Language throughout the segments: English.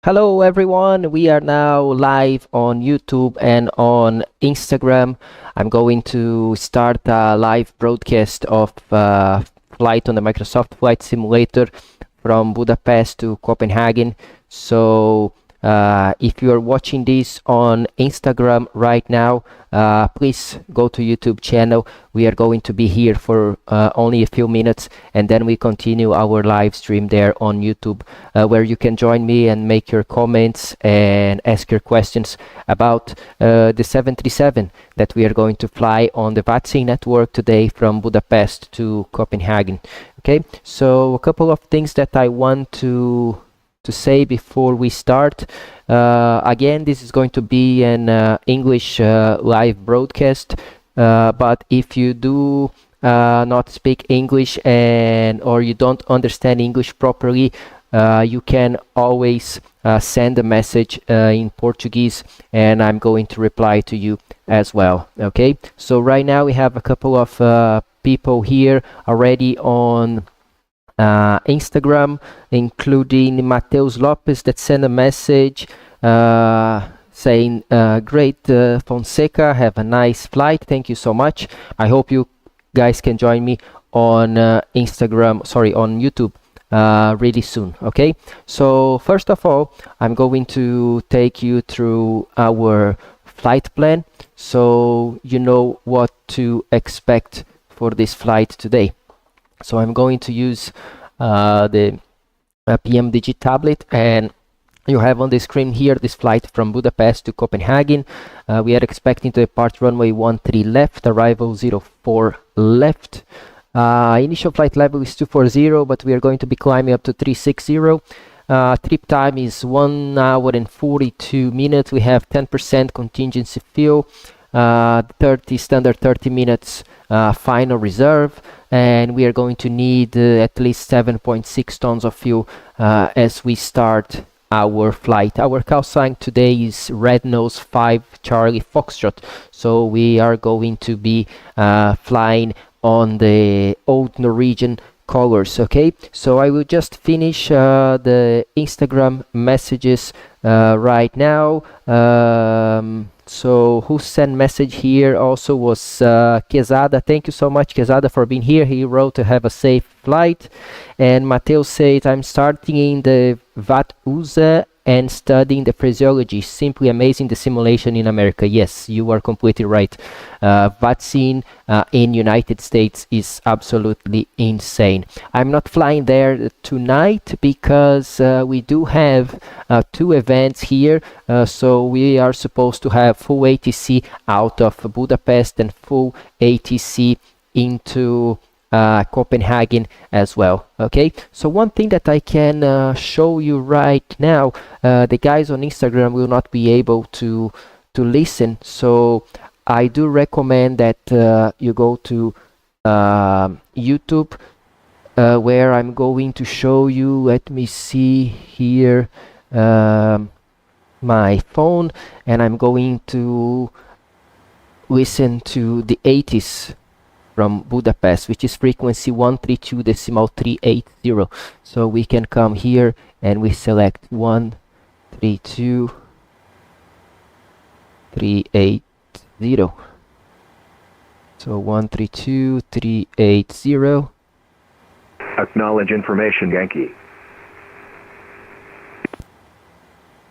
Hello everyone, we are now live on YouTube and on Instagram. I'm going to start a live broadcast of flight on the Microsoft Flight Simulator from Budapest to Copenhagen. So if you are watching this on Instagram right now, please go to YouTube channel. We are going to be here for only a few minutes, and then we continue our live stream there on YouTube, where you can join me and make your comments and ask your questions about the 737 that we are going to fly on the Vatsim network today from Budapest to Copenhagen. Okay, so a couple of things that I want to say before we start. Again, this is going to be an English live broadcast, but if you do not speak English or you don't understand English properly, you can always send a message in Portuguese, and I'm going to reply to you as well. Okay, so right now we have a couple of people here already on Instagram, including Mateus Lopes, that sent a message saying, great, Fonseca, have a nice flight, thank you so much. I hope you guys can join me on on YouTube really soon. Okay, so first of all, I'm going to take you through our flight plan so you know what to expect for this flight today. So I'm going to use the PMDG tablet, and you have on the screen here this flight from Budapest to Copenhagen. We are expecting to depart runway 13 left, arrival 04 left. Initial flight level is 240, but we are going to be climbing up to 360. Trip time is 1 hour and 42 minutes. We have 10% contingency fuel, 30 minutes final reserve, and we are going to need at least 7.6 tons of fuel as we start our flight. Our call sign today is Red Nose 5 Charlie Foxtrot, so we are going to be flying on the old Norwegian colors. Okay, so I will just finish the Instagram messages right now. So who sent message here also was Quesada. Thank you so much, Quesada, for being here. He wrote to have a safe flight. And Mateo said, I'm starting in the VAT-USA and studying the phraseology. Simply amazing, the simulation in America. Yes, you are completely right. Vatsim in United States is absolutely insane. I'm not flying there tonight because we do have 2 events here. So we are supposed to have full ATC out of Budapest and full ATC into Copenhagen as well. Okay, so one thing that I can show you right now, the guys on Instagram will not be able to listen, so I do recommend that you go to YouTube, where I'm going to show you, let me see here, my phone, and I'm going to listen to the 80s from Budapest, which is frequency 132.380. So we can come here and we select 132.380. So 132.380. Acknowledge information Yankee.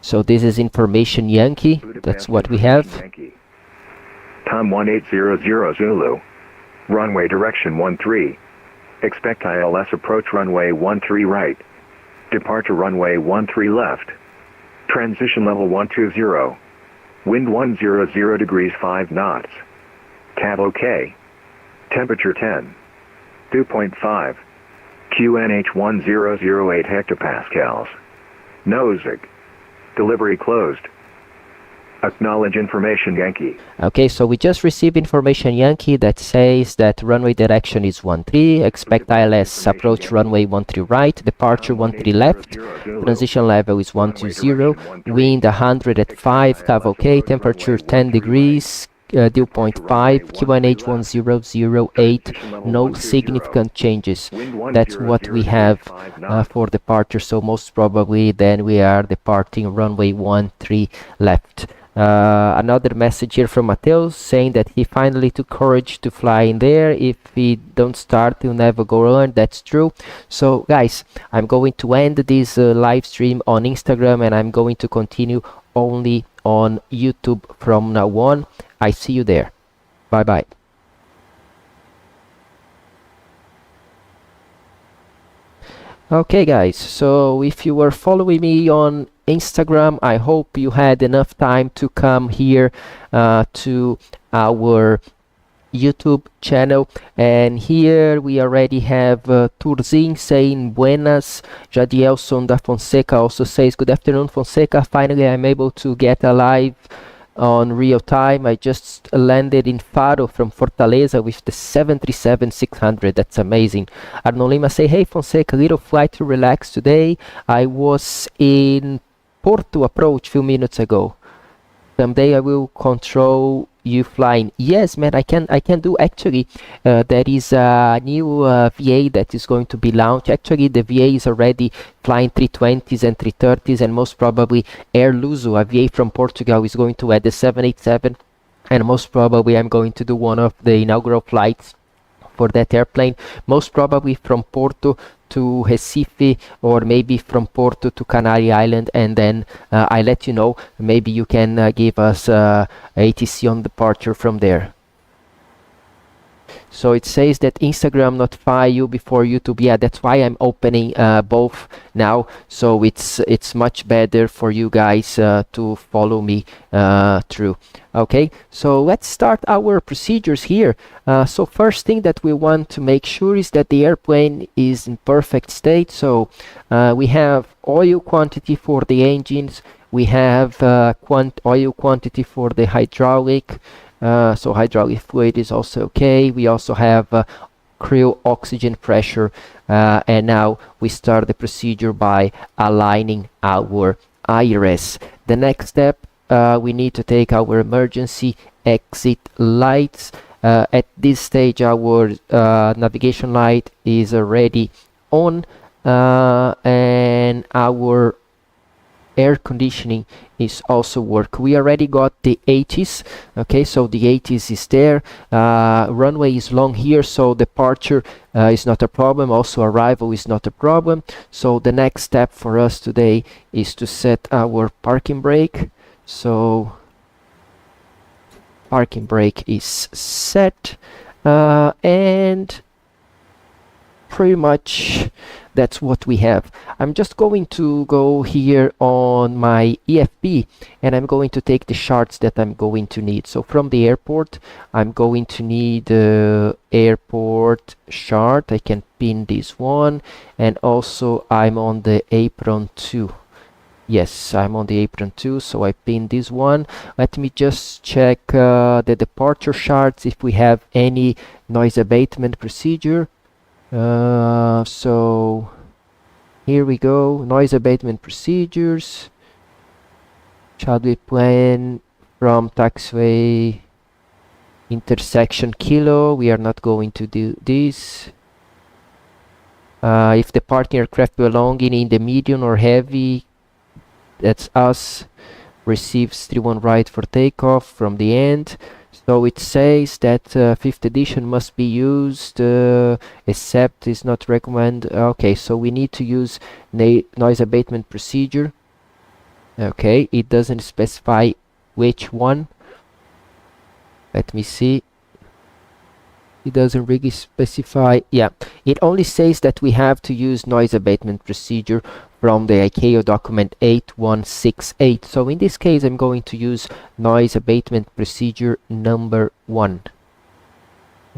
So this is information Yankee. That's what we have. Yankee. Tom 1800 Zulu. Runway direction 13. Expect ILS approach runway 13 right. Departure runway 13 left. Transition level 120. Wind 100 degrees 5 knots. Cab OK. Temperature 10. 2.5. QNH 1008 hectopascals. Nosig. Delivery closed. Acknowledge information Yankee. Okay, so we just received information Yankee that says that runway direction is 13, expect ILS approach runway 13 right, departure 13 left, transition level is 120, wind 100 at 5, cav OK, temperature 10 degrees, dew point 5, QNH 1008, no significant changes. That's what we have for departure, so most probably then we are departing runway 13 left. Another message here from Matteo saying that he finally took courage to fly in there. If he don't start, he'll never go on. That's true. So guys, I'm going to end this live stream on Instagram, and I'm going to continue only on YouTube from now on. I see you there. Bye bye. Okay guys, so if you were following me on Instagram, I hope you had enough time to come here to our YouTube channel, and here we already have Turzin saying buenas. Jadielson da Fonseca also says good afternoon Fonseca, finally I'm able to get a live on real time. I just landed in Faro from Fortaleza with the 737-600. That's amazing. Arnon Lima say, hey Fonseca, little flight to relax today. I was in Porto approach few minutes ago. Someday I will control you flying. Yes man, I can do. Actually there is a new VA that is going to be launched. Actually the VA is already flying 320s and 330s, and most probably Air Luso, a VA from Portugal, is going to add the 787, and most probably I'm going to do one of the inaugural flights for that airplane, most probably from Porto to Recife, or maybe from Porto to Canary Island, and then I let you know. Maybe you can give us ATC on departure from there. So it says that Instagram notify you before YouTube. Yeah, that's why I'm opening both now, so it's much better for you guys to follow me through. Okay, so let's start our procedures here. So first thing that we want to make sure is that the airplane is in perfect state. So we have oil quantity for the engines, we have oil quantity for the hydraulic. So hydraulic fluid is also okay. We also have crew oxygen pressure, and now we start the procedure by aligning our IRS. The next step, we need to take our emergency exit lights. At this stage our navigation light is already on, and our air conditioning is also work. We already got the 80s. Okay, so the 80s is there. Runway is long here, so departure is not a problem. Also arrival is not a problem. So the next step for us today is to set our parking brake. So parking brake is set, and pretty much that's what we have. I'm just going to go here on my EFP, and I'm going to take the charts that I'm going to need. So from the airport, I'm going to need airport chart. I can pin this one, and also I'm on the apron 2. Yes, I'm on the apron 2, so I pin this one. Let me just check the departure charts if we have any noise abatement procedure. So here we go, noise abatement procedures. Shall we plan from taxiway intersection Kilo? We are not going to do this. If the parking aircraft belonging in the medium or heavy, that's us, receives 31 right for takeoff from the end. So it says that 5th edition must be used, except is not recommended. Okay, so we need to use noise abatement procedure. Okay, it doesn't specify which one. Let me see. It doesn't really specify. Yeah, it only says that we have to use noise abatement procedure from the ICAO document 8168. So in this case I'm going to use noise abatement procedure number 1.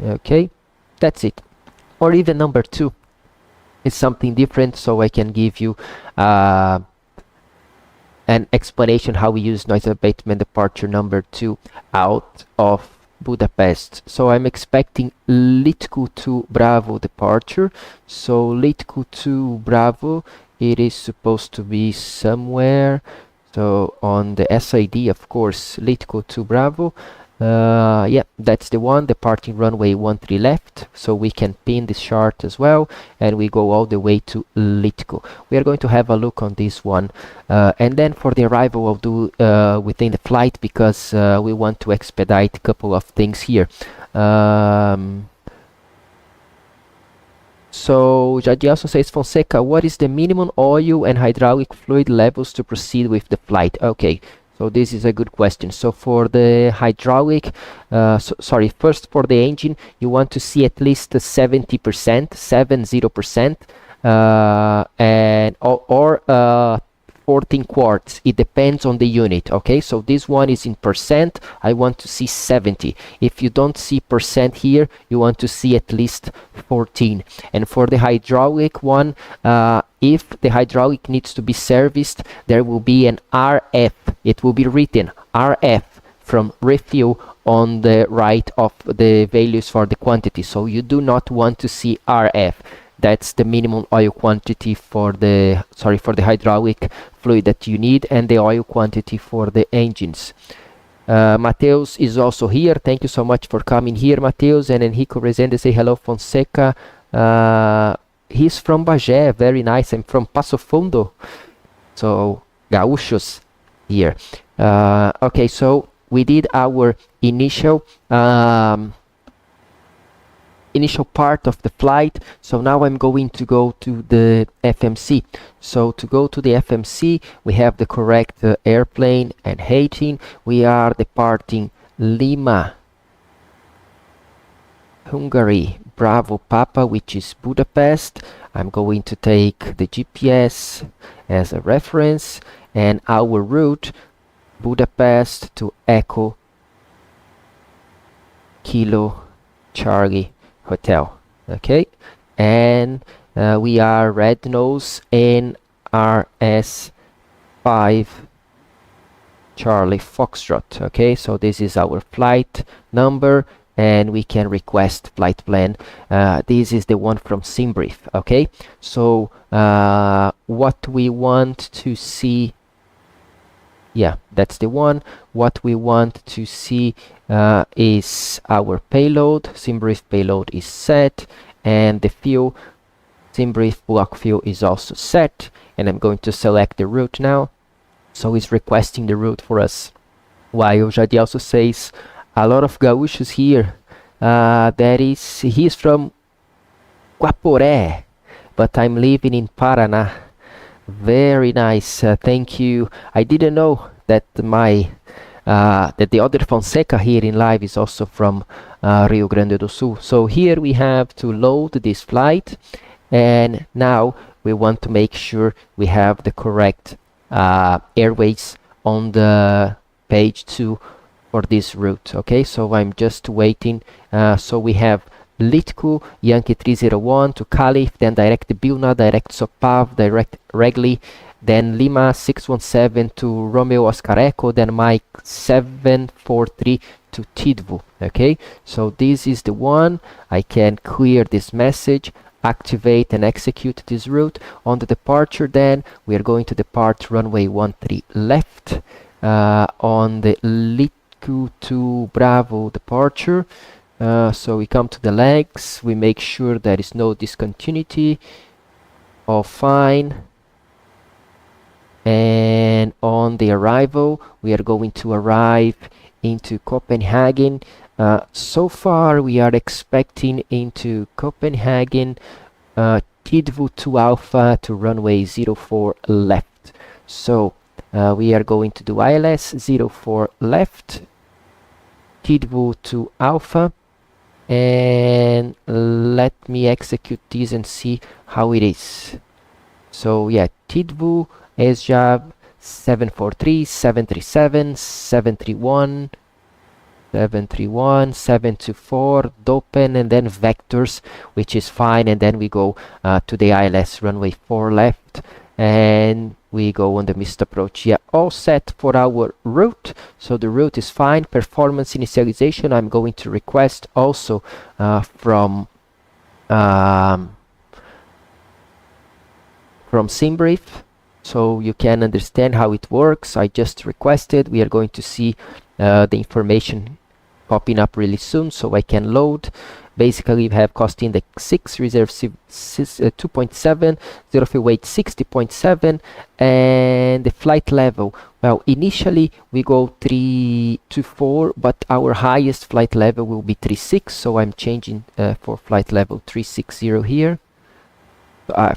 Okay, that's it. Or even number 2. It's something different, so I can give you an explanation how we use noise abatement departure number 2 out of Budapest. So I'm expecting Lhbp 2 Bravo departure. So Lhbp 2 Bravo, it is supposed to be somewhere. So on the SID, of course, Lhbp 2 Bravo. Yeah, that's the one, departing runway 13 left, so we can pin this chart as well, and we go all the way to Lhbp. We are going to have a look on this one, and then for the arrival I'll do within the flight, because we want to expedite a couple of things here. So Jadielson says, Fonseca, what is the minimum oil and hydraulic fluid levels to proceed with the flight? Okay, so this is a good question. So for the hydraulic, first for the engine, you want to see at least 70%, 70%, and or 14 quarts. It depends on the unit. Okay, so this one is in percent. I want to see 70. If you don't see percent here, you want to see at least 14. And for the hydraulic one, if the hydraulic needs to be serviced, there will be an RF. It will be written RF from refuel on the right of the values for the quantity. So you do not want to see RF. That's the minimum oil quantity for the hydraulic fluid that you need, and the oil quantity for the engines. Mateus is also here. Thank you so much for coming here, Mateus. And Enrico Rezende say hello, Fonseca. He's from Bagé, very nice. I'm from Passo Fundo, so Gaúchos here. Okay, so we did our initial part of the flight. So now I'm going to go to the FMC. So to go to the FMC, we have the correct airplane and heading. We are departing Lima, Hungary, Bravo Papa, which is Budapest. I'm going to take the GPS as a reference, and our route Budapest to Echo Kilo Charlie Hotel. Okay, and we are red nose NRS 5 Charlie Foxtrot. Okay, so this is our flight number, and we can request flight plan. This is the one from SimBrief. Okay, so what we want to see, yeah, that's the one. What we want to see is our payload. SimBrief payload is set, and the fuel, SimBrief block fuel, is also set. And I'm going to select the route now. So it's requesting the route for us. While Jadi also says, a lot of gaúchos here. He's from Guaporé, but I'm living in Paraná. Very nice. Thank you. I didn't know that that the other Fonseca here in live is also from Rio Grande do Sul. So here we have to load this flight, and now we want to make sure we have the correct airways on the page 2 for this route. Okay, so I'm just waiting. So we have Lhbp, Yankee 301 to Calif, then direct Bilna, direct Sopav, direct Regli, then Lima 617 to Romeo Oscar Echo, then Mike 743 to Tidvu. Okay, so this is the one. I can clear this message, activate and execute this route. On the departure, then we are going to depart runway 13 left on the Lhbp to Bravo departure. So we come to the legs, we make sure there is no discontinuity, all fine. And on the arrival, we are going to arrive into Copenhagen. So far we are expecting into Copenhagen, Tidvu to Alpha to runway 04 left. So we are going to do ILS 04 left, Tidvu to Alpha, and let me execute this and see how it is. So yeah, Tidvu, SJAB 743, 737, 731, 731, 724, Dopen, and then vectors, which is fine. And then we go to the ILS runway 4 left, and we go on the missed approach. Yeah, all set for our route. So the route is fine. Performance initialization, I'm going to request also from SimBrief, so you can understand how it works. I just requested. We are going to see the information popping up really soon, so I can load. Basically, we have cost index 6, reserve 2.7, zero fuel weight 60.7, and the flight level. Well, initially we go 324, but our highest flight level will be 36, so I'm changing for flight level 360 here.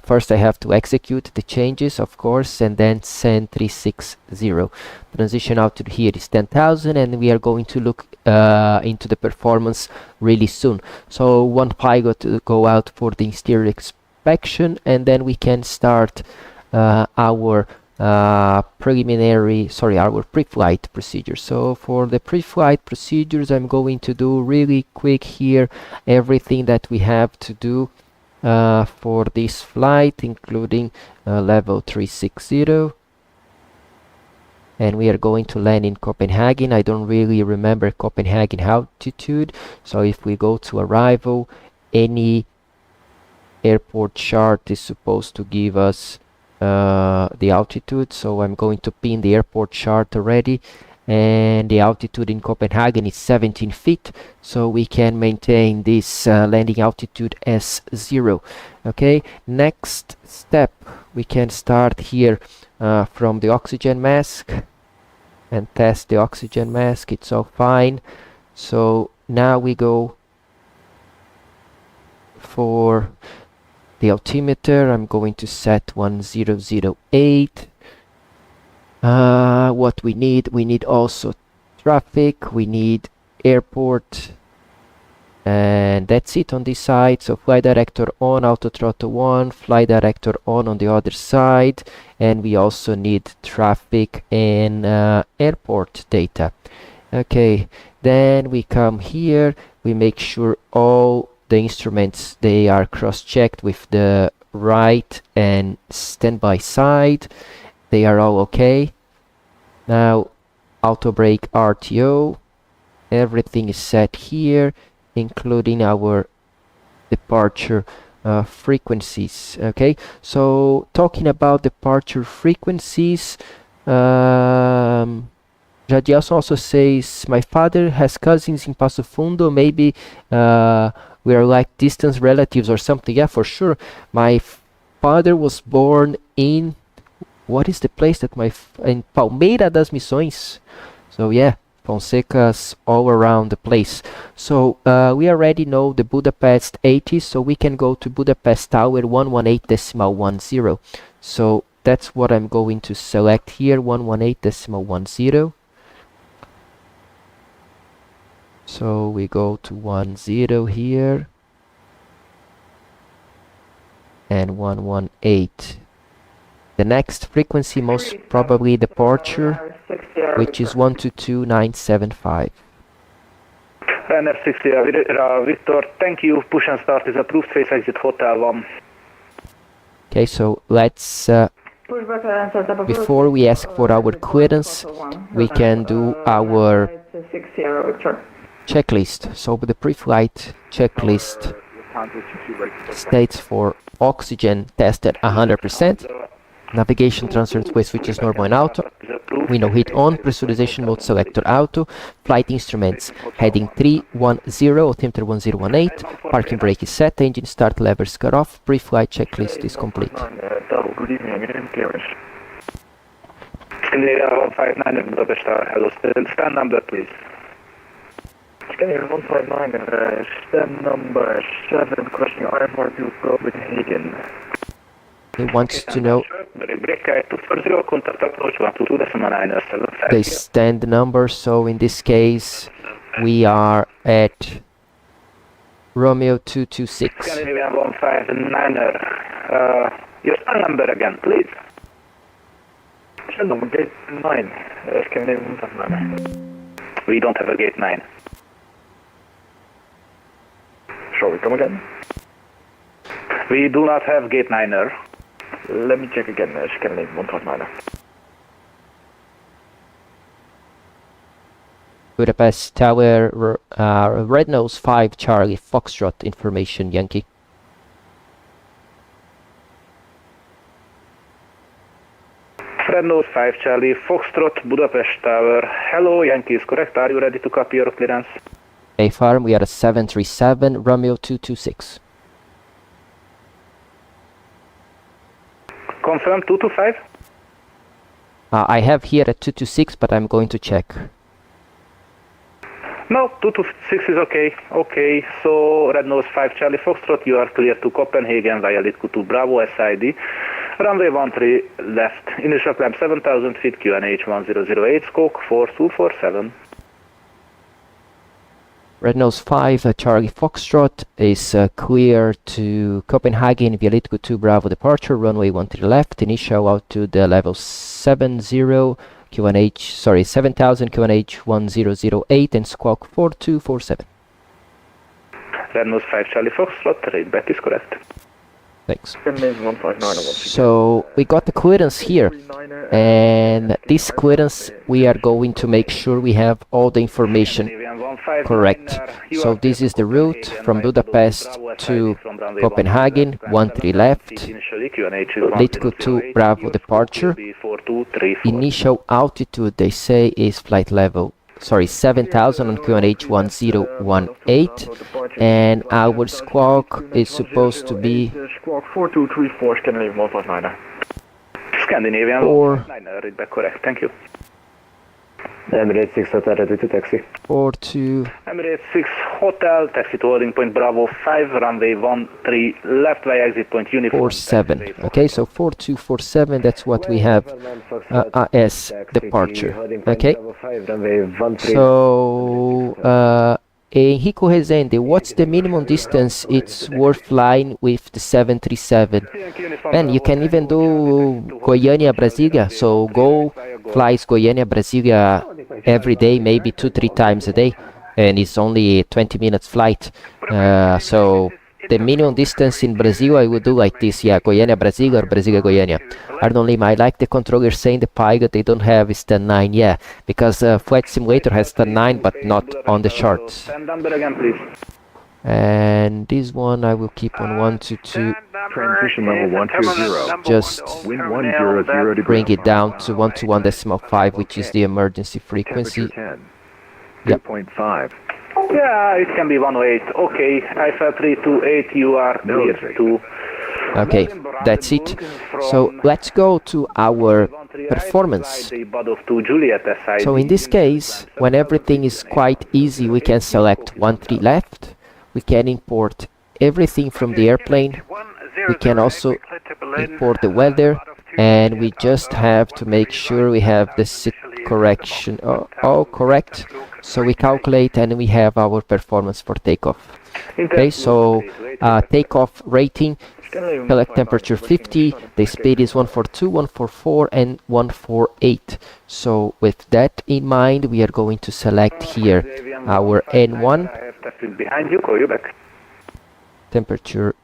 First I have to execute the changes, of course, and then send 360. Transition out to here is 10,000, and we are going to look into the performance really soon. So one pilot to go out for the exterior inspection, and then we can start our pre-flight procedure. So for the pre-flight procedures, I'm going to do really quick here everything that we have to do for this flight, including level 360, and we are going to land in Copenhagen. I don't really remember Copenhagen altitude, so if we go to arrival, any airport chart is supposed to give us the altitude, so I'm going to pin the airport chart already, and the altitude in Copenhagen is 17 feet, so we can maintain this landing altitude as 0. Okay, next step, we can start here from the oxygen mask and test the oxygen mask. It's all fine. So now we go for the altimeter. I'm going to set 1008. What we need also traffic, we need airport, and that's it on this side. So flight director on, auto throttle on, flight director on the other side, and we also need traffic and airport data. Okay, then we come here, we make sure all the instruments, they are cross-checked with the right and standby side. They are all okay. Now auto brake RTO, everything is set here, including our departure frequencies. Okay, so talking about departure frequencies, Jadielson also says, my father has cousins in Passo Fundo, maybe we are like distant relatives or something. Yeah, for sure. My father was born in, what is the place that in Palmeira das Missões. So yeah, Fonseca's all around the place. So we already know the Budapest 80, so we can go to Budapest Tower 118.10. So that's what I'm going to select here, 118.10. So we go to 10 here and 118. The next frequency, most probably departure, which is 122975. Runner 60, Victor, thank you. Push and start is approved. Face exit hotel 1. Okay, so let's before we ask for our clearance, we can do our checklist. So the pre-flight checklist states for oxygen tested 100%, navigation transfer to switches normal and auto, window heat on, pressurization mode selector auto, flight instruments heading 310, altimeter 1018, parking brake is set, engine start levers cut off, pre-flight checklist is complete. Good evening, Scandinavia 159 Budapest, hello, stand number please. Scandinavia 159, stand number 7, crossing I-4 to Copenhagen. He wants to know the stand number, so in this case we are at Romeo 226. Scandinavia 159, your stand number again, please. Stand number gate 9, Scandinavia 159. We don't have a gate 9. Shall we come again? We do not have gate 9er. Let me check again, Scandinavia 159. Budapest Tower, Red Nose 5 Charlie Foxtrot information, Yankee. Red Nose 5 Charlie Foxtrot Budapest Tower. Hello, Yankees, correct? Are you ready to copy your clearance? Farm, we are at 737, Romeo 226. Confirm 225. I have here at 226, but I'm going to check. No, 226 is okay. Okay, so Red Nose 5 Charlie Foxtrot, you are clear to Copenhagen via Lhbp 2 Bravo SID. Runway 13 left, initial climb 7,000 feet, QNH 1008, squawk 4247. Red Nose 5 Charlie Foxtrot is clear to Copenhagen via Lhbp 2 Bravo departure, runway 13 left, initial altitude level 70, QNH, sorry, 7,000 QNH 1008 and squawk 4247. Red Nose 5 Charlie Foxtrot, readback is correct. Thanks. So we got the clearance here, and this clearance we are going to make sure we have all the information correct. So this is the route from Budapest to Copenhagen, 13 left, Lhbp 2 Bravo departure. Initial altitude they say is flight level, sorry, 7,000 on QNH 1018, and our squawk is supposed to be Squawk 4234, Scandinavian 159er. Scandinavian 159er, read back correct, thank you. Emirates 6 Hotel, ready to taxi. 42. Emirates 6 Hotel, taxi to holding point Bravo 5, runway 13 left via exit point uniform. 47. Okay, so 4247, that's what we have as departure. Okay, so Henrico Rezende, what's the minimum distance it's worth flying with the 737? And you can even do Goiânia Brasília, so go flies Goiânia Brasília every day, maybe 2-3 times a day, and it's only a 20 minutes flight. So the minimum distance in Brazil I would do like this, yeah, Goiânia Brasília or Brasília Goiânia. Arnold Lima, I like the controller saying the pilot they don't have is turn 9, yeah, because Flight Simulator has turn 9 but not on the charts. And this one I will keep on 122. Transition level 120. Just Wind 100 to bring it down to 121.5, which is the emergency frequency. Yep. 2.5. Yeah, it can be 108. Okay, IFR 328, you are clear to... Okay, that's it. So let's go to our performance. So in this case, when everything is quite easy, we can select 13 left. We can import everything from the airplane. We can also import the weather, and we just have to make sure we have the correction all correct. So we calculate and we have our performance for takeoff. Okay, so takeoff rating, select temperature 50, the speed is 142, 144 and 148. So with that in mind, we are going to select here our N1. Temperature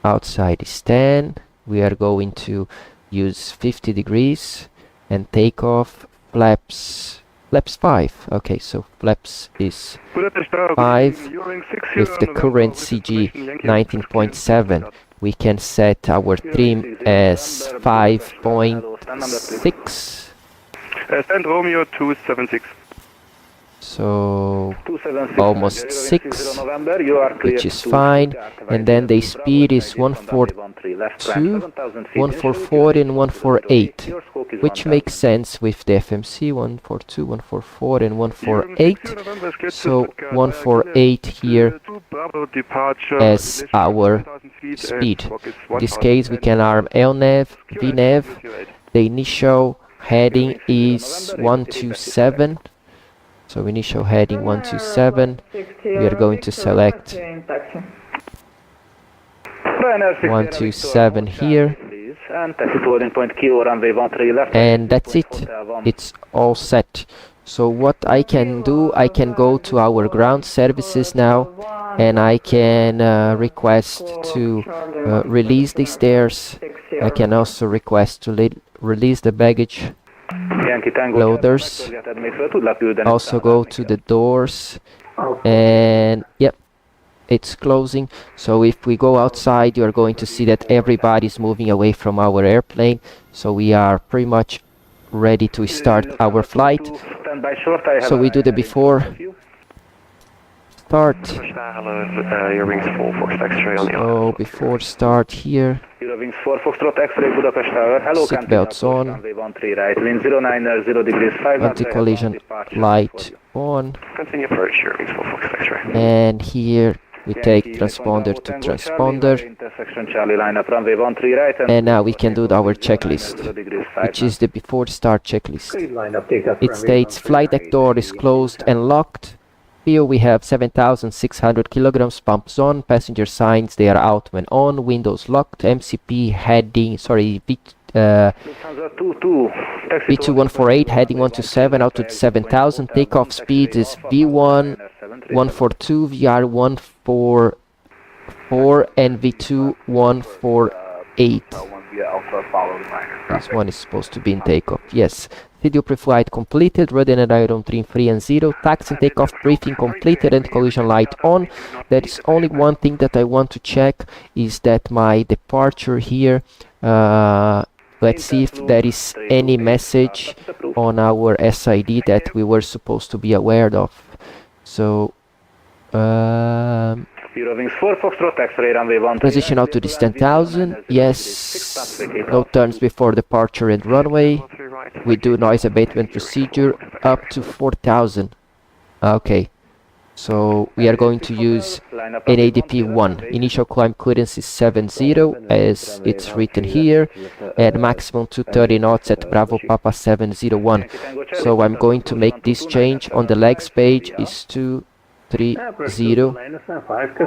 outside is 10. We are going to use 50 degrees and takeoff flaps 5. Okay, so flaps is 5 with the current CG 19.7. We can set our trim as 5.6. Send Romeo 276. So almost 6, which is fine, and then the speed is 142, 144 and 148, which makes sense with the FMC, 142, 144 and 148, so 148 here as our speed. In this case we can arm LNAV, VNAV, the initial heading is 127. So initial heading 127, we are going to select 127 here, and that's it, it's all set. So what I can do, I can go to our ground services now, and I can request to release the stairs. I can also request to release the baggage loaders, also go to the doors, and yep, it's closing. So if we go outside, you are going to see that everybody's moving away from our airplane, so we are pretty much ready to start our flight. So we do the before start. Hello, your wings full, Foxtrot X-ray on the So before start here, Eurowings 4 Foxtrot X-ray Budapest Tower. Hello, seatbelts on, runway 13 right, wind 09 0 degrees 5 knots. anti-collision light on, Continue approach, Eurowings full, Foxtrot X-ray. and here we take transponder to transponder, Intersection Charlie lineup, runway 13 right, and now we can do our checklist, which is the before start checklist. It states flight deck door is closed and locked. Fuel we have 7,600 kilograms, pumps on, passenger signs they are out when on, windows locked, MCP heading, sorry, B2148 heading 127, altitude 7,000, takeoff speed is V1 142, VR 144, and V2 148. This one is supposed to be in takeoff, yes. Video pre-flight completed, radar and iron trim 3 and 0, taxi and takeoff briefing completed and collision light on. There is only one thing that I want to check, is that my departure here, let's see if there is any message on our SID that we were supposed to be aware of. So, Eurowings 4 Foxtrot X-ray runway 13. Transition out to this 10,000, yes, no turns before departure and runway. We do noise abatement procedure up to 4,000. Okay, so we are going to use an ADP 1. Initial climb clearance is 70 as it's written here, and maximum 230 knots at Bravo Papa 701. So I'm going to make this change on the legs page is 230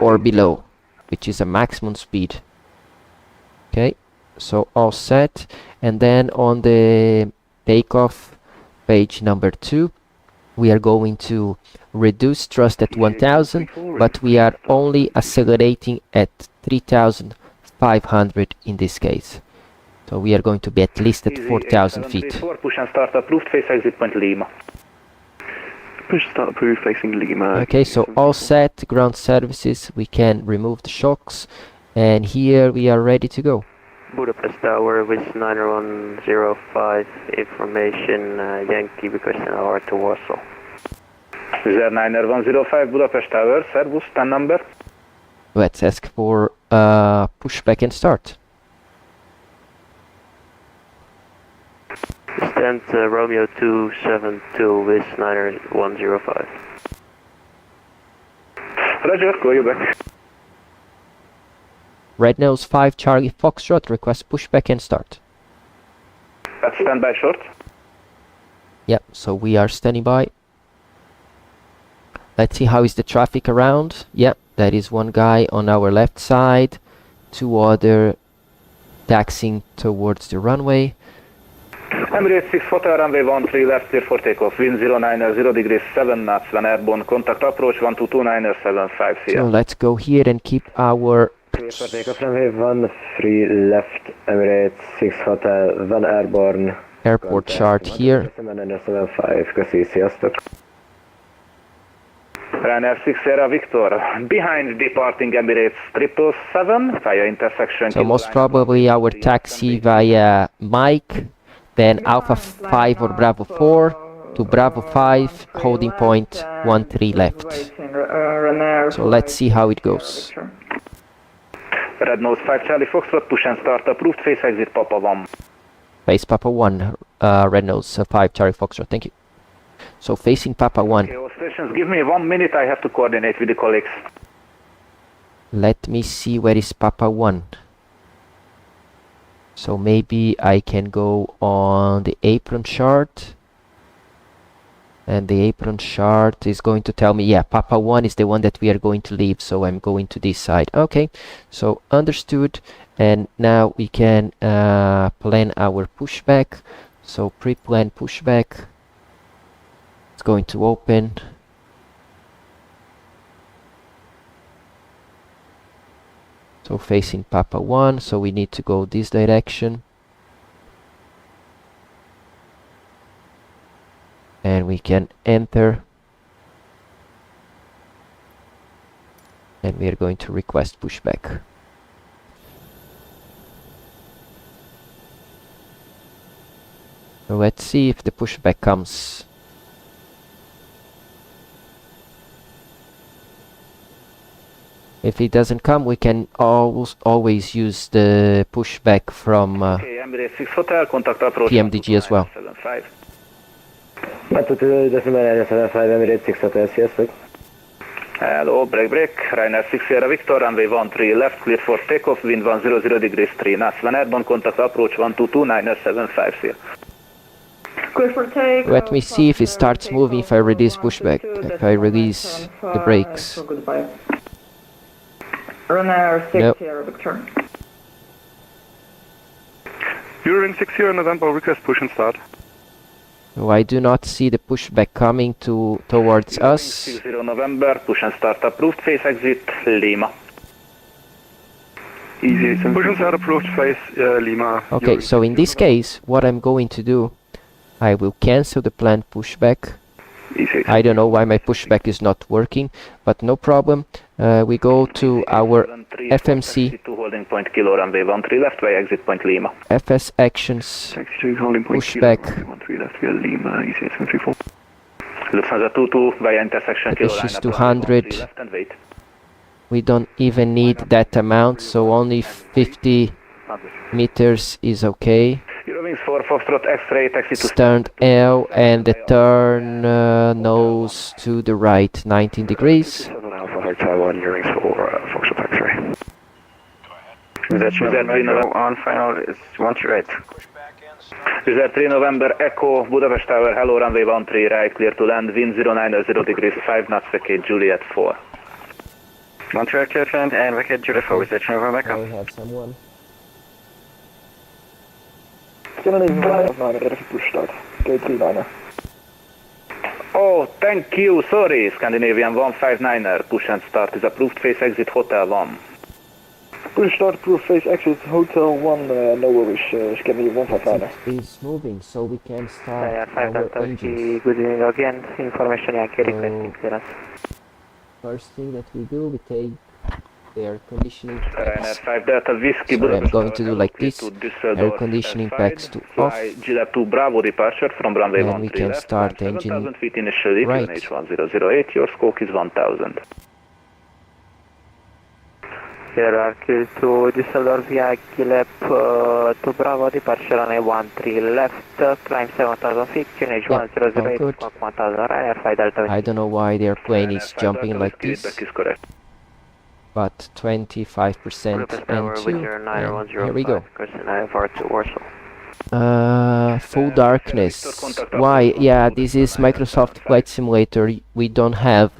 or below, which is a maximum speed. Okay, so all set, and then on the takeoff page number 2 we are going to reduce thrust at 1000, but we are only accelerating at 3500 in this case. So we are going to be at least at 4000 feet. Push and start approved, face exit point Lima. Push start approved, facing Lima. Okay, so all set, ground services, we can remove the shocks, and here we are ready to go. Budapest Tower with 9105 information, Yankee requesting hour to Warsaw. Is there 9105 Budapest Tower, Servus, 10 number? Let's ask for pushback and start. Stand Romeo 272 with 9105. Roger, call you back. Red Nose 5 Charlie Foxtrot, request pushback and start. That's standby short. Yep, so we are standing by. Let's see how is the traffic around. Yep, there is one guy on our left side, 2 other taxiing towards the runway. Emirates 6 Hotel runway 13 left clear for takeoff, wind 090 degrees 7 knots when airborne, contact approach 122.975 So let's go here and keep our For takeoff runway 13 left, Emirates 6 Hotel, 1 airborne. airport chart here. 7975, köszi, sziasztok. Ryanair 6 Sierra Victor, behind departing Emirates 777 via intersection. So most probably our taxi via Mike, then Alpha 5 or Bravo 4 to Bravo 5, holding point 13 left. So let's see how it goes. Red Nose 5 Charlie Foxtrot, push and start approved, face exit Papa 1. Face Papa 1, Red Nose 5 Charlie Foxtrot, thank you. So facing Papa 1. Okay, all stations, give me 1 minute, I have to coordinate with the colleagues. Let me see where is Papa 1. So maybe I can go on the apron chart. And the apron chart is going to tell me, yeah, Papa 1 is the one that we are going to leave, so I'm going to this side. Okay, so understood. And now we can plan our pushback. So pre-plan pushback. It's going to open. So facing Papa 1, so we need to go this direction. And we can enter. And we are going to request pushback. So let's see if the pushback comes. If it doesn't come, we can always use the pushback from Okay, Emirates 6 Hotel, contact approach PMDG as well. 122-975. Decimal 75 Emirates 6 Hotel, sziasztok. Hello, break, Ryanair 6 Sierra Victor, runway 13 left, clear for takeoff, wind 100 degrees 3 knots. When airborne, contact approach 122-975 here. Clear for take. Let me see if it starts moving if I release pushback, if I release the brakes. Goodbye. Runner 6 Nope. Sierra Victor. You're in 6 Sierra November, request push and start. So I do not see the pushback coming towards us. 60 November, push and start approved, face exit, Lima. Easy, push and start approach face Lima. Okay, You're so in this case, what I'm going to do, I will cancel the planned pushback. Easy. I don't know why my pushback is not working, but no problem. We go to our FMC, To holding point kilo, runway 13 left, by exit point Lima. FS actions, Taxi to holding point pushback. kilo, 13 left via Lima, easy 734. Lufthansa 22 via intersection kilo, This is line up, 200. 13 left and wait. We don't even need that amount, so only 50 meters is okay. Eurowings 4 Foxtrot X-ray, taxi to Stern L and the turn nose to the right, 19 degrees. 7 Alpha Hotel 1, Eurowings 4 Foxtrot X-ray. On final is 128. Wizard 3 November Echo, Budapest Tower, hello, runway 13 right, clear to land, wind 090 degrees, 5 knots, vacate Juliet 4. Montreal clear to land and vacate Juliet 4 with November Echo. We have someone. Oh, thank you, sorry, Scandinavian 159er, push and start is approved, face exit Hotel 1. Push start, proof face exit, Hotel 1, no worries, Scandinavian 159. Is moving, so we can start Ryanair 5 our Delta engines. good evening again. Information Yankee requesting clearance. First thing that we do, we take the air conditioning Ryanair packs. 5 Delta Whiskey, Sorry, I'm Budapest going Tower, to do hello, like clear this. to Düsseldorf, Air conditioning Flight, packs to off. Fly Juliet 2 Bravo departure from runway And we 13 can left, start climb engine 7,000 feet initially, right. H1008, your scope is 1000. Here are clear to Düsseldorf via Lhbp to Bravo, departure on A13 left, climb 7,000 feet, QNH all 1008, good. squawk 1000, Ryanair 5 Delta. I don't know why the airplane is Ryanair 5 jumping Delta like Whiskey, this, feedback is correct. but 25% Budapest Tower with N2, your and 9105, here we go. question IFR to Warsaw. Full darkness. Why? Yeah, this is Microsoft Flight Simulator. We don't have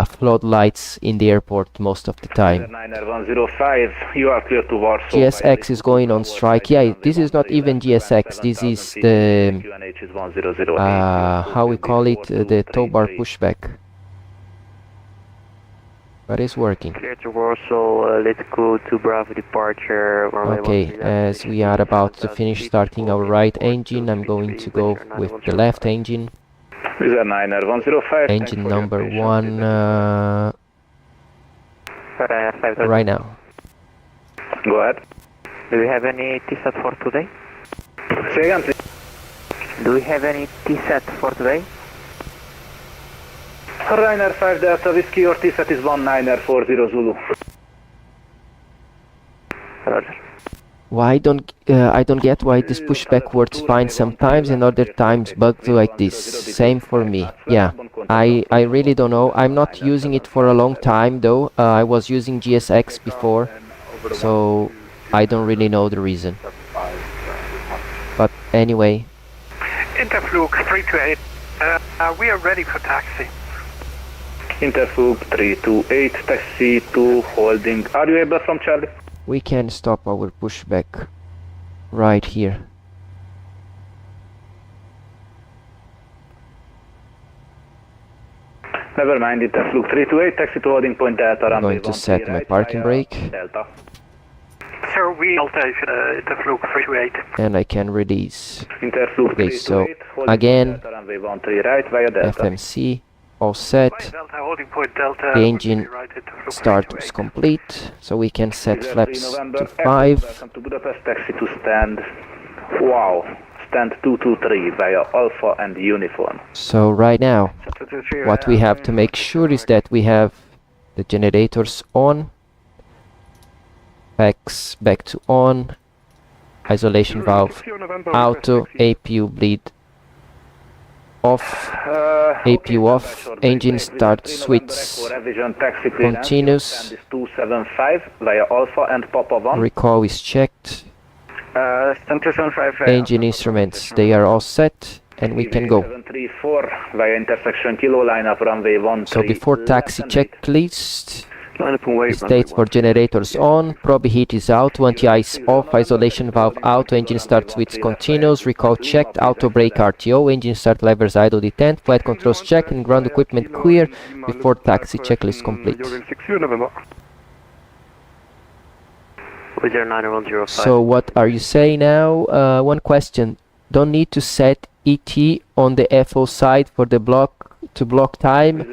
floodlights in the airport most of the time. 9105, you are clear to Warsaw. GSX is going on strike. Yeah, this is not even GSX. This is the QNH is 1008. how we call it, the tow bar pushback. But it's working. Clear to Warsaw, let's go to Bravo departure. runway Okay, 13 left, as we are about to finish starting our right engine, I'm going to go with the left engine. Wizard 9105. Engine number 1 Ryanair 5 Delta. right now. Go ahead. Do we have any T-set for today? Say again, please. Do we have any T-set for today? Ryanair 5 Delta Whiskey, your T-set is 1940 Zulu. Roger. Why don't I don't get why this pushback works fine sometimes and other times bugs like this. Same for me. Yeah, I really don't know. I'm not using it for a long time though. I was using GSX before, so I don't really know the reason. But anyway, Interflug 328, we are ready for taxi. Interflug 328, taxi to holding. Are you able from Charlie? we can stop our pushback right here. Never mind, Interflug 328, taxi to holding point Delta. I'm runway going to 13 set my right, parking via brake Sir, Delta. we Delta Interflug 328. and I can release. Interflug Okay, 328, so holding again, point Delta, runway 13 right via Delta. FMC all set. Flight Delta, holding point Delta. The engine would be right, Interflug Start 328. is complete, so we can set Wizard flaps 3 November, to Echo, 5. Welcome to Budapest, taxi to stand. Wow, stand 223 via Alpha and Uniform. So right now, what we have to make sure is that we have the generators on Packs back to on. Isolation valve auto. APU bleed off. APU off. Engine start switch continuous. 275 via Alpha and Papa 1. Recall is checked. Stand 275. Engine instruments, they are all set, and we can go. 734 via intersection Kilo line up runway 13. So before taxi checklist, Line up and wait. states for generators on, probe heat is out, 20 ice off, isolation valve out, engine start switch continuous, recall checked, auto brake RTO, engine start levers idle detent, flight controls checked, and ground equipment clear before taxi checklist complete. So what are you saying now? One question. Don't need to set ET on the FO side for the block to block time.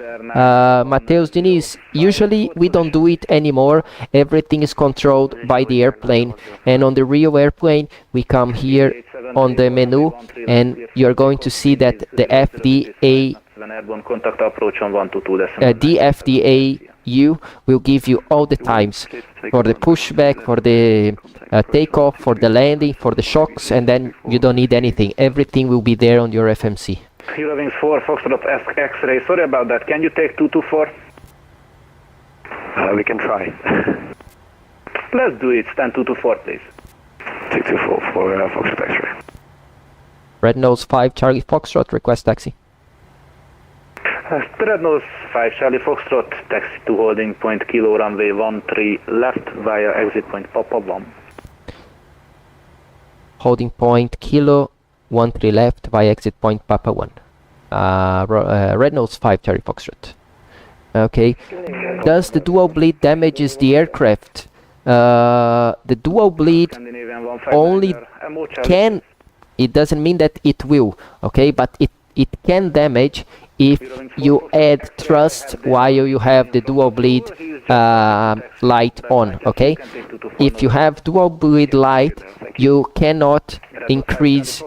Mateus Diniz, usually we don't do it anymore. Everything is controlled by the airplane, and on the real airplane we come here on the menu and you're going to see that the DFDAU will give you all the times for the pushback, for the takeoff, for the landing, for the shocks, and then you don't need anything. Everything will be there on your FMC. Eurowings 4, Foxtrot X-ray. Sorry about that. Can you take 224? We can try. Let's do it. Stand 224, please. Take 24 for Foxtrot X-ray. Red Nose 5 Charlie Foxtrot, request taxi. Red Nose 5 Charlie Foxtrot, taxi to holding point Kilo runway 13 left via exit point Papa 1. Holding point Kilo 13 left via exit point Papa 1. Red Nose 5 Charlie Foxtrot. Okay. Does the dual bleed damages the aircraft? The dual bleed only can, it doesn't mean that it will, okay, but it can damage if you add thrust while you have the dual bleed light on, okay? If you have dual bleed light, you cannot increase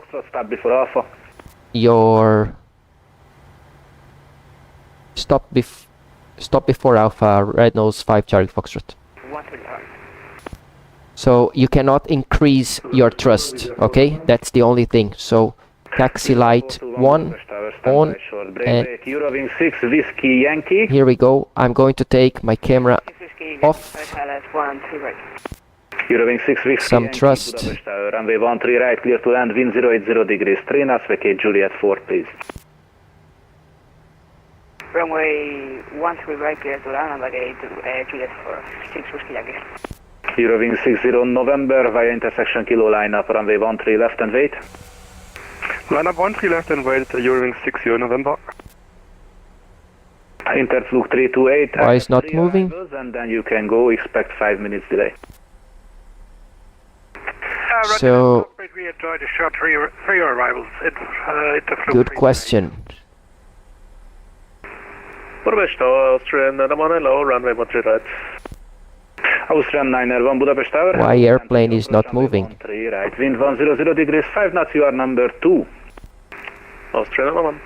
your stop before Alpha, Red Nose 5 Charlie Foxtrot. So you cannot increase your thrust, okay? That's the only thing. So taxi light 1 on, and here we go. I'm going to take my camera off. Some thrust. Runway 13 right, clear to land, wind 080 degrees. Train us, vacate Juliet 4, please. Runway 13 right, clear to land, and vacate Juliet 4. 6 Whiskey Yankee. Eurowings 60 November via intersection Kilo line up, runway 13 left and wait. Line up 13 left and wait, Eurowings 60 November. Interflug 328. Why is not moving? And then you can go, expect 5 minutes delay. So, we enjoyed a short three arrivals. good question. Budapest Austrian, hello, runway 13 right. Austrian 901 Budapest Tower. Why airplane is not moving? 13 right, wind 100 degrees, 5 knots, you are number 2. Austrian 1.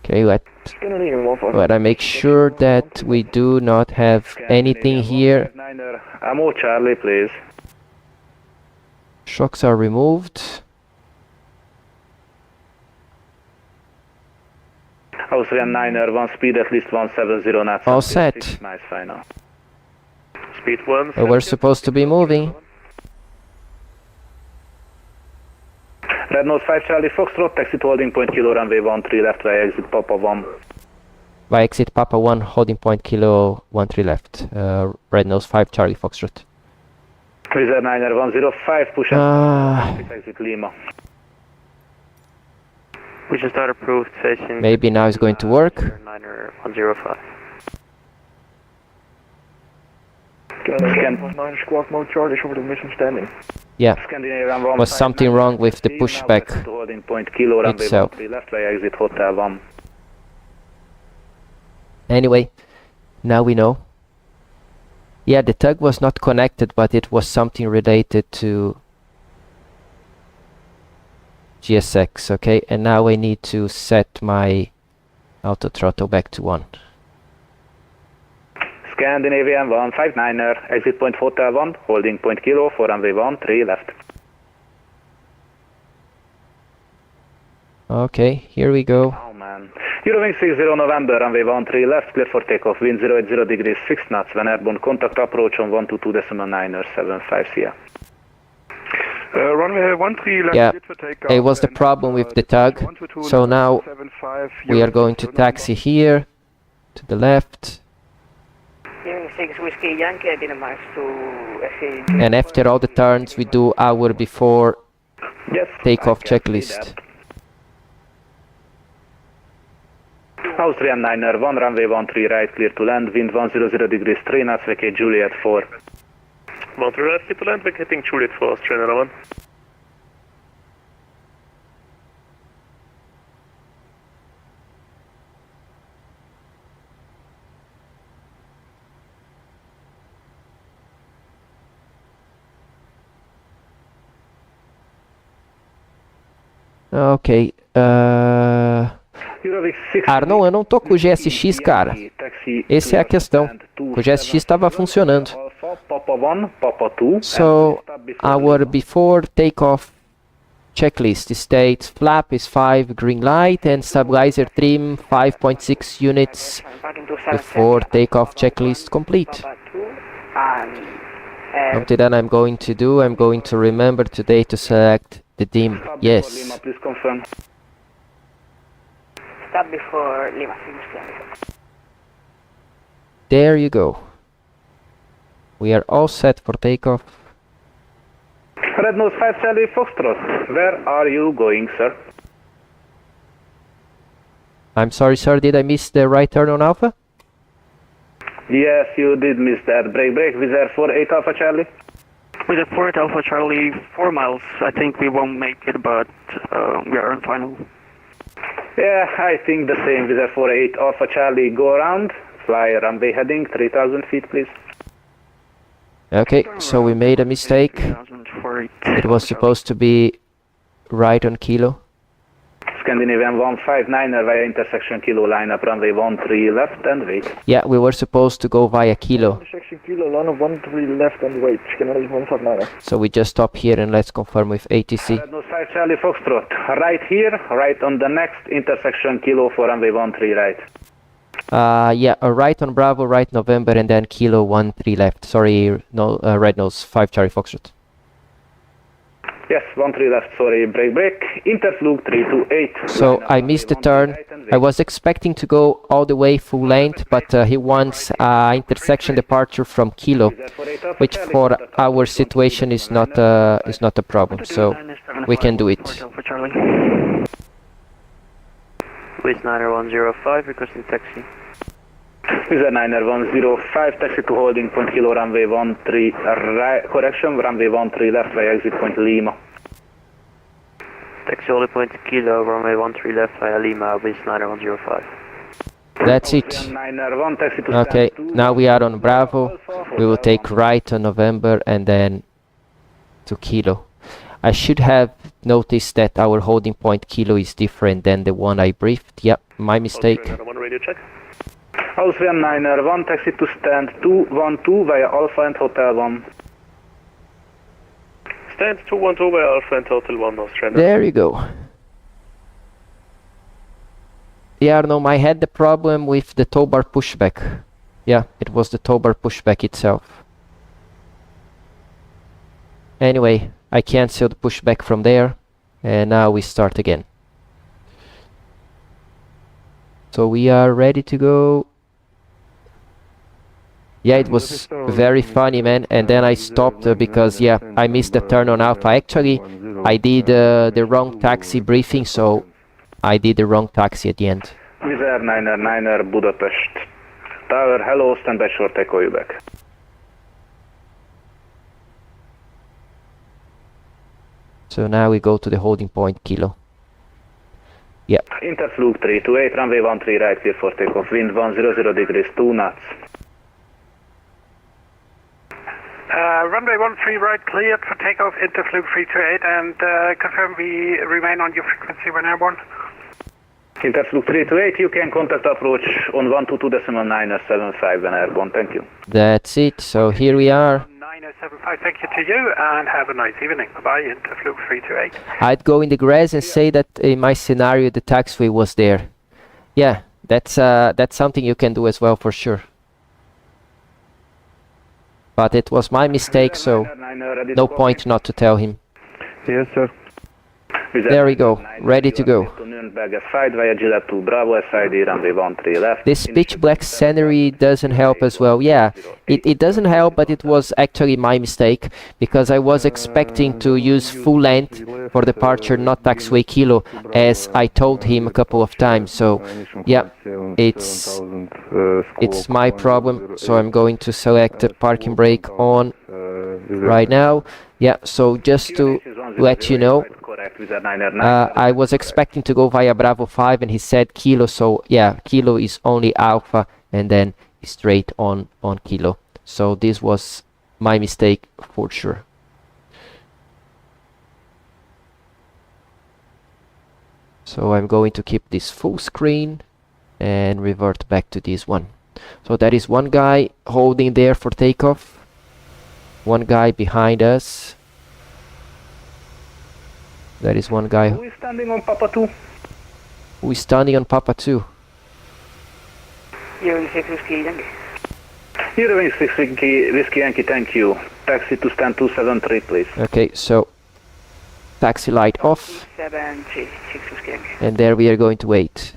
Okay, let I make sure that we do not have anything here. Ammo Charlie, please. Shocks are removed. Austrian 901 speed at least 170 knots. All set. Nice final. Speed 1. We're supposed to be moving. Red Nose 5 Charlie Foxtrot, taxi to holding point Kilo runway 13 left via exit Papa 1. By exit Papa 1, holding point Kilo 13 left. Red Nose 5 Charlie Foxtrot. Cruiser 90105, push exit Lima. We just start approved session. Maybe now it's going to work. 9105. Scan 9 squawk mode Charlie over the misunderstanding. Yeah, was something wrong with the pushback itself. Anyway, now we know. Yeah, the tug was not connected, but it was something related to GSX, okay, and now I need to set my auto throttle back to 1. Scandinavian 159er, exit point hotel 1, holding point kilo for runway 13 left. Okay, here we go. Oh man. Eurowing 60 November, runway 13 left, clear for takeoff, wind 080 degrees, 6 knots, when airborne, contact approach on 122.975, see ya. Runway 13 left, Yeah, cleared for takeoff. it was the problem with the tug, so now we are going to taxi here, to the left, Eurowing 6 Whiskey Yankee, Dinamarca to FA. and after all the turns we do our before Yes. takeoff I can see checklist. that. Austrian 9er 1, runway 13 right, clear to land, wind 100 degrees, 3 knots, vacate Juliet 4. 13 right, clear to land, vacating Juliet 4, Australian 1. Ok, Arnon, eu não tô com o GSX, cara. Essa é a questão. O GSX estava funcionando. So, our before takeoff checklist states flap is 5 green light and stabilizer trim 5.6 units before takeoff checklist complete. Something that I'm going to do, I'm going to remember today to select the dim. Yes. Please confirm. Stop before Lima. There you go. We are all set for takeoff. Red Nose 5 Charlie Foxtrot, where are you going, sir? I'm sorry, sir, did I miss the right turn on Alpha? Yes, you did miss that. Break, Wizz Air 48 Alpha Charlie. With a 4 Alpha Charlie, 4 miles. I think we won't make it, but we are on final. Yeah, I think the same. Wizz Air 48 Alpha Charlie, go around. Fly runway heading 3000 feet, please. Okay, so we made a mistake. It was supposed to be right on kilo. Scandinavian 159er via intersection kilo lineup, runway 13 left and wait. Yeah, we were supposed to go via kilo. Intersection kilo, line of 13 left and wait. Scandinavian 159er. So we just stop here and let's confirm with ATC. Red Nose 5 Charlie Foxtrot, right here, right on the next intersection kilo for runway 13 right. Yeah, right on Bravo, right November, and then kilo 13 left. Sorry, no, Red Nose 5 Charlie Foxtrot. Yes, 13 left, sorry, break. Interfluke 328. So I missed the turn. I was expecting to go all the way full length, but he wants intersection departure from kilo, which for our situation is not a problem. So we can do it. With 9105 requesting taxi. Wizz Air 9105, taxi to holding point kilo runway 13 right, correction, runway 13 left via exit point Lima. Taxi holding point kilo, runway 13 left via Lima with 9105. That's it. 901, taxi to Okay, stand 2, now we are on Bravo. We will take right on November and then to kilo. I should have noticed that our holding point kilo is different than the one I briefed. Yep, my mistake. Austrian 901, taxi to stand 212 via Alpha and Hotel 1. Stand 212 by Alpha and Hotel 1, Australian. There you go. Yeah, no, I had the problem with the tow bar pushback. Yeah, it was the tow bar pushback itself. Anyway, I canceled the pushback from there, and now we start again. So we are ready to go. Yeah, it was very funny, man, and then I stopped because, yeah, I missed the turn on Alpha. Actually, I did the wrong taxi briefing, so I did the wrong taxi at the end. Wizz Air 9er Budapest. Tower, hello, stand by short, I call you back. So now we go to the holding point kilo. Yeah. Interfluke 328, runway 13 right, clear for takeoff, wind 100 degrees, 2 knots. Runway 13 right cleared for takeoff into fluke 328 and confirm we remain on your frequency when airborne. Interfluke 328, you can contact approach on 122.975 when airborne, thank you. That's it. So here we are. 9075, thank you to you and have a nice evening. Bye-bye, Interfluke 328. I'd go in the grass and say that in my scenario the taxiway was there. Yeah, that's something you can do as well for sure. But it was my mistake, so no point not to tell him. Yes, sir. There we go, ready to go. This pitch black scenery doesn't help as well. Yeah, it doesn't help, but it was actually my mistake because I was expecting to use full length for departure, not taxiway kilo, as I told him a couple of times. So yeah, it's my problem. So I'm going to select the parking brake on right now. Yeah, so just to let you know, I was expecting to go via Bravo 5 and he said kilo, so yeah, kilo is only alpha and then straight on kilo. So this was my mistake for sure. So I'm going to keep this full screen and revert back to this one. So that is one guy holding there for takeoff. One guy behind us. That is one guy. Who is standing on Papa 2? Who is standing on Papa 2? Euro 6 Whiskey Yankee, thank you. Taxi to stand 273, please. Okay, so taxi light off. 273, 6 Whiskey. And there we are going to wait.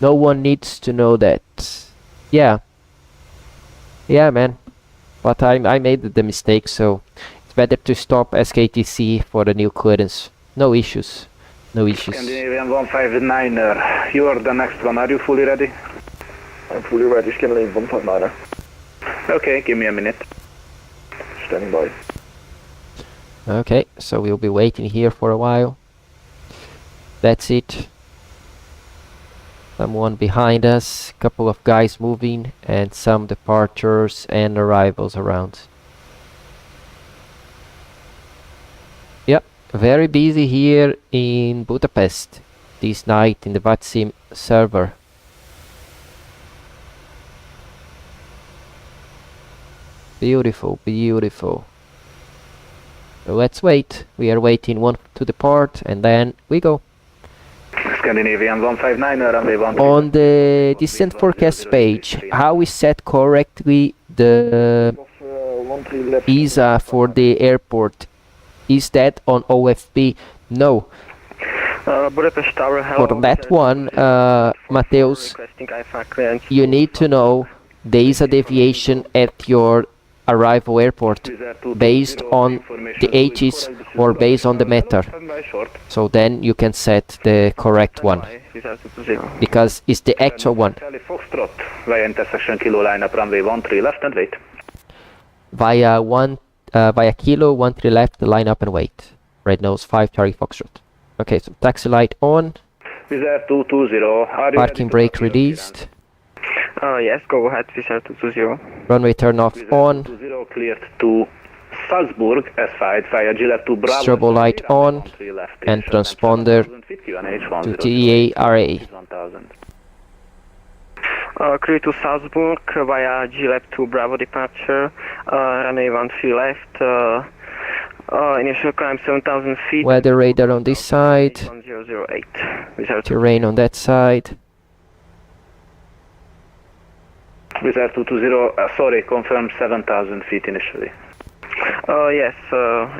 No one needs to know that. Yeah. Yeah, man. But I made the mistake, so it's better to stop SKTC for the new clearance. No issues. No issues. Scandinavian 159er, you are the next one. Are you fully ready? I'm fully ready, Scandinavian 159er. Okay, give me a minute. Standing by. Okay, so we'll be waiting here for a while. That's it. Someone behind us, couple of guys moving, and some departures and arrivals around. Yep, very busy here in Budapest this night in the Vatsim server. Beautiful, beautiful. So let's wait. We are waiting one to depart and then we go. Scandinavian 159er, runway 13. On the distant forecast page, how we set correctly the visa for the airport? Is that on OFB? No. Budapest Tower, hello. For that one, Mateus, you need to know there is a deviation at your arrival airport based on the H's or based on the meter. So then you can set the correct one because it's the actual one. Via intersection kilo line up runway 13 left and wait. Via kilo 13 left, line up and wait. Red nose 5 Charlie Foxtrot. Okay, so taxi light on. Parking brake released. Yes, go ahead, Visa 220. Runway turn off on. 20 cleared to Salzburg S5 via Gillette to Bravo. Strobo light on and transponder to TEA-RA. Crew to Salzburg via Gillette to Bravo departure. Runway 13 left. Initial climb 7,000 feet. Weather radar on this side. 1008. Terrain on that side. Wizard 220, sorry, confirm 7,000 feet initially. Yes,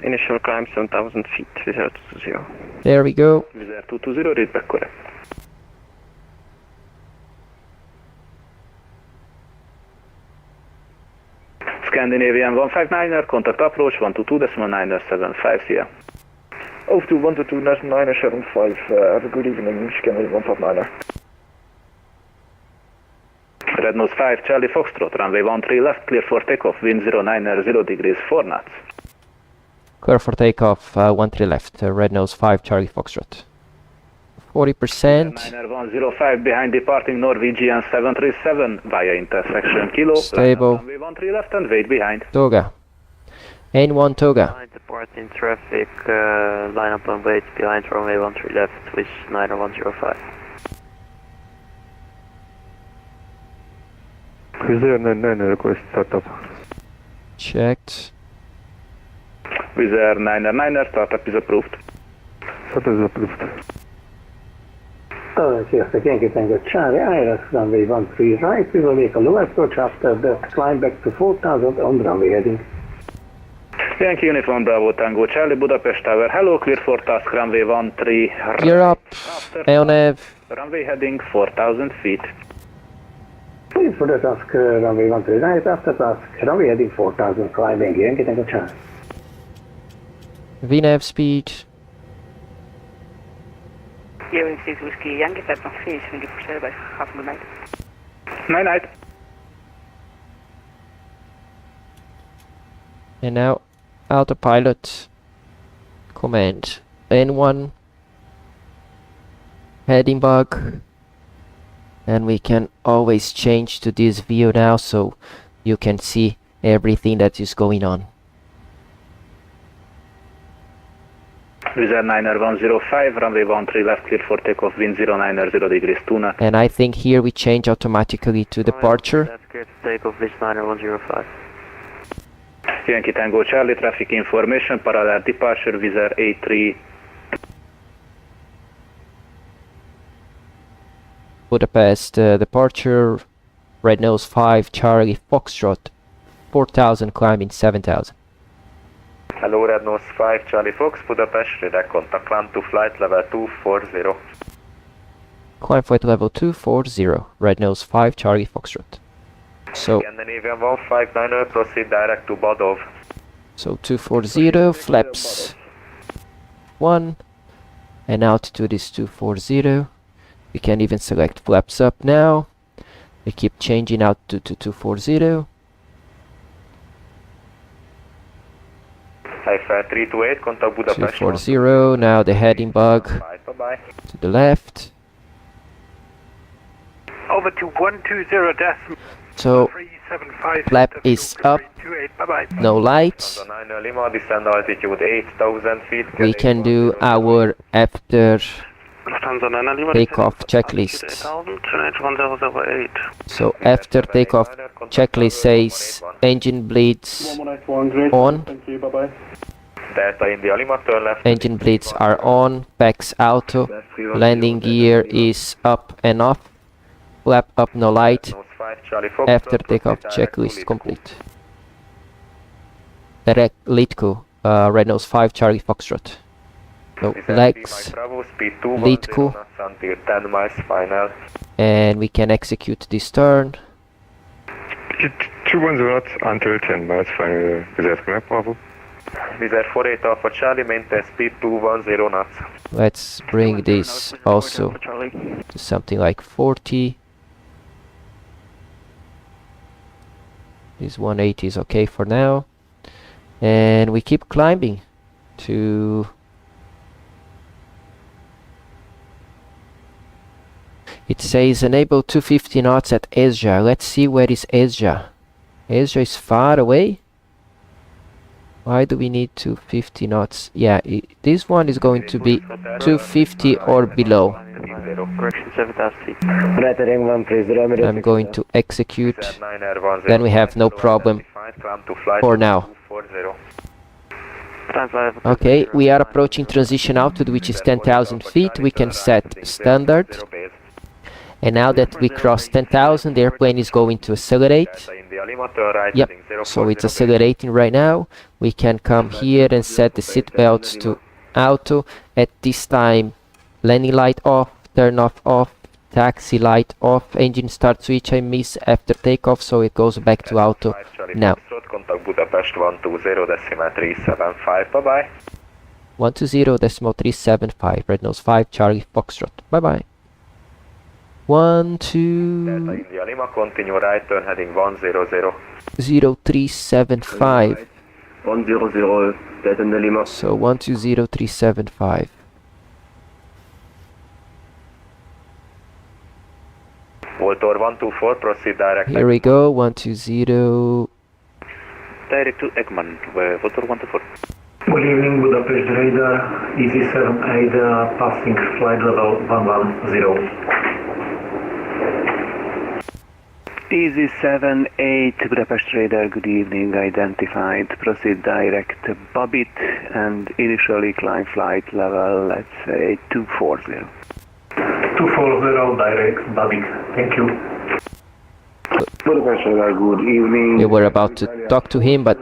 initial climb 7,000 feet, Wizard 220. There we go. Wizard 220, read back correct. Scandinavian 159er, contact approach 122.975, see ya. Over to 122.975, have a good evening, Scandinavian 159er. Red nose 5 Charlie Foxtrot, runway 13 left, clear for takeoff, wind 090 degrees, 4 knots. Clear for takeoff, 13 left, red nose 5 Charlie Foxtrot. 40%. Niner 105 behind departing Norwegian 737 via intersection Kilo. Stable. Runway 13 left and wait behind. Toga. N1 Toga. Departing traffic, line up and wait behind runway 13 left with Niner 105. Is there 99 request startup? Checked. Wizz Air 99er, startup is approved. Startup is approved. Sziasztok, Yankee Tango Charlie, IRS runway 13 right, we will make a low approach after that, climb back to 4000 on runway heading. Yankee Uniform Bravo Tango Charlie, Budapest Tower, hello, clear for task, runway 13. Gear up. LNAV. Runway heading 4000 feet. Please for the task, runway 13 right, after task, runway heading 4000, climbing, Yankee Tango Charlie. VNAV speed. Here 6 Whiskey Yankee, type of fish, 24 by half a night. Night. And now autopilot command N1 heading bug, and we can always change to this view now so you can see everything that is going on. Wizz Air 105, runway 13 left, clear for takeoff, wind 090 degrees, tuna. And I think here we change automatically to departure. That's clear to takeoff with Niner 105. Yankee Tango Charlie, traffic information, parallel departure, Wizz Air A3. Budapest departure, Red Nose 5, Charlie Foxtrot, 4000 climbing 7000. Hello, Red Nose 5, Charlie Fox, Budapest, redact contact, climb to flight level 240. Climb flight level 240, Red Nose 5, Charlie Foxtrot. So, Scandinavian 159er, proceed direct to Badov. so 240, flaps 1, and altitude is 240. We can even select flaps up now. We keep changing out to 240. Eiffel 328, contact Budapest. 240, now the heading bug Bye-bye. to the left. Over to 120 decimal So, 375. flap is up, 328. Bye-bye. no lights. The 9 Lima, descend altitude 8000 feet. We can do our after Lufthansa 9 Lima, takeoff checklist. 8000, Trinidad 1008. So after takeoff checklist says engine bleeds on, Delta India Lima, turn left. engine bleeds are on, PAX auto, landing gear is up and off, flap up no light, Nose 5, Charlie Fox, after proceed takeoff direct to checklist Litko. complete. Direct Litko, Red Nose 5 Charlie Foxtrot. So Wizz Air legs, Bravo, speed 210 Litko. knots until 10 miles final. and we can execute this turn. 210 knots until 10 miles final. Is that correct, Bravo? Wizz Air 48 Alpha Charlie, maintain speed 210 knots. Let's bring this also to something like 40. This 180 is okay for now. And we keep climbing to... It says enable 250 knots at Ezja. Let's see where is Ezja. Ezja is far away. Why do we need 250 knots? Yeah, this one is going to be 250 or below. Correction 7000 feet. I'm going to execute. Then we have no problem for now. Okay, we are approaching transition altitude, which is 10,000 feet. We can set standard. And now that we cross 10,000, the airplane is going to accelerate. Yep, so it's accelerating right now. We can come here and set the seat belts to auto. At this time, landing light off, turn off, taxi light off, engine start switch I miss after takeoff, so it goes back to auto now. Contact Budapest 120.375. Bye-bye. 120.375, Red Nose 5, Charlie Foxtrot. Bye-bye. 1, 2, Delta India Lima, continue right turn heading 100. 0375. 100, Delta Lima. So 120375. Voltor 124, proceed direct. Here we go, 120. Direct to Ekman, Voltor 124. Good evening, Budapest radar, Easy 78, passing flight level 110. Easy 78, Budapest radar, good evening, identified. Proceed direct to Babit and initially climb flight level, let's say 240. 240 direct, Babik. Thank you. Budapest radar, good evening. We were about to talk to him, but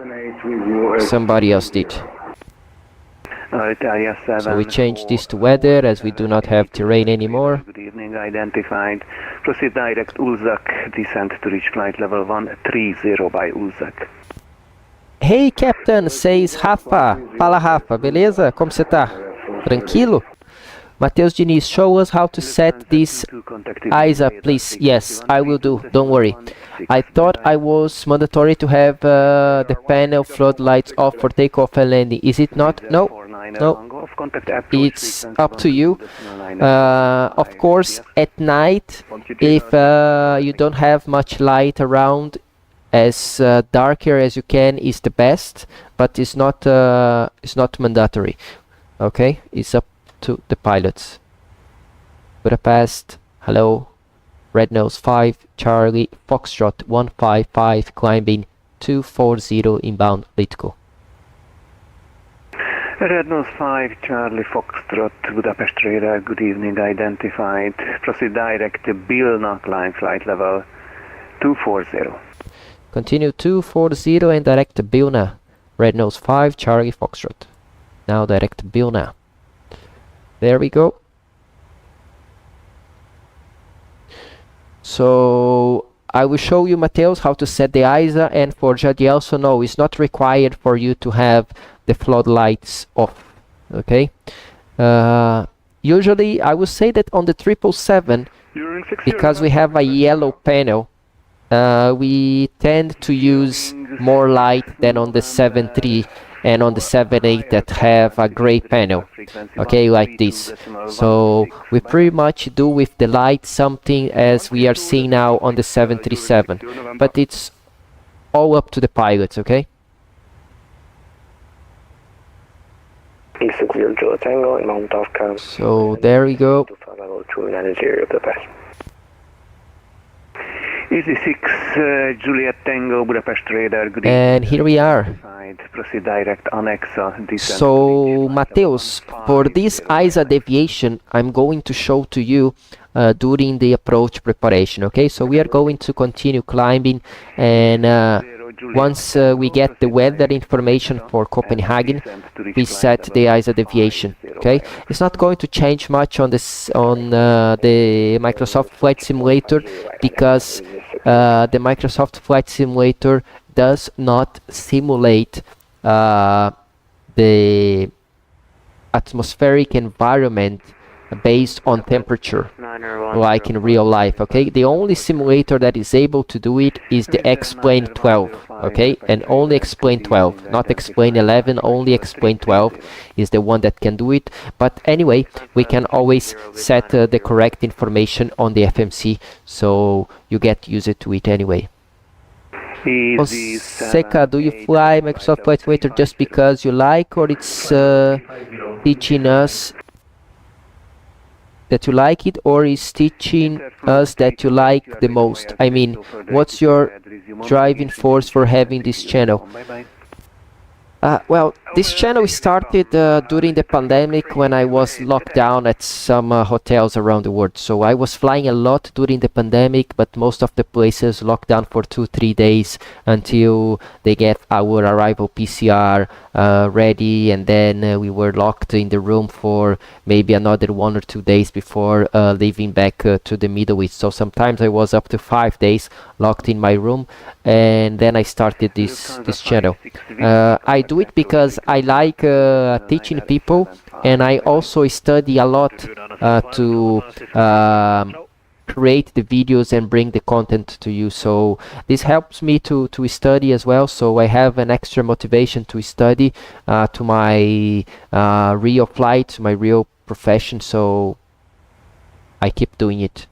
somebody else did. Italia 7. So we changed this to weather as we do not have terrain anymore. Good evening, identified. Proceed direct Ulzak, descent to reach flight level 130 by Ulzak. Hey Captain, says Rafa. Fala Rafa, beleza? Como você tá? Tranquilo? Matheus Diniz, show us how to set this ISA, please. Yes, I will do, don't worry. I thought I was mandatory to have the panel floodlights off for takeoff and landing. Is it not? No, no. It's up to you. Of course, at night, if you don't have much light around, as darker as you can is the best, but it's not mandatory. Okay, it's up to the pilots. Budapest, hello, Red Nose 5, Charlie, Foxtrot 155, climbing 240 inbound, Lhbp. Red Nose 5, Charlie, Foxtrot, Budapest radar, good evening, identified. Proceed direct to Vilna, climb flight level 240. Continue 240 and direct to Vilna. Red Nose 5, Charlie, Foxtrot. Now direct to Vilna. There we go. So I will show you, Mateus, how to set the ISA, and for Jadiel, so no, it's not required for you to have the floodlights off. Okay. Usually, I would say that on the 777, because we have a yellow panel, we tend to use more light than on the 73 and on the 78 that have a gray panel, okay, like this. So we pretty much do with the light something as we are seeing now on the 737, but it's all up to the pilots, okay? So there we go. Easy 6, Juliet Tango, Budapest radar, good and here we are. Proceed direct Annexa, descent. So Mateus, for this ISA deviation, I'm going to show to you during the approach preparation, okay? So we are going to continue climbing, and once we get the weather information for Copenhagen, we set the ISA deviation, okay? It's not going to change much on this the Microsoft Flight Simulator, because the Microsoft Flight Simulator does not simulate the atmospheric environment based on temperature like in real life, okay? The only simulator that is able to do it is the X-Plane 12, okay? And only X-Plane 12, not X-Plane 11, only X-Plane 12 is the one that can do it. But anyway, we can always set the correct information on the FMC, so you get used to it anyway. Fonseca, do you fly Microsoft Flight Simulator just because you like, or it's teaching us that you like it, or is teaching us that you like the most? I mean, what's your driving force for having this channel? Well, this channel started during the pandemic when I was locked down at some hotels around the world. So I was flying a lot during the pandemic, but most of the places locked down for 2-3 days until they get our arrival PCR ready, and then we were locked in the room for maybe another 1 or 2 days before leaving back to the Middle East. So sometimes I was up to 5 days locked in my room, and then I started this channel. I do it because I like teaching people, and I also study a lot to create the videos and bring the content to you. So this helps me to study as well, so I have an extra motivation to study to my real flight, my real profession, so I keep doing it.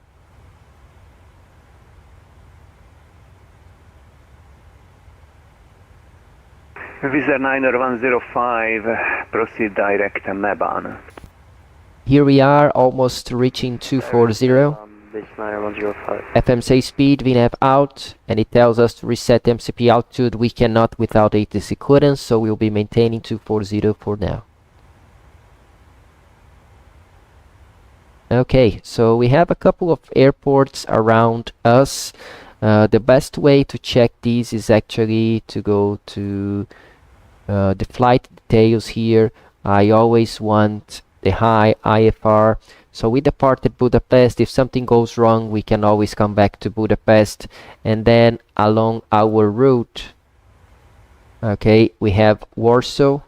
Wizard 105, proceed direct Meban. Here we are, almost reaching 240. This 105. FMC speed, VNAV out, and it tells us to reset MCP altitude. We cannot without ATC clearance, so we'll be maintaining 240 for now. Okay, so we have a couple of airports around us. The best way to check these is actually to go to the flight details here. I always want the high IFR. So we departed Budapest. If something goes wrong, we can always come back to Budapest. And then along our route, okay, we have Warsaw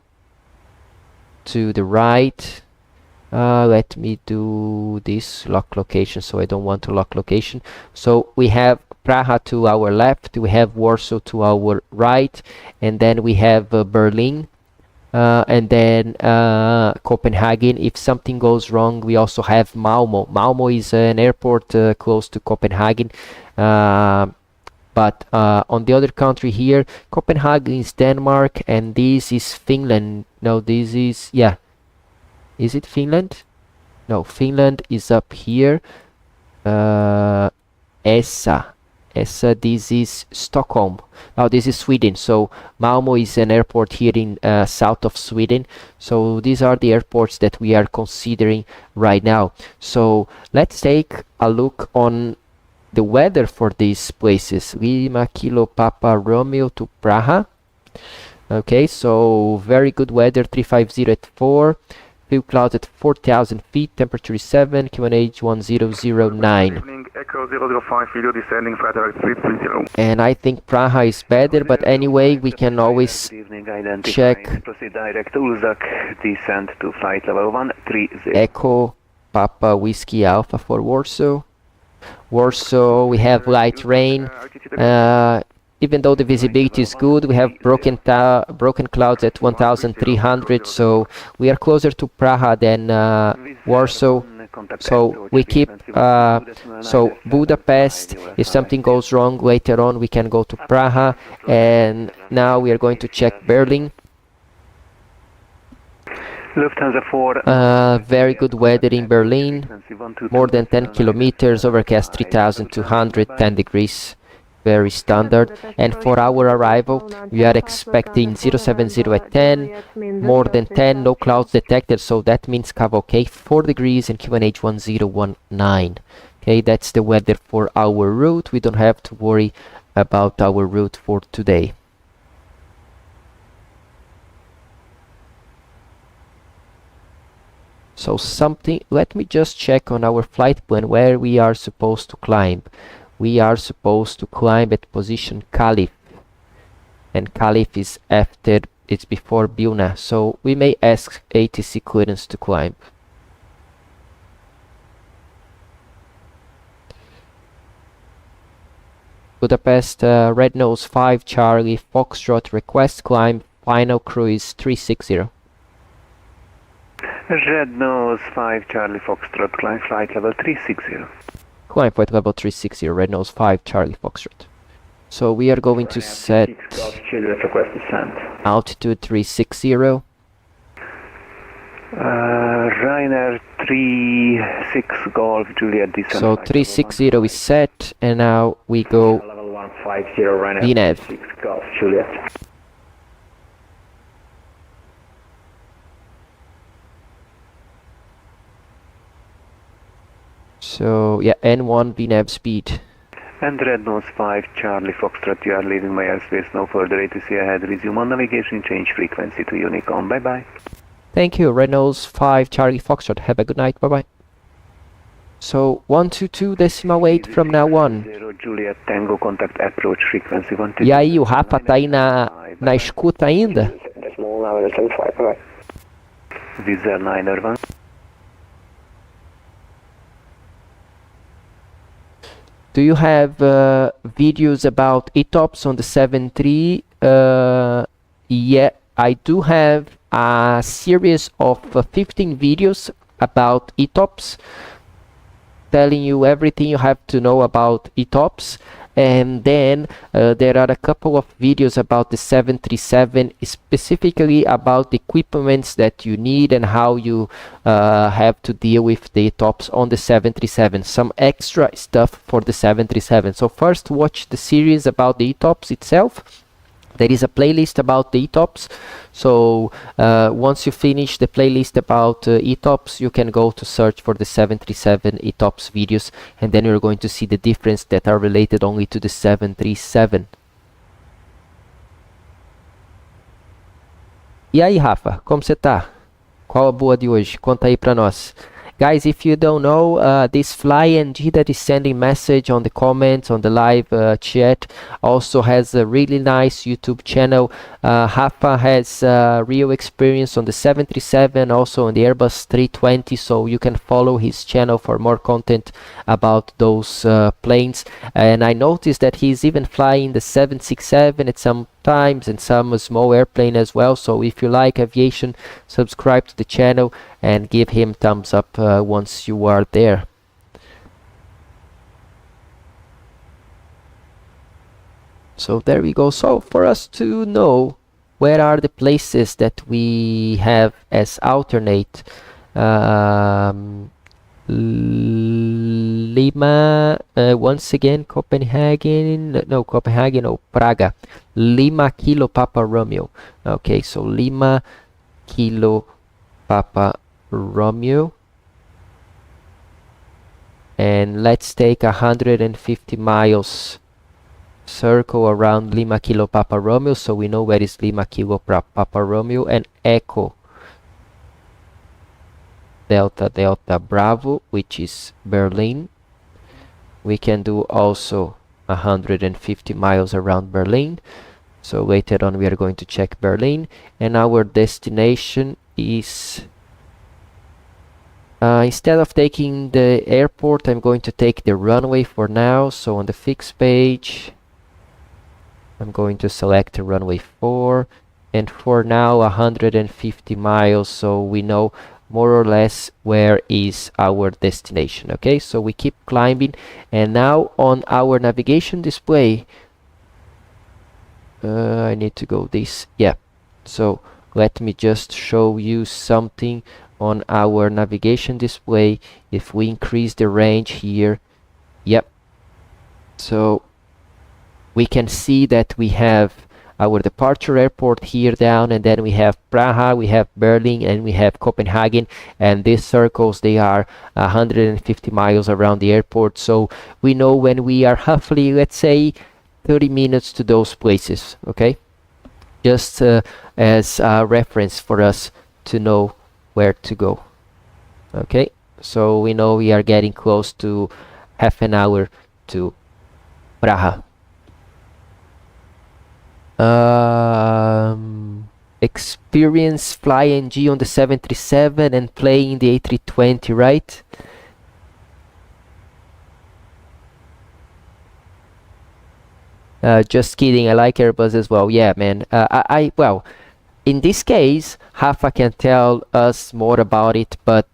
to the right. Let me do this lock location, so I don't want to lock location. So we have Praha to our left, we have Warsaw to our right, and then we have Berlin. And then Copenhagen. If something goes wrong, we also have Malmö. Malmö is an airport close to Copenhagen. But on the other country here, Copenhagen is Denmark, and this is Finland. No, this is, yeah. Is it Finland? No, Finland is up here. Essa, this is Stockholm. Now this is Sweden, so Malmö is an airport here in south of Sweden. So these are the airports that we are considering right now. So let's take a look on the weather for these places. Lima Kilo Papa Romeo to Praha. Okay, so very good weather, 350 at 4. Few clouds at 4,000 feet, temperature is 7, QNH 1009. Echo 005, video descending, flight direct 330. And I think Praha is better, but anyway, we can always check. Proceed direct Ulzak, descend to flight level 130. Echo Papa Whiskey Alpha for Warsaw. Warsaw, we have light rain. Even though the visibility is good, we have broken clouds at 1,300, so we are closer to Praha than Warsaw. So we keep, so Budapest, if something goes wrong later on, we can go to Praha. And now we are going to check Berlin. Lufthansa 4. Very good weather in Berlin, more than 10 kilometers, overcast 3,200, 10 degrees. Very standard. And for our arrival, we are expecting 070 at 10, more than 10, no clouds detected, so that means Cavalcade 4 degrees and QNH 1019. Okay, that's the weather for our route. We don't have to worry about our route for today. So let me just check on our flight plan where we are supposed to climb. We are supposed to climb at position Caliph, and Caliph is after, it's before Buna, so we may ask ATC clearance to climb. Budapest, Red Nose 5 Charlie Foxtrot, request climb, final cruise 360. Red Nose 5 Charlie Foxtrot, climb flight level 360. Climb flight level 360, Red Nose 5 Charlie Foxtrot. So we are going to set altitude 360. Ryanair 36 Golf Juliet descent. So 360 is set, and now we go Level 150 Ryanair VNAV. 36 Golf Juliet. So yeah, N1 VNAV speed. And Red Nose 5 Charlie Foxtrot, you are leaving my airspace, no further ATC ahead, resume on navigation, change frequency to Unicom, bye bye. Thank you, Red Nose 5 Charlie Foxtrot, have a good night, bye bye. So 122.8 from now on. 0 Juliet Tango, contact approach frequency 122. E aí, o Rafa tá aí na escuta ainda? Wizard 901. Do you have videos about ETOPS on the 7.3? Yeah, I do have a series of 15 videos about ETOPS, telling you everything you have to know about ETOPS. And then there are a couple of videos about the 737, specifically about the equipments that you need and how you have to deal with the ETOPS on the 737, some extra stuff for the 737. So first watch the series about the ETOPS itself. There is a playlist about the ETOPS, so once you finish the playlist about ETOPS, you can go to search for the 737 ETOPS videos, and then you're going to see the difference that are related only to the 737. E aí, Rafa, como você tá? Qual a boa de hoje? Conta aí pra nós. Guys, if you don't know, this flyng that is sending message on the comments on the live chat also has a really nice YouTube channel. Rafa has real experience on the 737, also on the Airbus 320, so you can follow his channel for more content about those planes. And I noticed that he's even flying the 767 at some times and some small airplane as well. So if you like aviation, subscribe to the channel and give him thumbs up once you are there. So there we go. So for us to know where are the places that we have as alternate, Lima, once again Copenhagen, no, Copenhagen or Praga, Lima Kilo Papa Romeo. Okay, so Lima Kilo Papa Romeo, and let's take 150 miles circle around Lima Kilo Papa Romeo, so we know where is Lima Kilo Papa Romeo, and Echo Delta Delta Bravo, which is Berlin. We can do also 150 miles around Berlin, so later on we are going to check Berlin, and our destination is instead of taking the airport, I'm going to take the runway for now. So on the fixed page I'm going to select runway 4, and for now 150 miles, so we know more or less where is our destination. Okay, so we keep climbing, and now on our navigation display, I need to go this, yeah, so let me just show you something on our navigation display. If we increase the range here, yep, so we can see that we have our departure airport here down, and then we have Praha, we have Berlin, and we have Copenhagen, and these circles, they are 150 miles around the airport, so we know when we are roughly, let's say, 30 minutes to those places. Okay, just as a reference for us to know where to go. Okay, so we know we are getting close to half an hour to Praha. Experience flying on the 737 and playing the A320, right? Just kidding, I like Airbus as well. Yeah, man. Well, in this case, Rafa can tell us more about it, but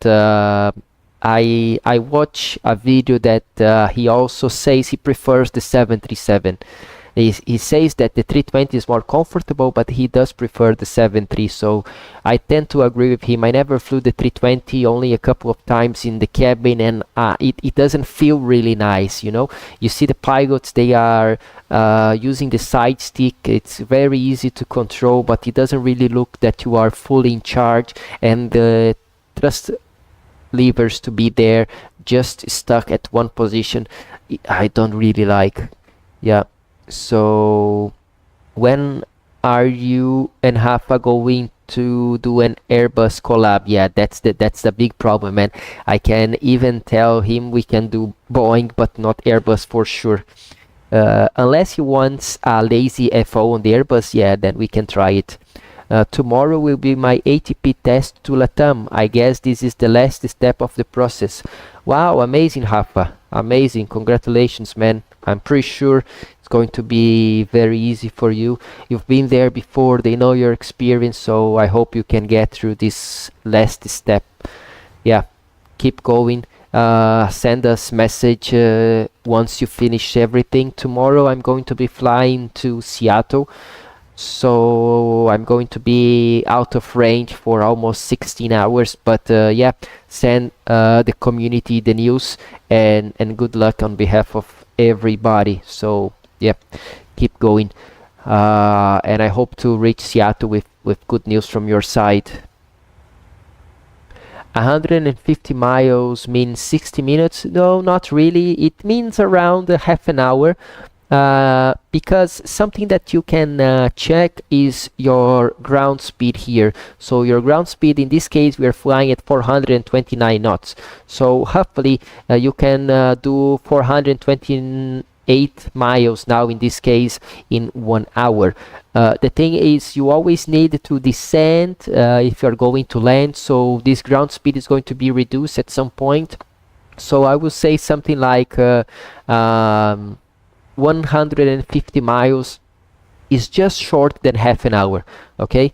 I watch a video that he also says he prefers the 737. He says that the 320 is more comfortable, but he does prefer the 73, so I tend to agree with him. I never flew the 320, only a couple of times in the cabin, and it doesn't feel really nice, you know. You see the pilots, they are using the side stick. It's very easy to control, but it doesn't really look that you are fully in charge, and the thrust levers to be there just stuck at one position, I don't really like. Yeah. So when are you and Rafa going to do an Airbus collab? Yeah, that's the big problem, man. I can even tell him we can do Boeing but not Airbus for sure. Unless he wants a lazy FO on the Airbus, yeah, then we can try it. Tomorrow will be my ATP test to LATAM. I guess this is the last step of the process. Wow, amazing, Rafa. Amazing. Congratulations, man. I'm pretty sure it's going to be very easy for you. You've been there before. They know your experience, so I hope you can get through this last step. Yeah, keep going. Send us message once you finish everything. Tomorrow I'm going to be flying to Seattle, so I'm going to be out of range for almost 16 hours. But yeah, send the community the news, and good luck on behalf of everybody. So yeah, keep going, and I hope to reach Seattle with good news from your side. 150 miles means 60 minutes? No, not really. It means around half an hour, because something that you can check is your ground speed here. So your ground speed, in this case, we are flying at 429 knots. So hopefully you can do 428 miles now, in this case, in 1 hour. The thing is, you always need to descend if you're going to land, so this ground speed is going to be reduced at some point. So I will say something like 150 miles is just short than half an hour. Okay,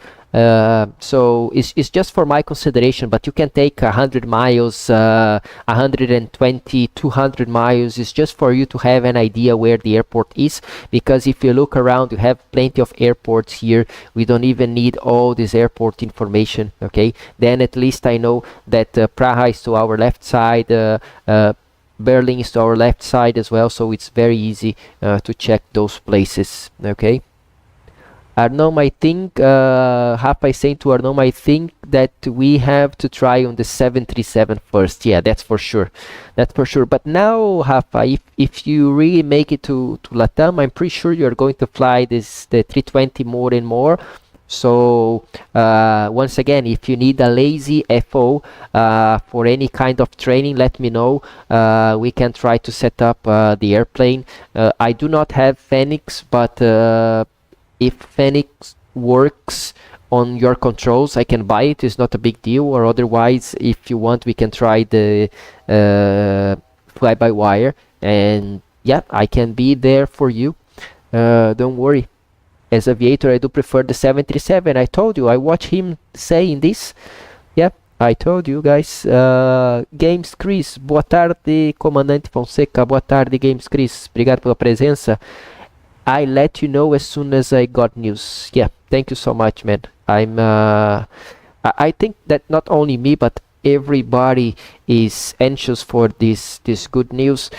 so it's just for my consideration, but you can take 100 miles, 120, 200 miles. Is just for you to have an idea where the airport is, because if you look around, you have plenty of airports here. We don't even need all this airport information. Okay, then at least I know that Praha is to our left side, Berlin is to our left side as well, so it's very easy to check those places. Okay, Arnom, I think, Rafa is saying to Arnom, I think that we have to try on the 737 first. Yeah, that's for sure. That's for sure. But now, Rafa, if you really make it to Latam, I'm pretty sure you're going to fly the 320 more and more. So once again, if you need a lazy FO for any kind of training, let me know. We can try to set up the airplane. I do not have Phoenix, but if Phoenix works on your controls, I can buy it. It's not a big deal. Or otherwise, if you want, we can try the fly-by-wire, and yeah, I can be there for you. Don't worry. As aviator, I do prefer the 737. I told you, I watch him saying this. Yeah, I told you guys. Games Chris, boa tarde, comandante Fonseca. Boa tarde, Games Chris. Obrigado pela presença. I let you know as soon as I got news. Yeah, thank you so much, man. I think that not only me, but everybody is anxious for this good news.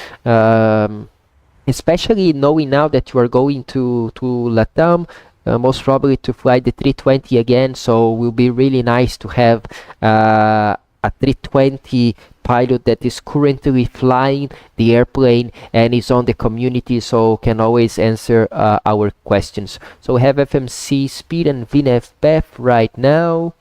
Especially knowing now that you are going to Latam, most probably to fly the 320 again. So it will be really nice to have a 320 pilot that is currently flying the airplane and is on the community, so can always answer our questions. So we have FMC Speed and Lhbp right now.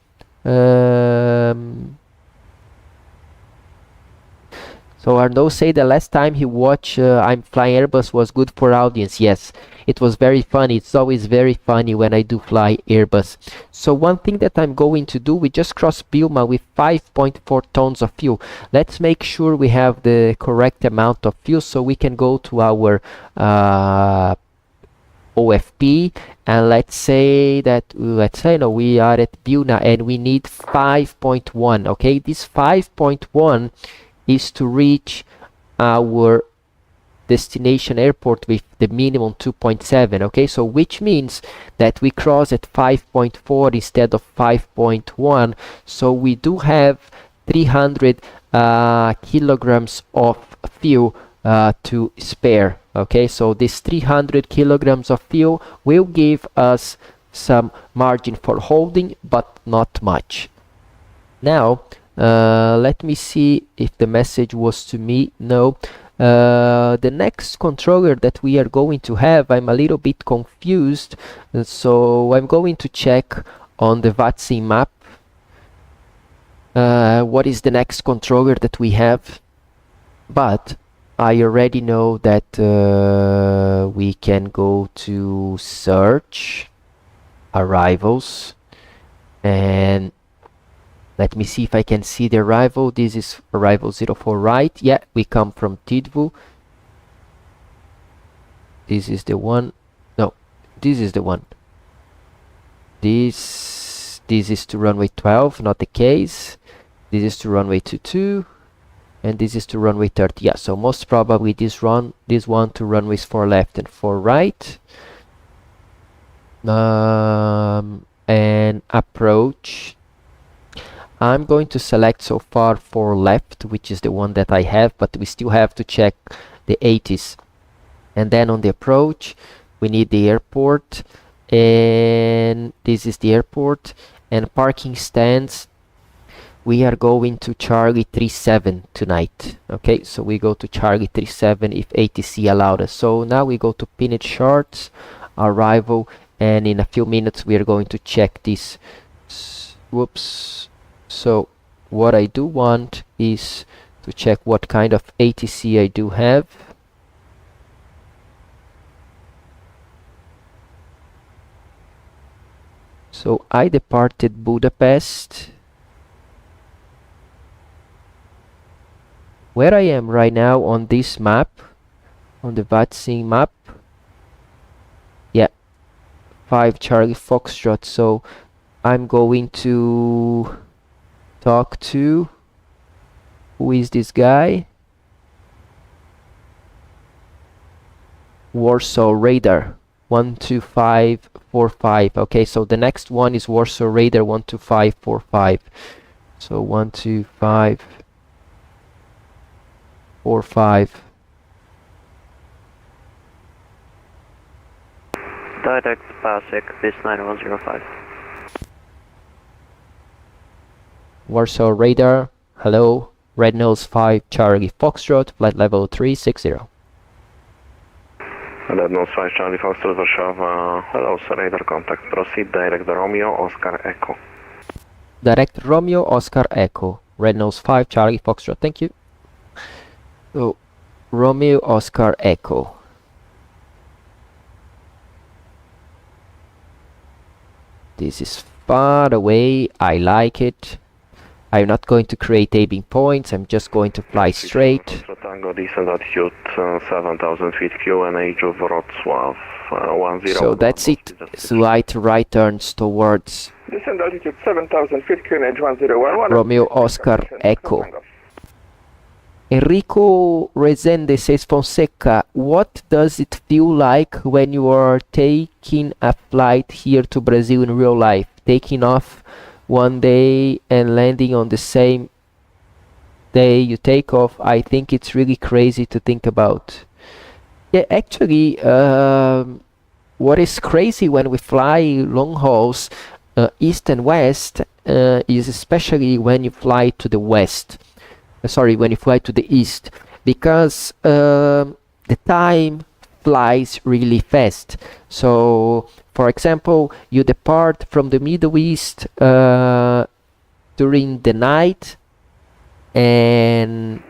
So Arnaud say the last time he watched I'm Flying Airbus was good for audience. Yes, it was very funny. It's always very funny when I do fly Airbus. So one thing that I'm going to do, we just crossed Bilma with 5.4 tons of fuel. Let's make sure we have the correct amount of fuel so we can go to our OFP, and let's say no, we are at Bilna and we need 5.1. okay, this 5.1 is to reach our destination airport with the minimum 2.7. okay, so which means that we cross at 5.4 instead of 5.1, so we do have 300 kilograms of fuel to spare. Okay, so this 300 kilograms of fuel will give us some margin for holding, but not much. Now let me see if the message was to me. No. The next controller that we are going to have, I'm a little bit confused, so I'm going to check on the Vatsim map what is the next controller that we have, but I already know that we can go to search arrivals, and let me see if I can see the arrival. This is arrival 04, right? Yeah, we come from Tidvu. This is the one. No, this is the one. This is to runway 12, not the case. This is to runway 22. and this is to runway 30. Yeah, so most probably this one to runways 4 left and 4 right. And approach, I'm going to select so far 4 left, which is the one that I have, but we still have to check the 80s. And then on the approach we need the airport, and this is the airport. And parking stands, we are going to Charlie 37 tonight. Okay, so we go to Charlie 37 if ATC allowed us. So now we go to pinned charts, arrival, and in a few minutes we are going to check this. Whoops. So what I do want is to check what kind of ATC I do have. So I departed Budapest. Where I am right now on this map, on the Vatsim map, yeah, 5 Charlie Foxtrot. So I'm going to talk to, who is this guy? Warsaw Radar 12545. Okay, so the next one is Warsaw Radar 12545. So 12545. Direct Pasek, bis 9105. Warsaw Radar, hello, Red Nose 5 Charlie Foxtrot, flight level 360. Red Nose 5 Charlie Foxtrot, Warszawa, hello, sir, radar contact, proceed, direct Romeo, Oscar Echo. Direct Romeo, Oscar Echo, Red Nose 5 Charlie Foxtrot, thank you. So, Romeo, Oscar Echo. This is far away, I like it. I'm not going to create aiming points, I'm just going to fly straight. Tango descent altitude 7,000 feet QNH of Wrocław 10. So that's it, slight right turns towards Descent altitude 7,000 feet QNH 1011. Romeo Oscar Echo. Enrico Rezende says, Fonseca, what does it feel like when you are taking a flight here to Brazil in real life? Taking off one day and landing on the same day you take off? I think it's really crazy to think about. Yeah, actually, what is crazy when we fly long hauls east and west is especially when you fly to the west. When you fly to the east, because the time flies really fast. So, for example, you depart from the Middle East during the night, and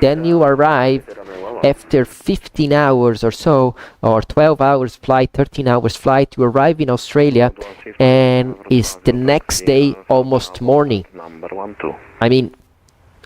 then you arrive after 15 hours or so, or 12 hours flight, 13 hours flight. You arrive in Australia, and it's the next day, almost morning. I mean,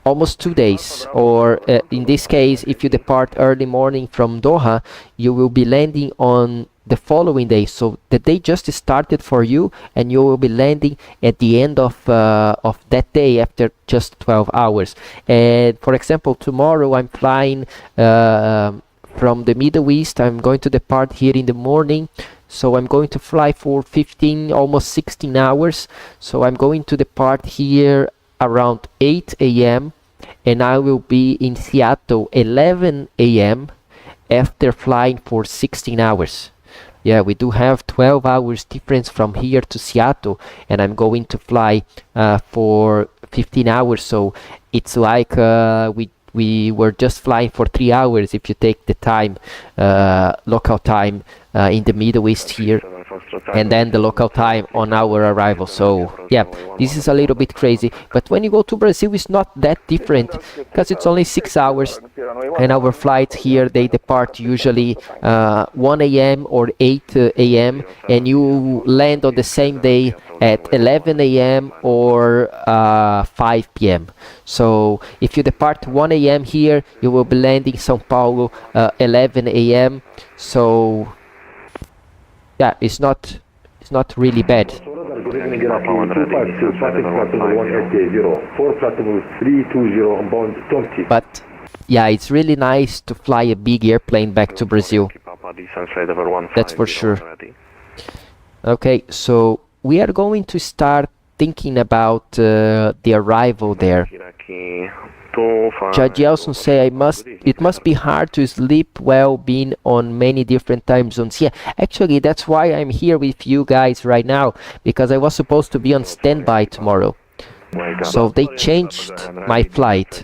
almost 2 days, or in this case, if you depart early morning from Doha, you will be landing on the following day. So the day just started for you, and you will be landing at the end of that day after just 12 hours. And for example, tomorrow I'm flying from the Middle East. I'm going to depart here in the morning. So I'm going to fly for 15, almost 16 hours. So I'm going to depart here around 8 a.m. and I will be in Seattle 11 a.m. after flying for 16 hours. Yeah, we do have 12 hours difference from here to Seattle, and I'm going to fly for 15 hours. So it's like we were just flying for 3 hours if you take the time, local time in the Middle East here, and then the local time on our arrival. So yeah, this is a little bit crazy, but when you go to Brazil, it's not that different, because it's only 6 hours, and our flights here, they depart usually 1 a.m. or 8 a.m. and you land on the same day at 11 a.m. or 5 p.m. So if you depart 1 a.m. here, you will be landing São Paulo 11 a.m. So yeah, it's not really bad. But yeah, it's really nice to fly a big airplane back to Brazil. That's for sure. Okay, so we are going to start thinking about the arrival there. Judge Elson say it must be hard to sleep well being on many different time zones. Yeah, actually that's why I'm here with you guys right now, because I was supposed to be on standby tomorrow. So they changed my flight.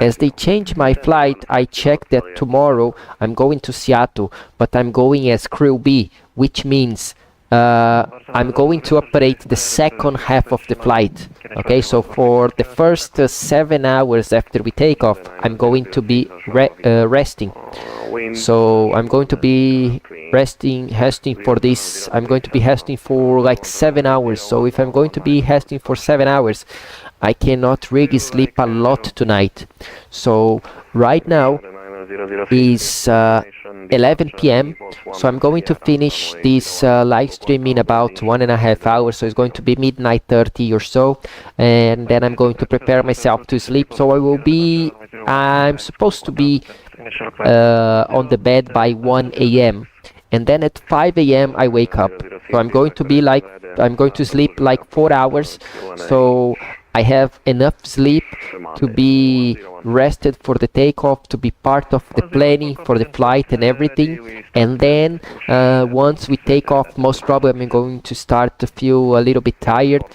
As they changed my flight, I checked that tomorrow I'm going to Seattle, but I'm going as crew B, which means I'm going to operate the second half of the flight. Okay, so for the first 7 hours after we take off, I'm going to be resting. So I'm going to be resting for this. I'm going to be resting for like 7 hours. So if I'm going to be resting for 7 hours, I cannot really sleep a lot tonight. So right now is 11 p.m. so I'm going to finish this live stream in about 1.5 hours, so it's going to be midnight 30 or so, and then I'm going to prepare myself to sleep. So I'm supposed to be on the bed by 1 a.m. and then at 5 a.m. I wake up. So I'm going to sleep like 4 hours, so I have enough sleep to be rested for the takeoff, to be part of the planning for the flight and everything. And then once we take off, most probably I'm going to start to feel a little bit tired.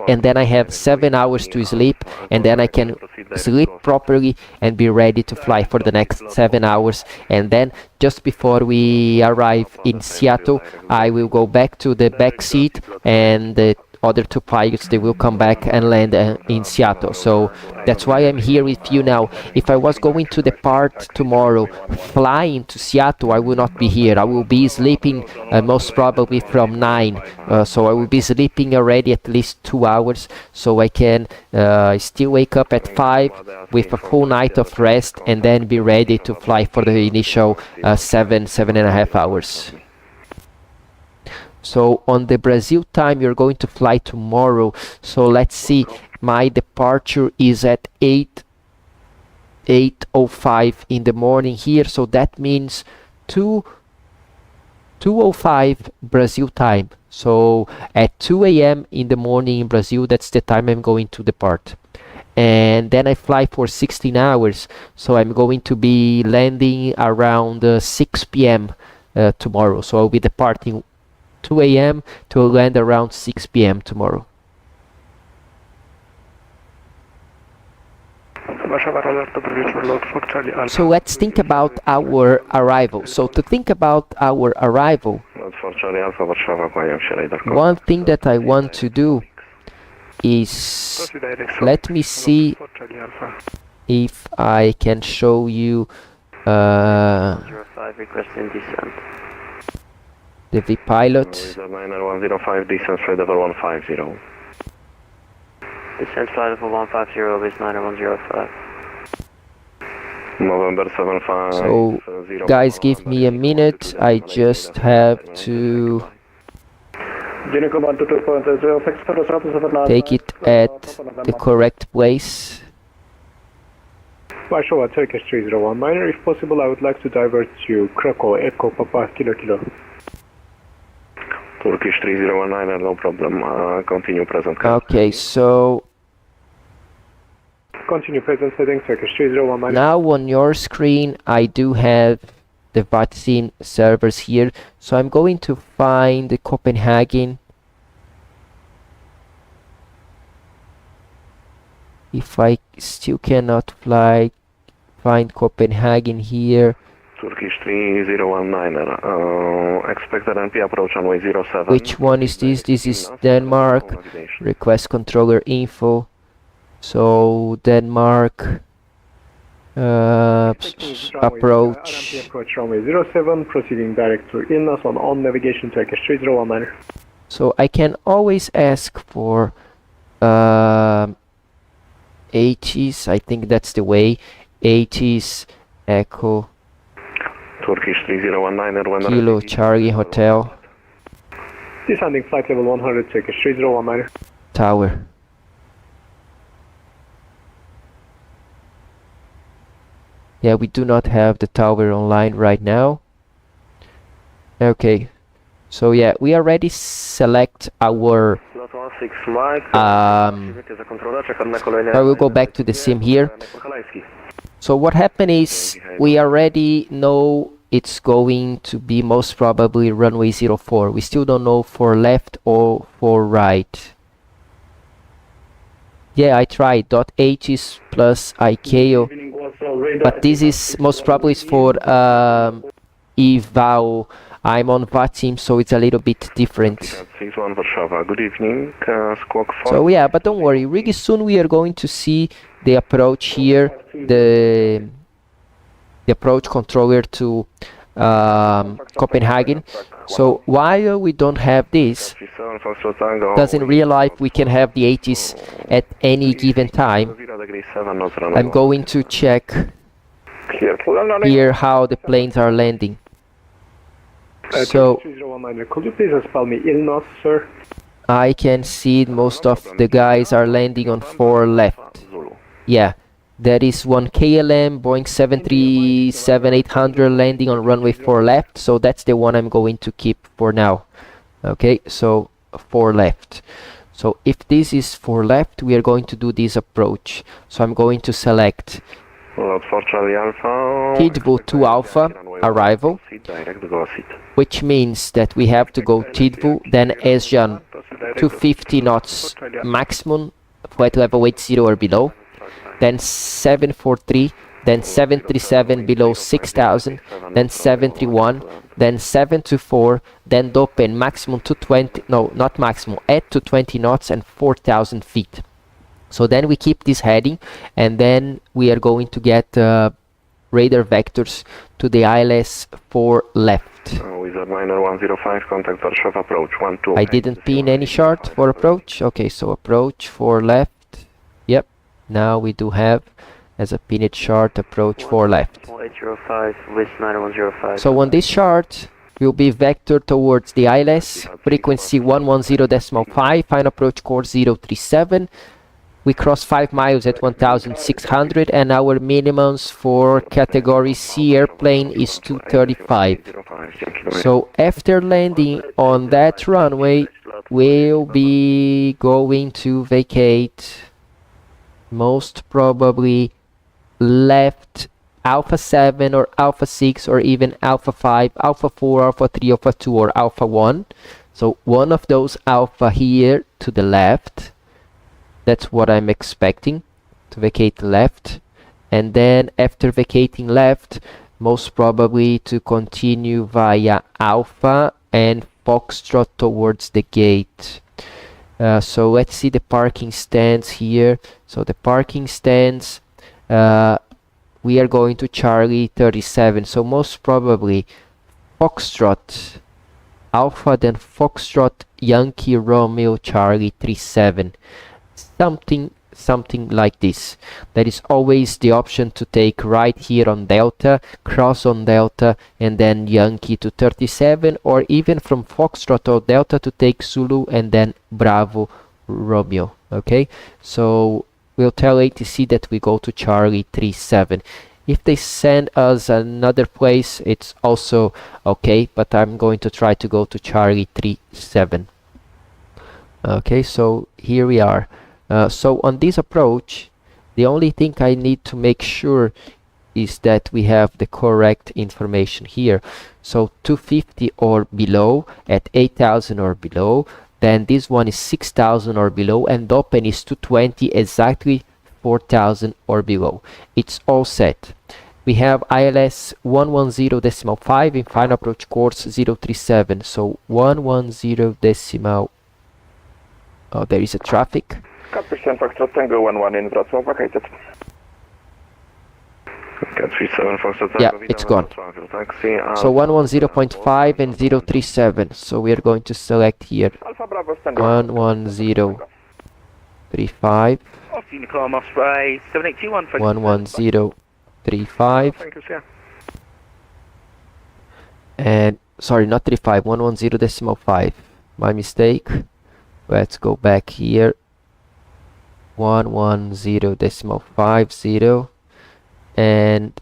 And then I have 7 hours to sleep, and then I can sleep properly and be ready to fly for the next 7 hours. And then just before we arrive in Seattle, I will go back to the back seat, and the other two pilots, they will come back and land in Seattle. So that's why I'm here with you now. If I was going to depart tomorrow flying to Seattle, I will not be here. I will be sleeping most probably from 9, so I will be sleeping already at least 2 hours, so I can still wake up at 5 with a full night of rest and then be ready to fly for the initial 7.5 hours. So on the Brazil time, you're going to fly tomorrow. So let's see, my departure is at 8:05 in the morning here. So that means 2:05 Brazil time. So at 2 a.m. in the morning in Brazil, that's the time I'm going to depart. And then I fly for 16 hours. So I'm going to be landing around 6 p.m. Tomorrow. So I'll be departing 2 a.m. to land around 6 p.m. tomorrow. So let's think about our arrival. So to think about our arrival, one thing that I want to do is, let me see if I can show you the V-pilot. Descent flight level 150. Descent flight level 150 is 9105. November 75. So guys, give me a minute. I just have to take it at the correct place. Warsaw, Turkish 301 minor. If possible, I would like to divert to Krakow, Echo Papa Kilo Kilo. Turkish 3019, no problem. Continue present. Okay, so continue present heading Turkish 301 minor. Now on your screen, I do have the Vatsim servers here. So I'm going to find Copenhagen. If I still cannot find Copenhagen here. Turkish 3019, expected NP approach runway 07. Which one is this? This is Denmark. Request controller info. So Denmark approach. Approach runway 07, proceeding direct to Ilnas on navigation Turkish 3019. So I can always ask for Ekch, I think that's the way. Ekch Echo Turkish 3019 Kilo Charlie Hotel. Descending flight level 100, Turkish 301 minor. Tower. Yeah, we do not have the tower online right now. Okay, so yeah, we already select our I will go back to the sim here. So what happened is we already know it's going to be most probably runway 04. We still don't know for left or for right. Yeah, I tried. .h is plus ICAO, but this is most probably for eval. I'm on Vatsim, so it's a little bit different. Good evening, Squawk 4. So yeah, but don't worry, really soon we are going to see the approach here, the approach controller to Copenhagen. So while we don't have this, because in real life we can have the H's at any given time, I'm going to check here how the planes are landing. So could you please spell me Ilnos, sir? I can see most of the guys are landing on 4 left. Yeah, there is one KLM Boeing 737-800 landing on runway 4 left, so that's the one I'm going to keep for now. Okay, so 4 left. So if this is 4 left, we are going to do this approach. So I'm going to select Tidvo to Alpha arrival, which means that we have to go Tidvo, then Esjan 250 knots maximum, flight level 80 or below, then 743, then 737 below 6000, then 731, then 724, then Dopen maximum to 20, no, not maximum, at to 20 knots and 4000 feet. So then we keep this heading, and then we are going to get radar vectors to the ILS 4 left. Wizard Miner 105, contact Warsaw approach 12. I didn't pin any chart for approach. Okay, so approach 4 left. Yep, now we do have as a pinned chart approach 4 left. 805, Wiz 9105. So on this chart will be vectored towards the ILS, frequency 110.5, final approach course 037. We cross 5 miles at 1,600, and our minimums for category C airplane is 235. So after landing on that runway, we'll be going to vacate most probably left Alpha 7 or Alpha 6 or even Alpha 5, Alpha 4, Alpha 3, Alpha 2 or Alpha 1. So one of those Alpha here to the left. That's what I'm expecting, to vacate left, and then after vacating left, most probably to continue via Alpha and Foxtrot towards the gate. So let's see the parking stands here. So the parking stands, we are going to Charlie 37, so most probably Foxtrot Alpha, then Foxtrot Yankee Romeo Charlie 37. Something like this. There is always the option to take right here on Delta, cross on Delta, and then Yankee to 37, or even from Foxtrot or Delta to take Zulu and then Bravo Romeo. Okay, so we'll tell ATC that we go to Charlie 37. If they send us another place, it's also okay, but I'm going to try to go to Charlie 37. Okay, so here we are. So on this approach, the only thing I need to make sure is that we have the correct information here. So 250 or below at 8,000 or below, then this one is 6,000 or below, and open is 220 exactly 4,000 or below. It's all set. We have ILS 110.5 in final approach course 037. So 110. Oh, there is a traffic. Captain Foxtrot Tango 11 in Wrocław, vacated. Yeah, it's gone. So 110.5 and 037. So we are going to select here 11035. 11035. And sorry, not 35, 110.5. my mistake. Let's go back here. 110.50 and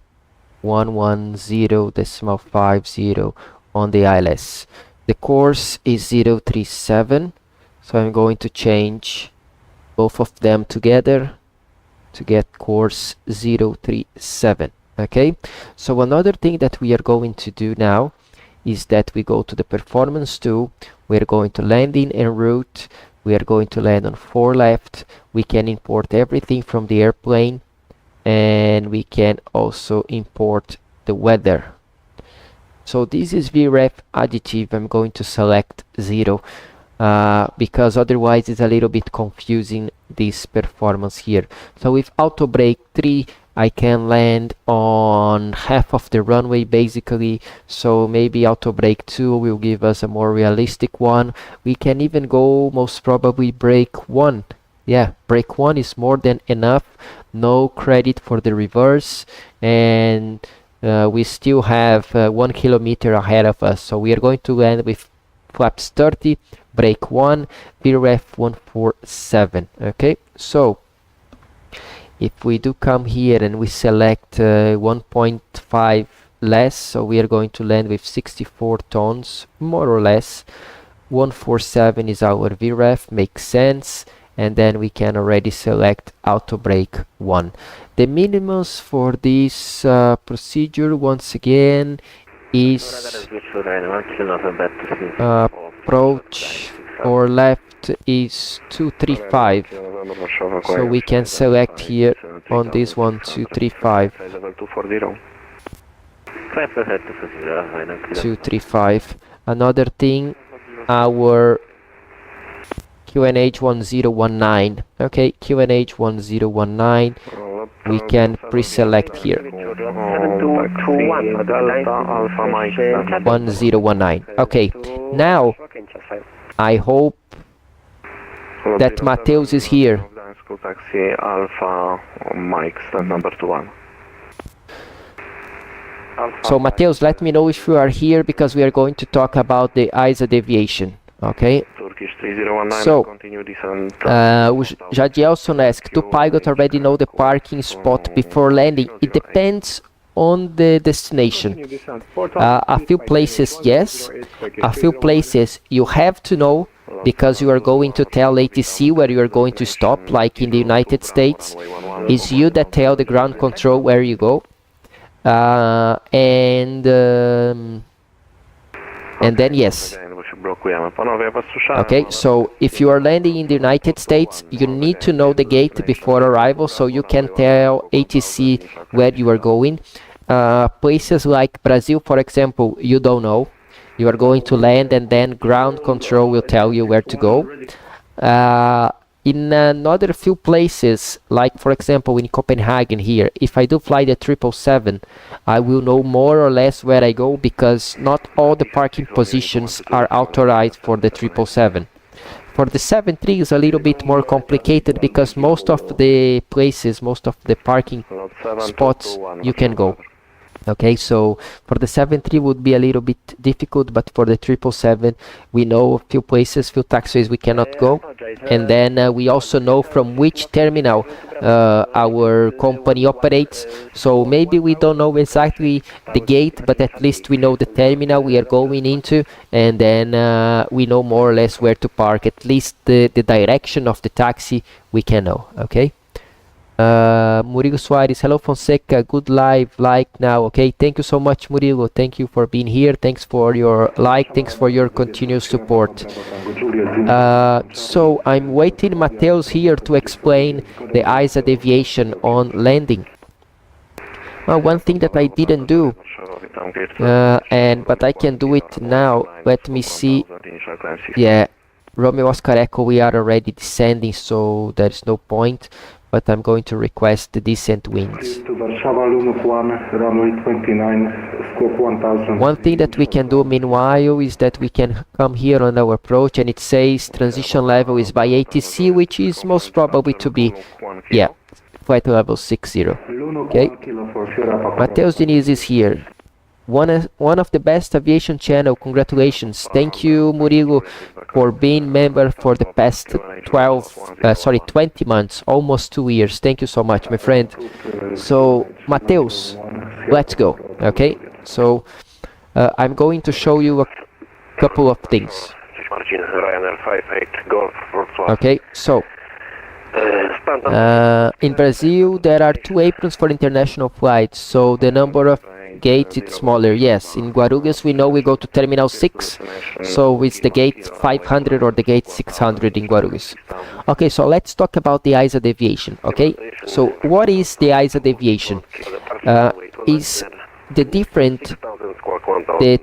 110.50 on the ILS. The course is 037, so I'm going to change both of them together to get course 037. Okay, so another thing that we are going to do now is that we go to the performance tool. We're going to landing en route. We are going to land on 4 left. We can import everything from the airplane, and we can also import the weather. So this is VREF additive. I'm going to select 0 because otherwise it's a little bit confusing, this performance here. So with auto brake 3 I can land on half of the runway basically, so maybe auto brake 2 will give us a more realistic one. We can even go most probably brake 1. Yeah, brake 1 is more than enough. No credit for the reverse, and we still have 1 kilometer ahead of us, so we are going to land with flaps 30, brake 1, VREF 147. Okay, so if we do come here and we select 1.5 less, so we are going to land with 64 tons, more or less. 147 is our VREF, makes sense, and then we can already select auto brake 1. The minimums for this procedure, once again, is approach or left is 235, so we can select here on this one 235. 235. Another thing, our QNH 1019. Okay, QNH 1019. We can pre-select here 1019. Okay, now I hope that Mateus is here. Taxi Alpha Mike, stand number 21. So Mateus, let me know if you are here, because we are going to talk about the ISA deviation. Okay. So, Jadielson asked, do pilots already know the parking spot before landing? It depends on the destination. A few places, yes. A few places you have to know, because you are going to tell ATC where you are going to stop, like in the United States. It's you that tell the ground control where you go. And then yes. Okay, so if you are landing in the United States, you need to know the gate before arrival, so you can tell ATC where you are going. Places like Brazil, for example, you don't know. You are going to land, and then ground control will tell you where to go. In another few places, like for example in Copenhagen here, if I do fly the 777, I will know more or less where I go, because not all the parking positions are authorized for the 777. For the 73 is a little bit more complicated, because most of the places, most of the parking spots you can go. Okay, so for the 73 would be a little bit difficult, but for the 777 we know a few places, few taxiways we cannot go, and then we also know from which terminal our company operates. So maybe we don't know exactly the gate, but at least we know the terminal we are going into, and then we know more or less where to park. At least the direction of the taxi we can know. Okay. Murilo Soares, hello Fonseca, good live, like now. Okay, thank you so much Murilo, thank you for being here, thanks for your like, thanks for your continuous support. So I'm waiting Mateus here to explain the ISA deviation on landing. One thing that I didn't do, but I can do it now. Let me see. Yeah, Romeo Oscar Echo, we are already descending, so there is no point. But I'm going to request the descent winds. One thing that we can do meanwhile is that we can come here on our approach, and it says transition level is by ATC, which is most probably to be, yeah, flight level 60. Okay, Mateus Diniz is here. one of the best aviation channel. Congratulations. Thank you, Murilo, for being member for the past 20 months, almost 2 years. Thank you so much, my friend. So, Mateus, let's go. Okay, so I'm going to show you a couple of things. Okay, so in Brazil there are 2 aprons for international flights, so the number of gates is smaller. Yes, in Guarulhos we know we go to terminal 6, so it's the gate 500 or the gate 600 in Guarulhos. Okay, so let's talk about the ISA deviation. Okay, so what is the ISA deviation? Is the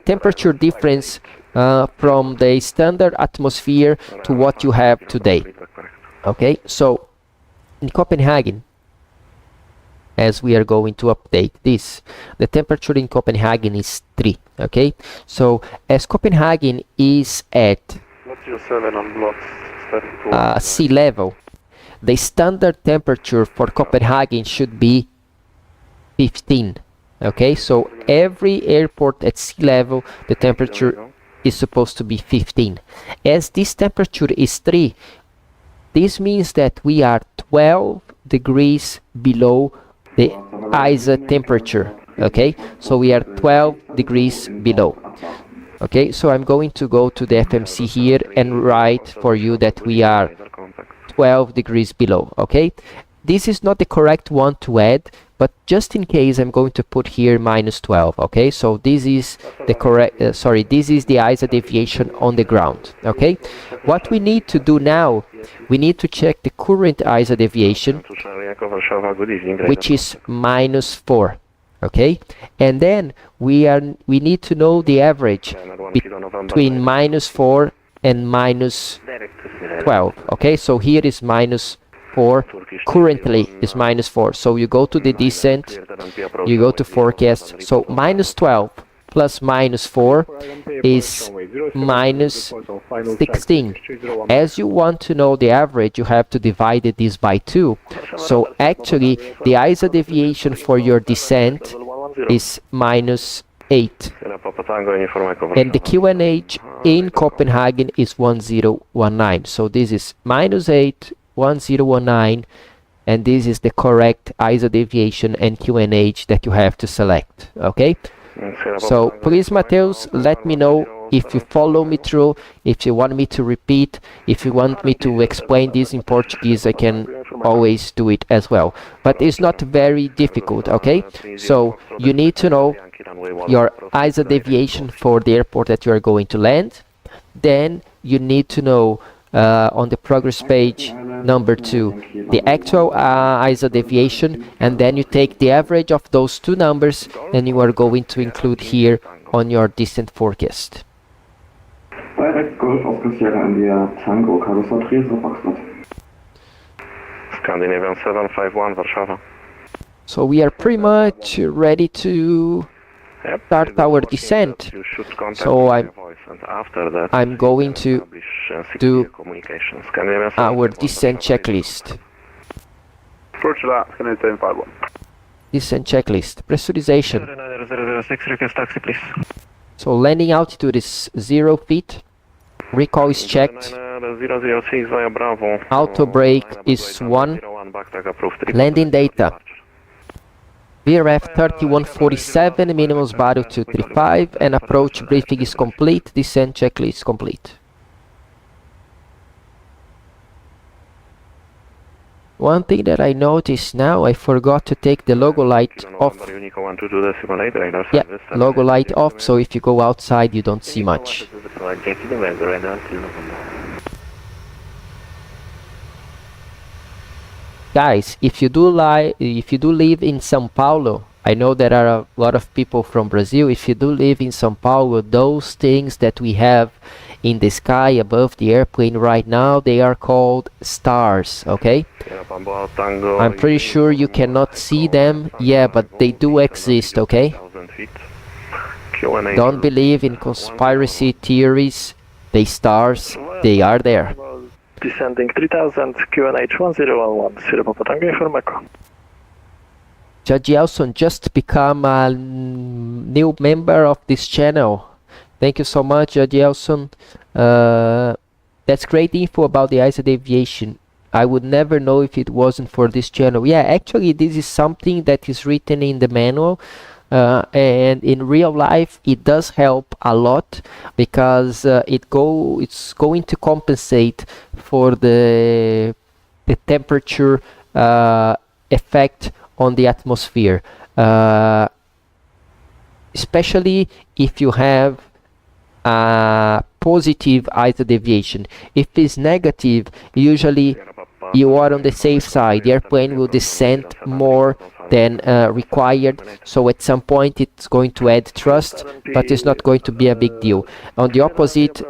temperature difference from the standard atmosphere to what you have today. Okay, so in Copenhagen, as we are going to update this, the temperature in Copenhagen is 3. Okay, so as Copenhagen is at sea level, the standard temperature for Copenhagen should be 15. Okay, so every airport at sea level, the temperature is supposed to be 15. As this temperature is 3, this means that we are 12 degrees below the ISA temperature. Okay, so we are 12 degrees below. Okay, so I'm going to go to the FMC here and write for you that we are 12 degrees below. Okay, this is not the correct one to add, but just in case I'm going to put here minus 12. Okay, so this is the correct this is the ISA deviation on the ground. Okay, what we need to do now, we need to check the current ISA deviation, which is minus 4. Okay, and then we need to know the average between minus 4 and minus 12. Okay, so here is minus 4, currently is minus 4, so you go to the descent, you go to forecast, so minus 12 plus minus 4 is minus 16. As you want to know the average, you have to divide this by 2, so actually the ISA deviation for your descent is minus 8, and the QNH in Copenhagen is 1019, so this is minus 8, 1019, and this is the correct ISA deviation and QNH that you have to select. Okay, so please, Mateus, let me know if you follow me through, if you want me to repeat, if you want me to explain this in Portuguese, I can always do it as well, but it's not very difficult. Okay, so you need to know your ISA deviation for the airport that you are going to land, then you need to know on the progress page number 2 the actual ISA deviation, and then you take the average of those two numbers and you are going to include here on your descent forecast. Scandinavian 751 Warszawa. So we are pretty much ready to start our descent. So I'm going to do our descent checklist. Descent checklist. Pressurization. So landing altitude is 0 feet. Recoil is checked. Auto brake is 1. Landing data. VRF 3147, minimum barrel 235, and approach briefing is complete. Descent checklist complete. One thing that I noticed now, I forgot to take the logo light off. Yeah, logo light off, so if you go outside you don't see much. Guys, if you do live in São Paulo, I know there are a lot of people from Brazil. If you do live in São Paulo, those things that we have in the sky above the airplane right now, they are called stars, okay? I'm pretty sure you cannot see them, yeah, but they do exist, okay? Don't believe in conspiracy theories. The stars, they are there. Descending 3000, QNH 1011, Sierra Papa Tango, inform Echo. Jadielson just become a new member of this channel. Thank you so much, Jadielson. That's great info about the ISA aviation. I would never know if it wasn't for this channel. Yeah, actually this is something that is written in the manual, and in real life it does help a lot, because it's going to compensate for the temperature effect on the atmosphere, especially if you have positive ISA deviation. If it's negative, usually you are on the safe side. The airplane will descend more than required, so at some point it's going to add thrust, but it's not going to be a big deal. On the opposite,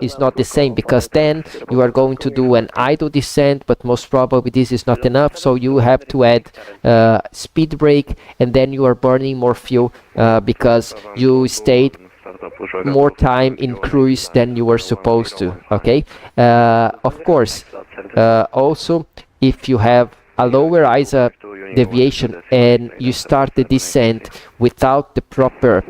it's not the same, because then you are going to do an idle descent, but most probably this is not enough, so you have to add speed brake, and then you are burning more fuel because you stayed more time in cruise than you were supposed to. Okay, of course, also if you have a lower ISA deviation and you start the descent without the proper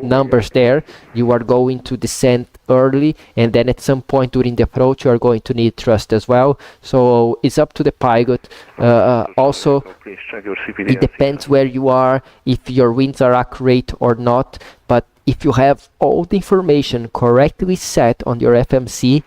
numbers there, you are going to descend early, and then at some point during the approach you are going to need thrust as well. So it's up to the pilot. Also, it depends where you are, if your winds are accurate or not, but if you have all the information correctly set on your FMC,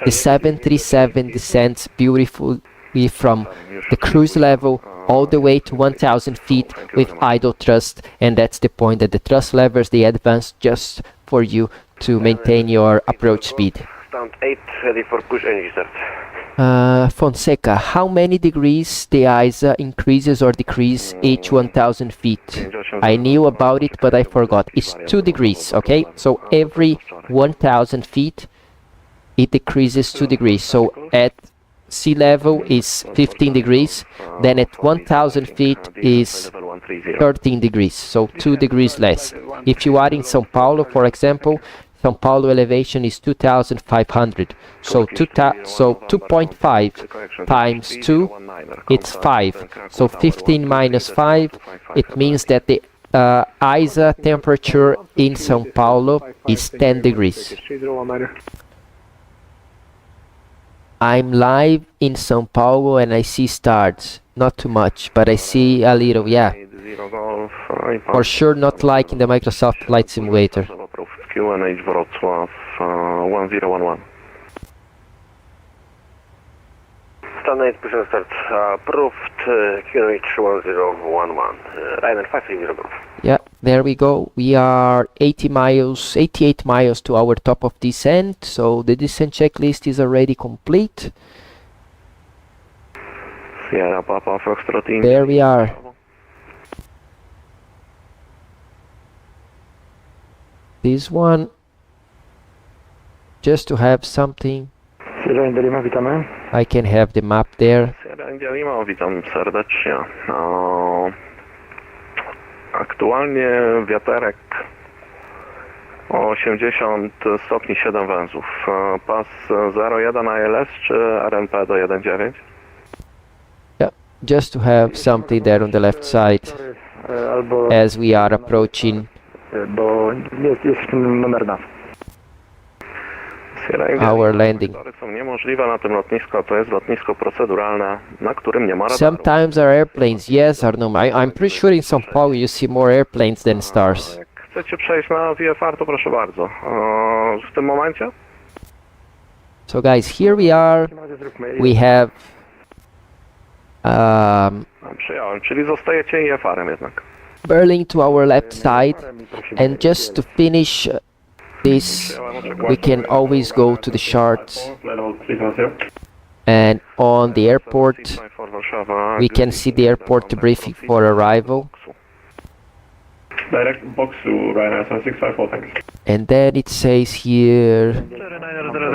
the 737 descends beautifully from the cruise level all the way to 1000 feet with idle thrust, and that's the point, that the thrust levers, they advance just for you to maintain your approach speed. Stand 8, ready for push engine start. Fonseca, how many degrees the ISA increases or decreases each 1000 feet? I knew about it, but I forgot. It's 2 degrees, okay? So every 1000 feet it decreases 2 degrees. So at sea level is 15 degrees, then at 1000 feet is 13 degrees, so 2 degrees less. If you are in São Paulo, for example, São Paulo elevation is 2500, so 2.5 times 2, it's 5, so 15 minus 5, it means that the ISA temperature in São Paulo is 10 degrees. I'm live in São Paulo and I see stars. Not too much, but I see a little, yeah. For sure not like in the Microsoft Flight Simulator. QNH Wrocław 1011. Stand push and start approved, QNH 1011, Ryder 530 approved. Yeah, there we go. We are 88 miles to our top of descent, so the descent checklist is already complete. Sierra Papa Foxtrot in. There we are. This one, just to have something. Sierra India Lima, witamy. I can have the map there. Sierra India Lima, witam serdecznie. Aktualnie wiaterek 80 stopni 7 węzłów. Pas 01 ALS czy RNP do 1.9? Yeah, just to have something there on the left side as we are approaching our landing. Sometimes our airplanes, yes or no? I'm pretty sure in São Paulo you see more airplanes than stars. Chcecie przejść na VFR, to proszę bardzo. W tym momencie? So guys, here we are. We have przyjąłem, czyli zostajecie IFR-em jednak. Berlin to our left side, and just to finish this, we can always go to the charts, and on the airport we can see the airport briefing for arrival, direct box to Ryanair 7654, thanks. and then it says here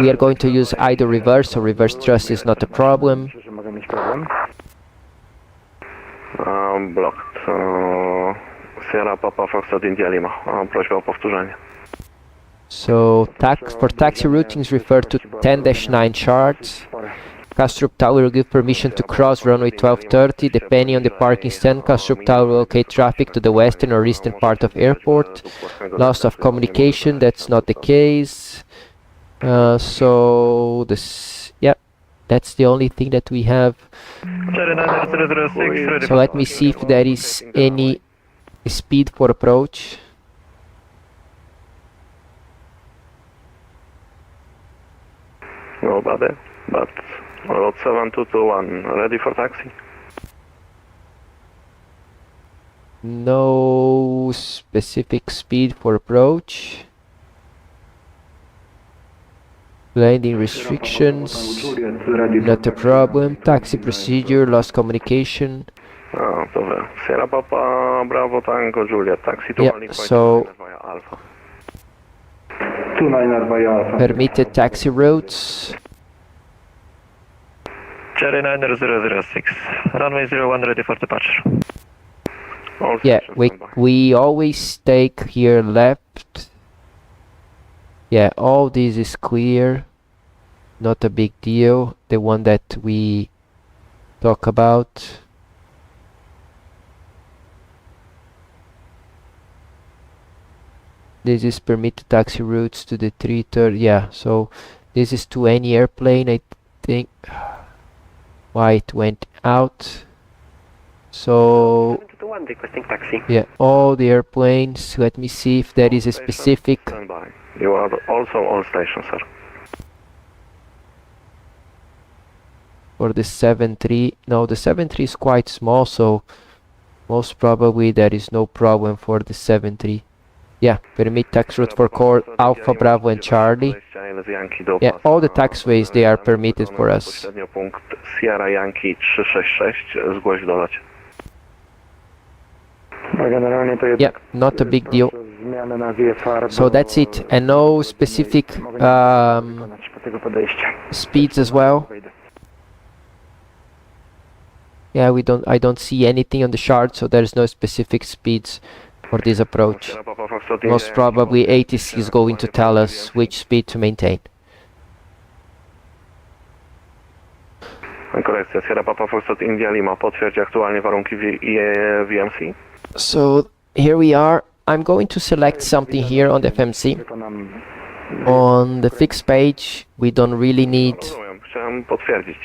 we are going to use either reverse, so reverse thrust is not a problem. Blocked. Sierra Papa Foxtrot India Lima. Prośba o powtórzenie. So for taxi routings refer to 10-9 charts. Kastrup Tower will give permission to cross runway 1230. Depending on the parking stand, Kastrup Tower will allocate traffic to the western or eastern part of airport. Loss of communication, that's not the case. So this, yeah, that's the only thing that we have. So let me see if there is any speed for approach. No, but road 7221 ready for taxi. No specific speed for approach. Landing restrictions, not a problem. Taxi procedure, lost communication. Dobra. Sierra Papa, Bravo Tango, Juliet, taxi to Yeah, so via Alpha. 29 via Alpha. permitted taxi routes. Cherry 9006, runway 01 ready for departure. Yeah, we always take here left. Yeah, all this is clear. Not a big deal. The one that we talk about. This is permitted taxi routes to the 330. Yeah, so this is to any airplane, I think. Why it went out. So requesting taxi. yeah, all the airplanes. Let me see if there is a specific. Standby. You are also on station, sir. For the 7.3, no, the 7.3 is quite small, so most probably there is no problem for the 7.3. Yeah, permit tax route for core Alpha, Bravo and Charlie. Yeah, all the taxiways, they are permitted for us. Punkt Sierra Yankee 366, zgłoś dodać. Yeah, not a big deal. So that's it, and no specific speeds as well. Yeah, I don't see anything on the chart, so there's no specific speeds for this approach. Most probably ATC is going to tell us which speed to maintain. Korekcja, Sierra Papa Foxtrot India Lima, potwierdzi aktualnie warunki VMC. So here we are. I'm going to select something here on the FMC. On the fixed page, we don't really need Chciałem potwierdzić.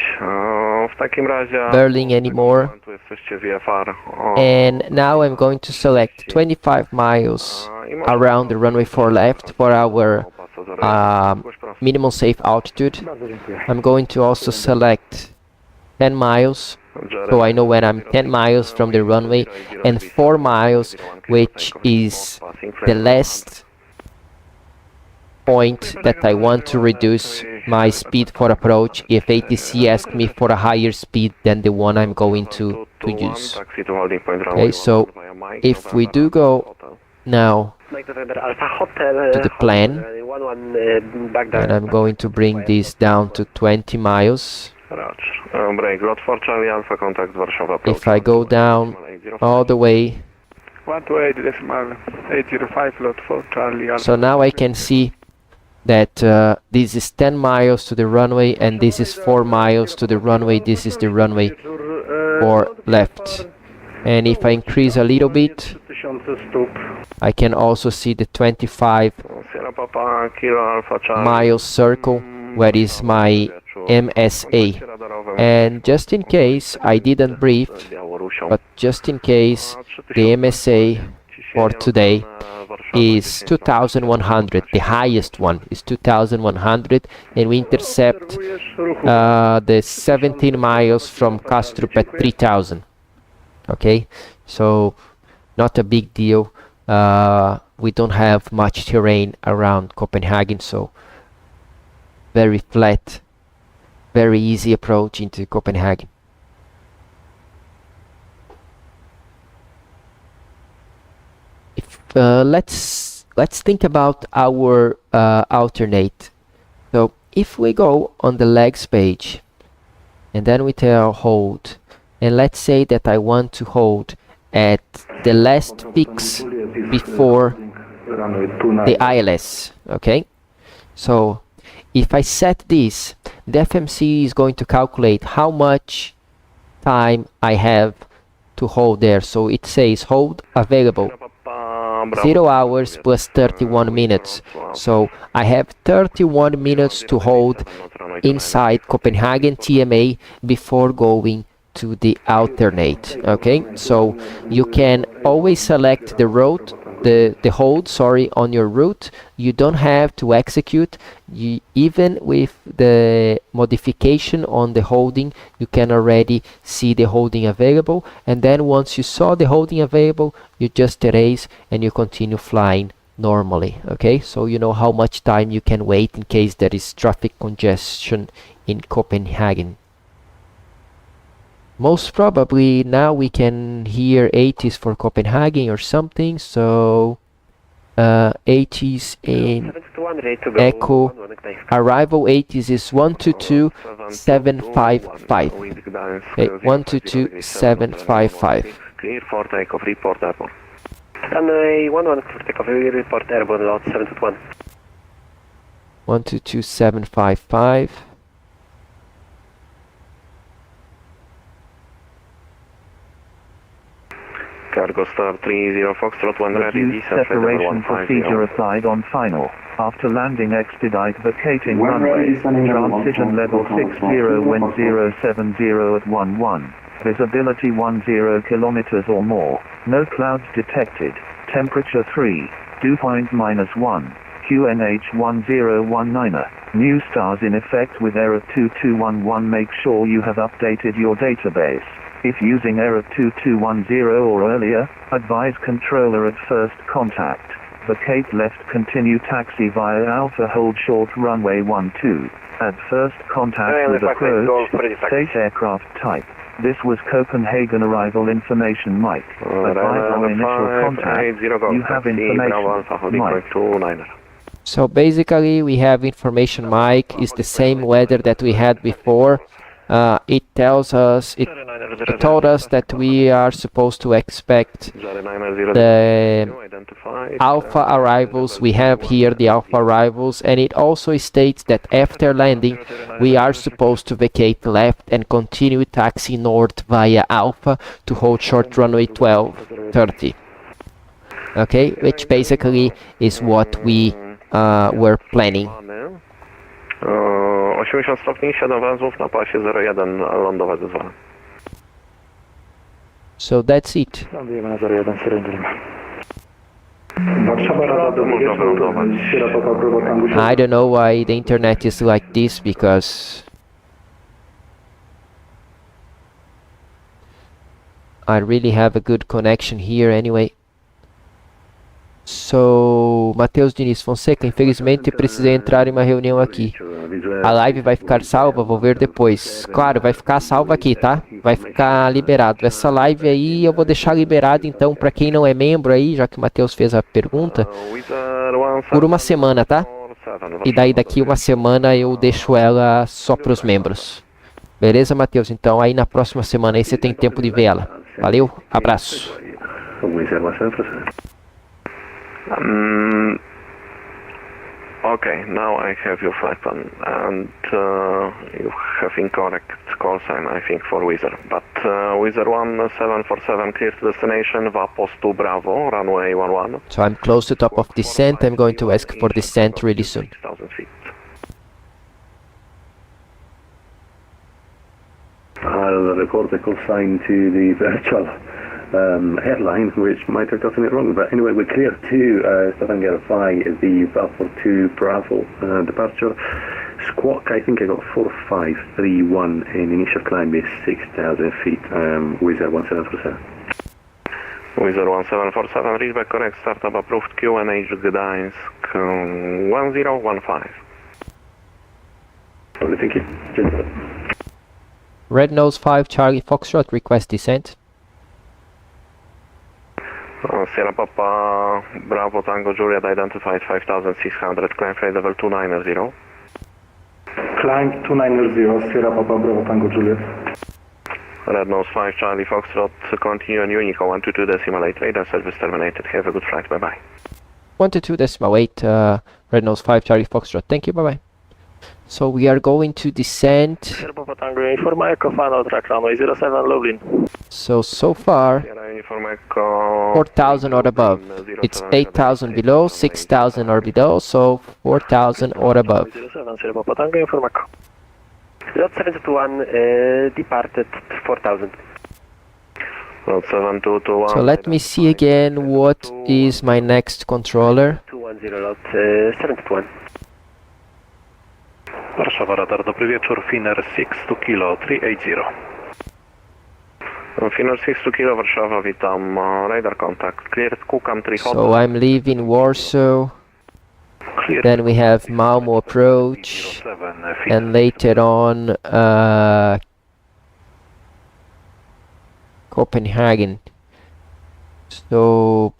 W takim razie Berlin anymore. Tu jesteście VFR. And now I'm going to select 25 miles around the runway 4 left for our minimum safe altitude. I'm going to also select 10 miles, so I know when I'm 10 miles from the runway, and 4 miles, which is the last point that I want to reduce my speed for approach if ATC asks me for a higher speed than the one I'm going to use. Okay, so if we do go now to the plan, and I'm going to bring this down to 20 miles. If I go down all the way, 128.805 lot for Charlie Alpha. so now I can see that this is 10 miles to the runway and this is 4 miles to the runway. This is the runway for left. And if I increase a little bit, I can also see the 25 mile circle where is my MSA. And just in case I didn't brief, but just in case, the MSA for today is 2100. The highest one is 2100, and we intercept the 17 miles from Kastrup at 3000. Okay, so not a big deal. We don't have much terrain around Copenhagen, so very flat, very easy approach into Copenhagen. Let's think about our alternate. So if we go on the legs page and then we tell hold, and let's say that I want to hold at the last fix before the ILS. Okay, so if I set this, the FMC is going to calculate how much time I have to hold there. So it says hold available 0 hours plus 31 minutes. So I have 31 minutes to hold inside Copenhagen TMA before going to the alternate. Okay, so you can always select the route, the hold, sorry, on your route. You don't have to execute. Even with the modification on the holding, you can already see the holding available, and then once you saw the holding available, you just erase and you continue flying normally. Okay, so you know how much time you can wait in case there is traffic congestion in Copenhagen. Most probably now we can hear 80s for Copenhagen or something, so 80s in Echo, arrival 80s is 122.755. Okay, 122.755. Clear for takeoff, report airborne. Runway 11 for takeoff, we report airborne lot 721. 122.755. Cargo star 30 Foxtrot 1 ready, descent separation procedure applied on final. After landing, expedite vacating runway. Transition level 60 wind 070 at 11. Visibility 10 kilometers or more. No clouds detected. Temperature 3. Dew point -1. QNH 1019. New stars in effect with error 2211. Make sure you have updated your database. If using error 2210 or earlier, advise controller at first contact. Vacate left, continue taxi via Alpha, hold short runway 12. At first contact with approach, state aircraft type. This was Copenhagen arrival information, Mike. Advise on initial contact. You have information, Mike. So basically we have information, Mike, is the same weather that we had before. It tells us, it told us that we are supposed to expect the alpha arrivals. We have here the alpha arrivals, and it also states that after landing we are supposed to vacate left and continue taxi north via alpha to hold short runway 1230. Okay, which basically is what we were planning. 80 stopni, 7 węzłów na pasie 01, lądować zezwolę. So that's it. I don't know why the internet is like this, because I really have a good connection here anyway. So, Matheus Diniz, Fonseca, infelizmente precisei entrar em uma reunião aqui. A live vai ficar salva, vou ver depois. Claro, vai ficar salva aqui, tá? Vai ficar liberado. Essa live aí eu vou deixar liberado, então, para quem não é membro aí, já que o Matheus fez a pergunta, por uma semana, tá? E daí daqui uma semana eu deixo ela só para os membros. Beleza, Matheus? Então aí na próxima semana aí você tem tempo de ver ela. Valeu, abraço. Okay, now I have your flight plan, and you have incorrect call sign, I think, for Wizard. But Wizard 1747 clear to destination, Vapos to Bravo, runway 11. So I'm close to top of descent. I'm going to ask for descent really soon. 6,000 feet. I'll report the call sign to the virtual airline, which might have gotten it wrong, but anyway, we're clear to verify the Vapor 2 Bravo departure. Squawk, I think I got 4531, and initial climb is 6,000 feet, Wizard 1747. Wizard 1747, reach back correct, startup approved, QNH Gdańsk 1015. Thank you. Red Nose 5 Charlie Foxtrot, request descent. Sierra Papa Bravo Tango Juliet identified 5600, climb flight level 290. Climb 290, Sierra Papa Bravo Tango Juliet. Red Nose 5 Charlie Foxtrot, continue on Unico 122.8, radar service terminated, have a good flight, bye bye. 122.8, Red Nose 5 Charlie Foxtrot, thank you, bye bye. So we are going to descend. Sierra Papa Tango, informa Echo final track runway 07 Lublin. So far, 4,000 or above. It's 8,000 below, 6,000 or below, so 4,000 or above. 07 Sierra Papa Tango, informa Echo. Lot 721 departed 4,000. Lot 7221. So let me see again what is my next controller. 210 lot 721. Warszawa, radar, dobry wieczór, Finner 62 kilo 380. Finner 62 kilo, Warszawa, witam, radar contact, cleared Kukam 3 hot. So I'm leaving Warsaw, then we have Malmo approach, and later on Copenhagen. So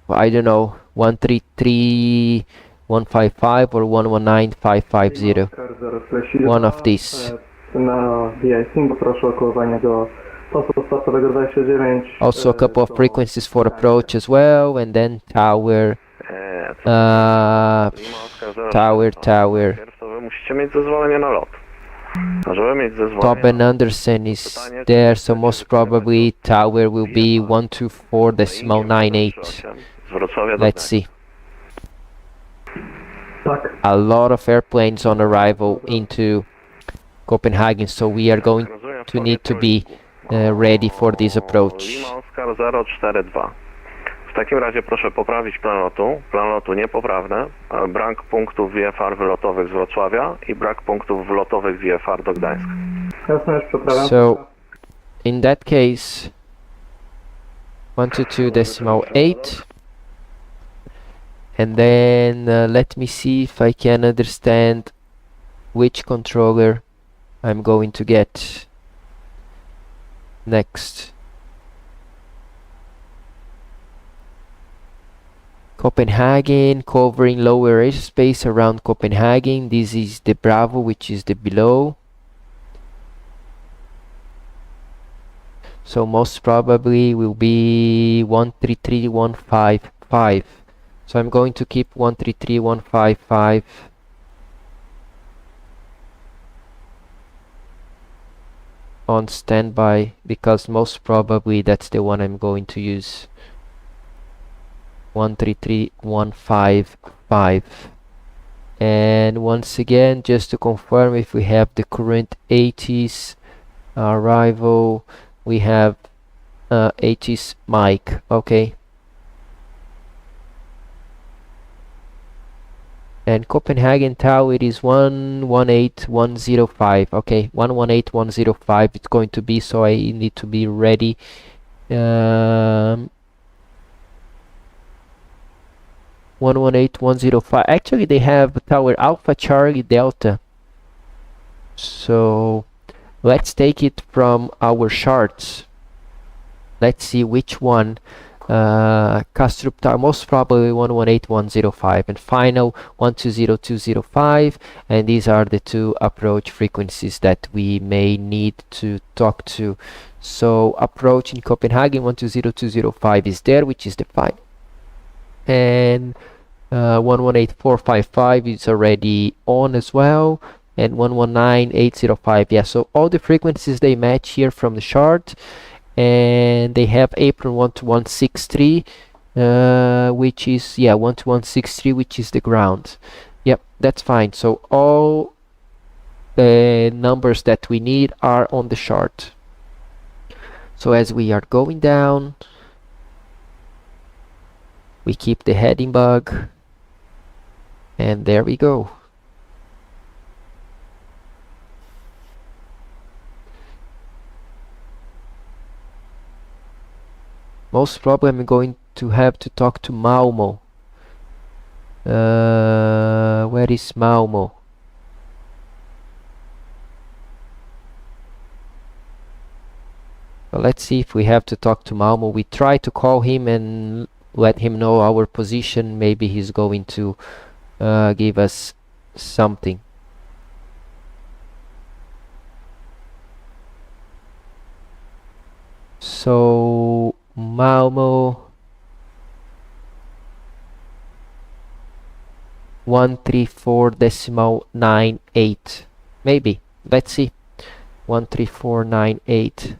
I don't know, 133 155 or 119550. One of these. Na de-icing poproszę o kołowanie do pasu startowego 29. Also a couple of frequencies for approach as well, and then tower. Tower. Wy musicie mieć zezwolenie na lot. A żeby mieć zezwolenie. Tobin Anderson is there, so most probably tower will be 124.98. Let's see. A lot of airplanes on arrival into Copenhagen, so we are going to need to be ready for this approach. Lima Oscar 042. W takim razie proszę poprawić plan lotu. Plan lotu niepoprawny. Brak punktów VFR wylotowych z Wrocławia i brak punktów wlotowych VFR do Gdańska. So in that case 122.8. And then let me see if I can understand which controller I'm going to get next. Copenhagen, covering lower airspace around Copenhagen. This is the Bravo, which is the below. So most probably will be 133.155. So I'm going to keep 133.155 on standby, because most probably that's the one I'm going to use. 133.155. And once again, just to confirm if we have the current 80s arrival, we have 80s Mike. Okay. And Copenhagen Tower, it is 118105. Okay, 118105 it's going to be, so I need to be ready. 118105. Actually, they have Tower Alpha Charlie Delta. So let's take it from our charts. Let's see which one. Kastrup Tower, most probably 118105, and final 120205, and these are the two approach frequencies that we may need to talk to. So approach in Copenhagen 120205 is there, which is the final, and 118455 is already on as well, and 119805. Yeah, so all the frequencies they match here from the chart. And they have apron 12163, which is 12163, which is the ground. Yep, that's fine. So all the numbers that we need are on the chart. So as we are going down, we keep the heading bug, and there we go. Most probably I'm going to have to talk to Malmo. Where is Malmo? Well, let's see if we have to talk to Malmo. We try to call him and let him know our position. Maybe he's going to give us something. So Malmo 134.98. Maybe. Let's see. 134.98.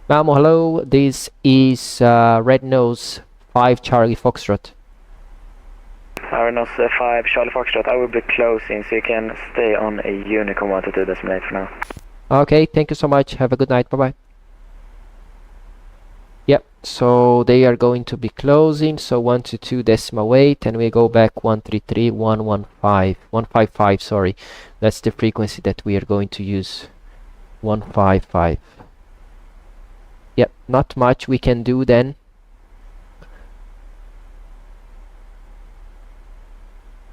Vamos, hello. This is Red Nose 5 Charlie Foxtrot. Red Nose 5 Charlie Foxtrot. I will be closing, so you can stay on a Unicom 122 decimal 8 for now. Okay, thank you so much. Have a good night. Bye bye. Yep, so they are going to be closing. So 122 decimal 8, and we go back 133 115 155. Sorry, that's the frequency that we are going to use. 155. Yep, not much we can do then.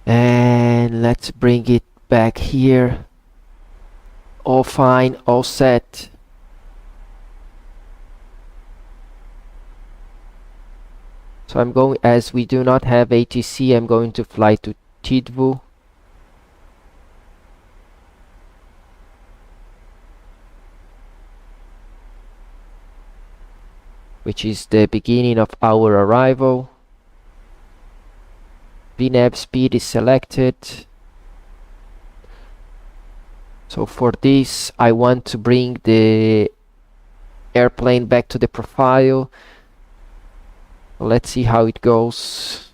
And let's bring it back here. All fine, all set. So I'm going, as we do not have ATC, I'm going to fly to Tidvu. Which is the beginning of our arrival. VNAV speed is selected. So for this, I want to bring the airplane back to the profile. Let's see how it goes.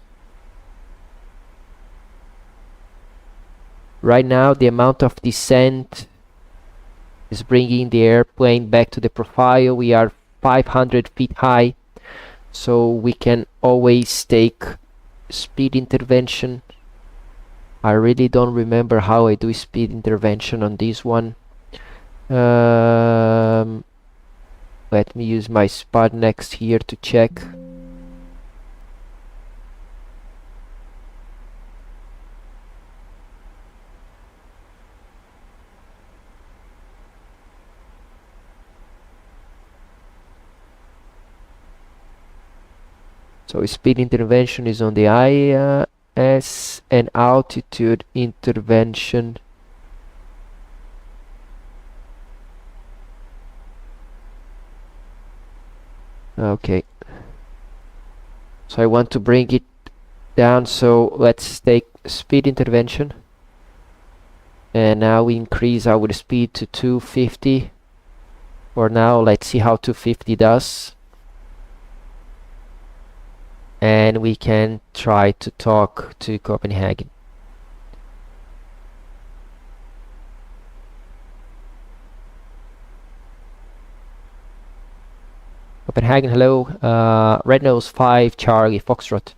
Right now, the amount of descent is bringing the airplane back to the profile. We are 500 feet high, so we can always take speed intervention. I really don't remember how I do speed intervention on this one. Let me use my spot next here to check. So speed intervention is on the IS, and altitude intervention okay. So I want to bring it down, so let's take speed intervention, and now we increase our speed to 250 for now. Let's see how 250 does. And we can try to talk to Copenhagen. Copenhagen, hello. Red Nose 5 Charlie Foxtrot.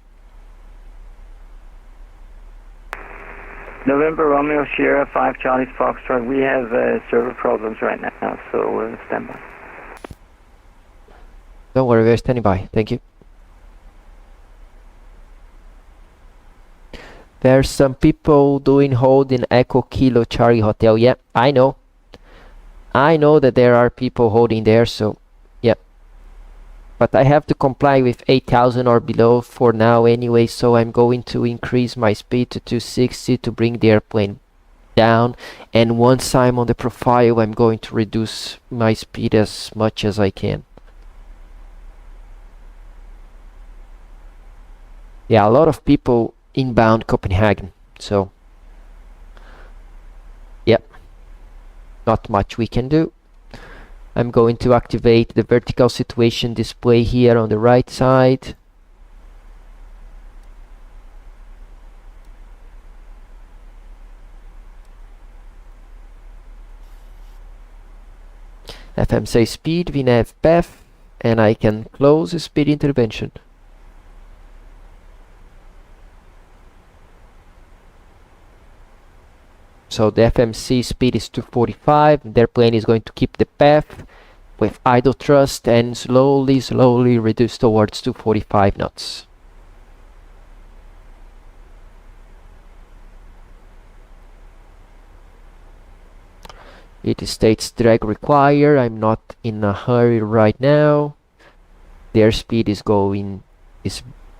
November Romeo Sierra 5 Charlie Foxtrot. We have server problems right now, so stand by. Don't worry, we're standing by. Thank you. There's some people doing hold in Echo Kilo Charlie Hotel. Yeah, I know. I know that there are people holding there, so yeah. But I have to comply with 8,000 or below for now anyway, so I'm going to increase my speed to 260 to bring the airplane down. And once I'm on the profile, I'm going to reduce my speed as much as I can. Yeah, a lot of people inbound Copenhagen, so yep, not much we can do. I'm going to activate the vertical situation display here on the right side. FMC speed, VNAV path, and I can close the speed intervention. So the FMC speed is 245. The airplane is going to keep the path with idle thrust and slowly reduce towards 245 knots. It states drag required. I'm not in a hurry right now. The airspeed is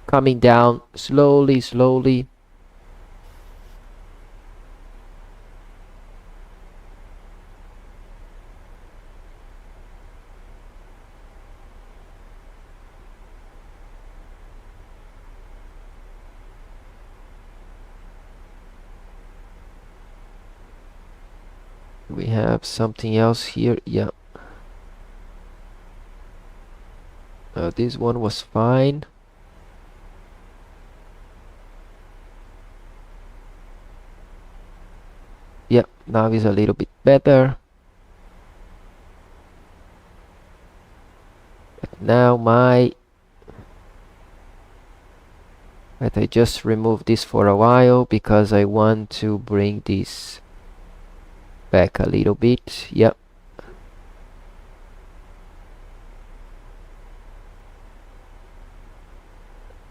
coming down slowly. We have something else here. Yeah. This one was fine. Yeah, now is a little bit better. But now but I just remove this for a while because I want to bring this back a little bit. Yep.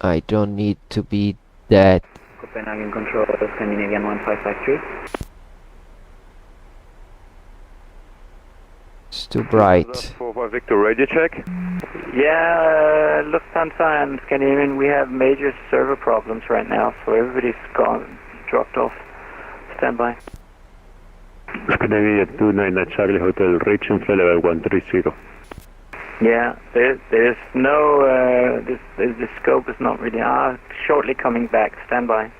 I don't need to be that. Copenhagen Control, Scandinavian 1553. It's too bright. For Victor, radio check. Yeah, Lufthansa and Scandinavian, we have major server problems right now, so everybody's gone, dropped off. Stand by. Scandinavian 29 Charlie Hotel, reaching flight level 130. Yeah, there's no, the scope is not really, shortly coming back, stand by.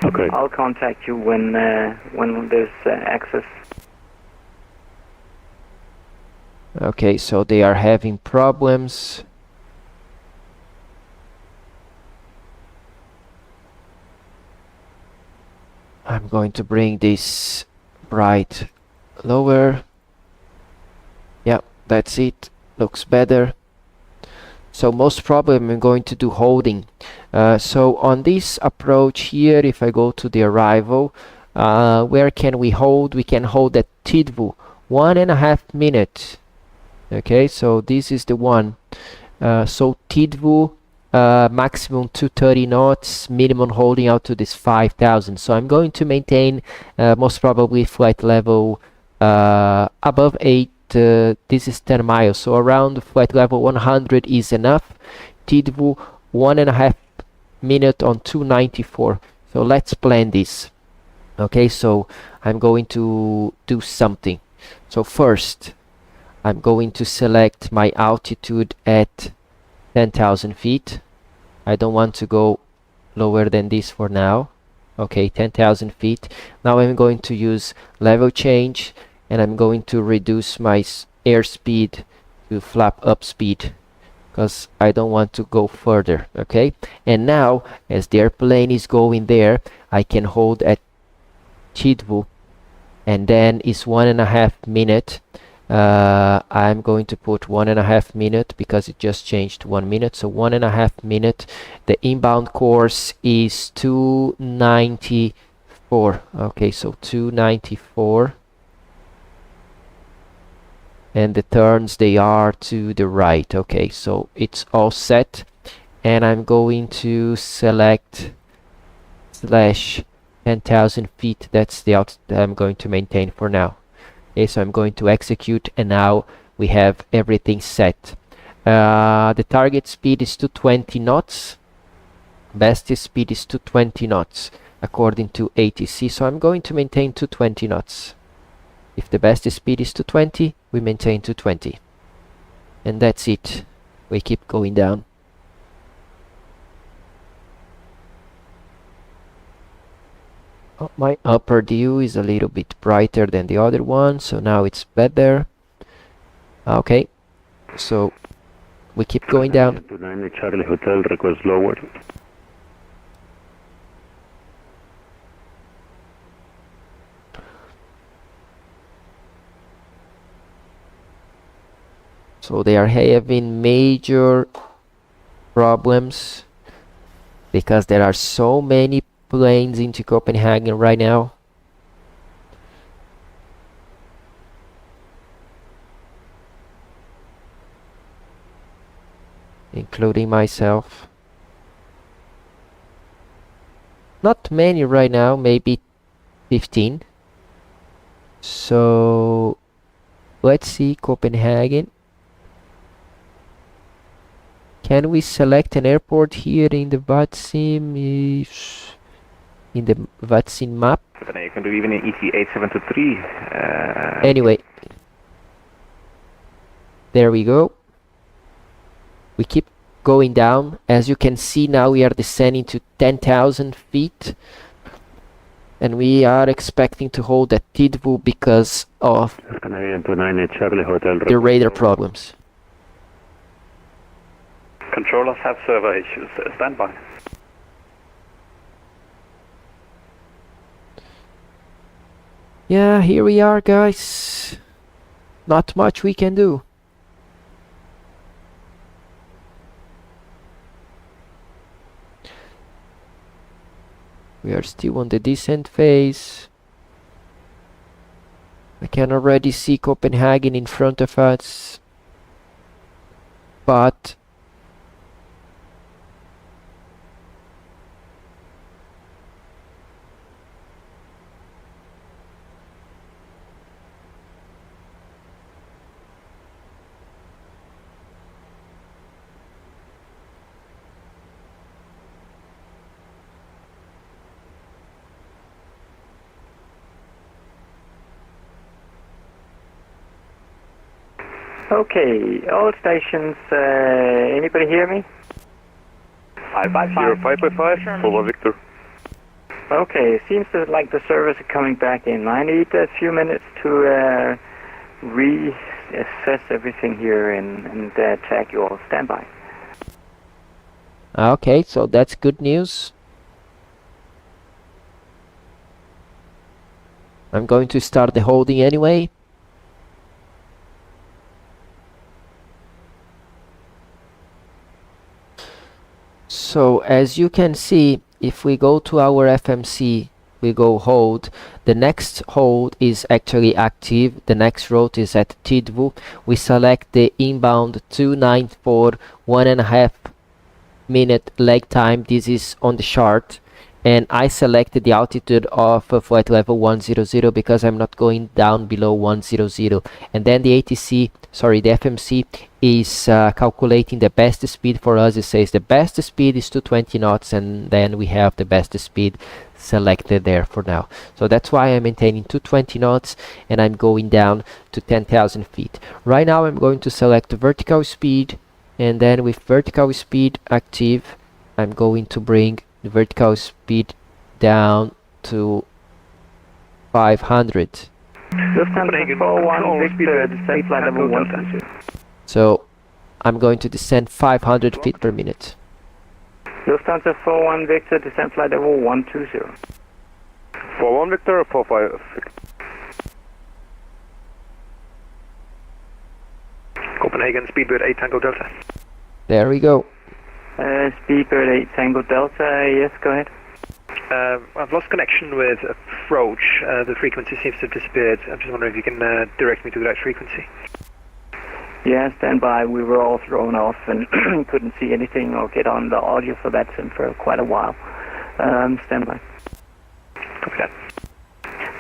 Okay. I'll contact you when there's access. Okay, so they are having problems. I'm going to bring this bright lower. Yeah, that's it. Looks better. So most probably I'm going to do holding. So on this approach here, if I go to the arrival, where can we hold? We can hold at Tidvu, 1.5 minutes. Okay, so this is the one. So Tidvu, maximum 230 knots, minimum holding out to this 5,000. So I'm going to maintain most probably flight level above 8. This is 10 miles, so around flight level 100 is enough. Tidvu, 1.5 minute on 294. So let's plan this. Okay, so I'm going to do something. So first, I'm going to select my altitude at 10,000 feet. I don't want to go lower than this for now. Okay, 10,000 feet. Now I'm going to use level change, and I'm going to reduce my airspeed to flap up speed because I don't want to go further. Okay, and now as the airplane is going there, I can hold at Tidvu, and then it's 1.5 minute. I'm going to put 1.5 minute because it just changed 1 minute, so 1.5 minute. The inbound course is 294. Okay, so 294. And the turns, they are to the right. Okay, so it's all set, and I'm going to select slash 10,000 feet. That's the out that I'm going to maintain for now. Okay, so I'm going to execute, and now we have everything set. The target speed is 220 knots. Best speed is 220 knots according to ATC, so I'm going to maintain 220 knots. If the best speed is 220, we maintain 220. And that's it. We keep going down. Oh, my upper dew is a little bit brighter than the other one, so now it's better. Okay, so we keep going down. 29 Charlie Hotel, request lower. So they are having major problems because there are so many planes into Copenhagen right now. Including myself. Not many right now, maybe 15. So let's see Copenhagen. Can we select an airport here in the Vatsim, in the Vatsim map? You can do even an ET8723. Anyway, there we go. We keep going down. As you can see now, we are descending to 10,000 feet. And we are expecting to hold at Tidvu because of the radar problems. Controllers have server issues. Stand by. Yeah, here we are, guys. Not much we can do. We are still on the descent phase. I can already see Copenhagen in front of us. But Okay, all stations, anybody hear me? 550-555, Polo Victor. Okay, seems like the servers are coming back in. I need a few minutes to reassess everything here and tag you all. Stand by. okay, so that's good news. I'm going to start the holding anyway. So as you can see, if we go to our FMC, we go hold, the next hold is actually active, the next route is at Tidvu. We select the inbound 294, 1.5 minute lag time. This is on the chart, and I selected the altitude of flight level 100 because I'm not going down below 100. And then the ATC, sorry, the FMC is calculating the best speed for us. It says the best speed is 220 knots, and then we have the best speed selected there for now. So that's why I'm maintaining 220 knots and I'm going down to 10,000 feet. Right now I'm going to select vertical speed, and then with vertical speed active, I'm going to bring the vertical speed down to 500. Lufthansa 41 Victor, descent flight level 120. So I'm going to descend 500 feet per minute. Lufthansa 41 Victor, descent flight level 120. 41 Victor or 45 Victor? Copenhagen, speedbird 8 Tango Delta. There we go. Speedbird 8 Tango Delta, yes, go ahead. I've lost connection with approach. The frequency seems to have disappeared. I'm just wondering if you can direct me to the right frequency. Yeah, stand by. We were all thrown off and couldn't see anything or get on the audio for Vatsim for quite a while. Stand by. Copy that.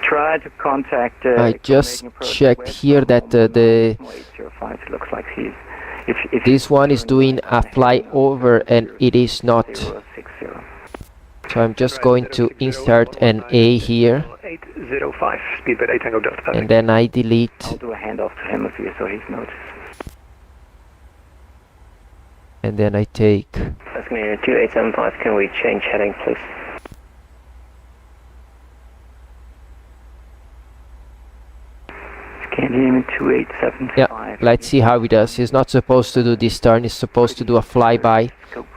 Try to contact... I just checked here that the... 805, looks like he's... this one is doing a flyover and it is not. So I'm just going to insert an A here. 805, speedbird 8 Tango Delta. And then I delete. I'll do a handoff to him so he's noticed. And then I take. That's me, 2875, can we change heading please? Scandium 2875. Yeah, let's see how he does. He's not supposed to do this turn, he's supposed to do a flyby.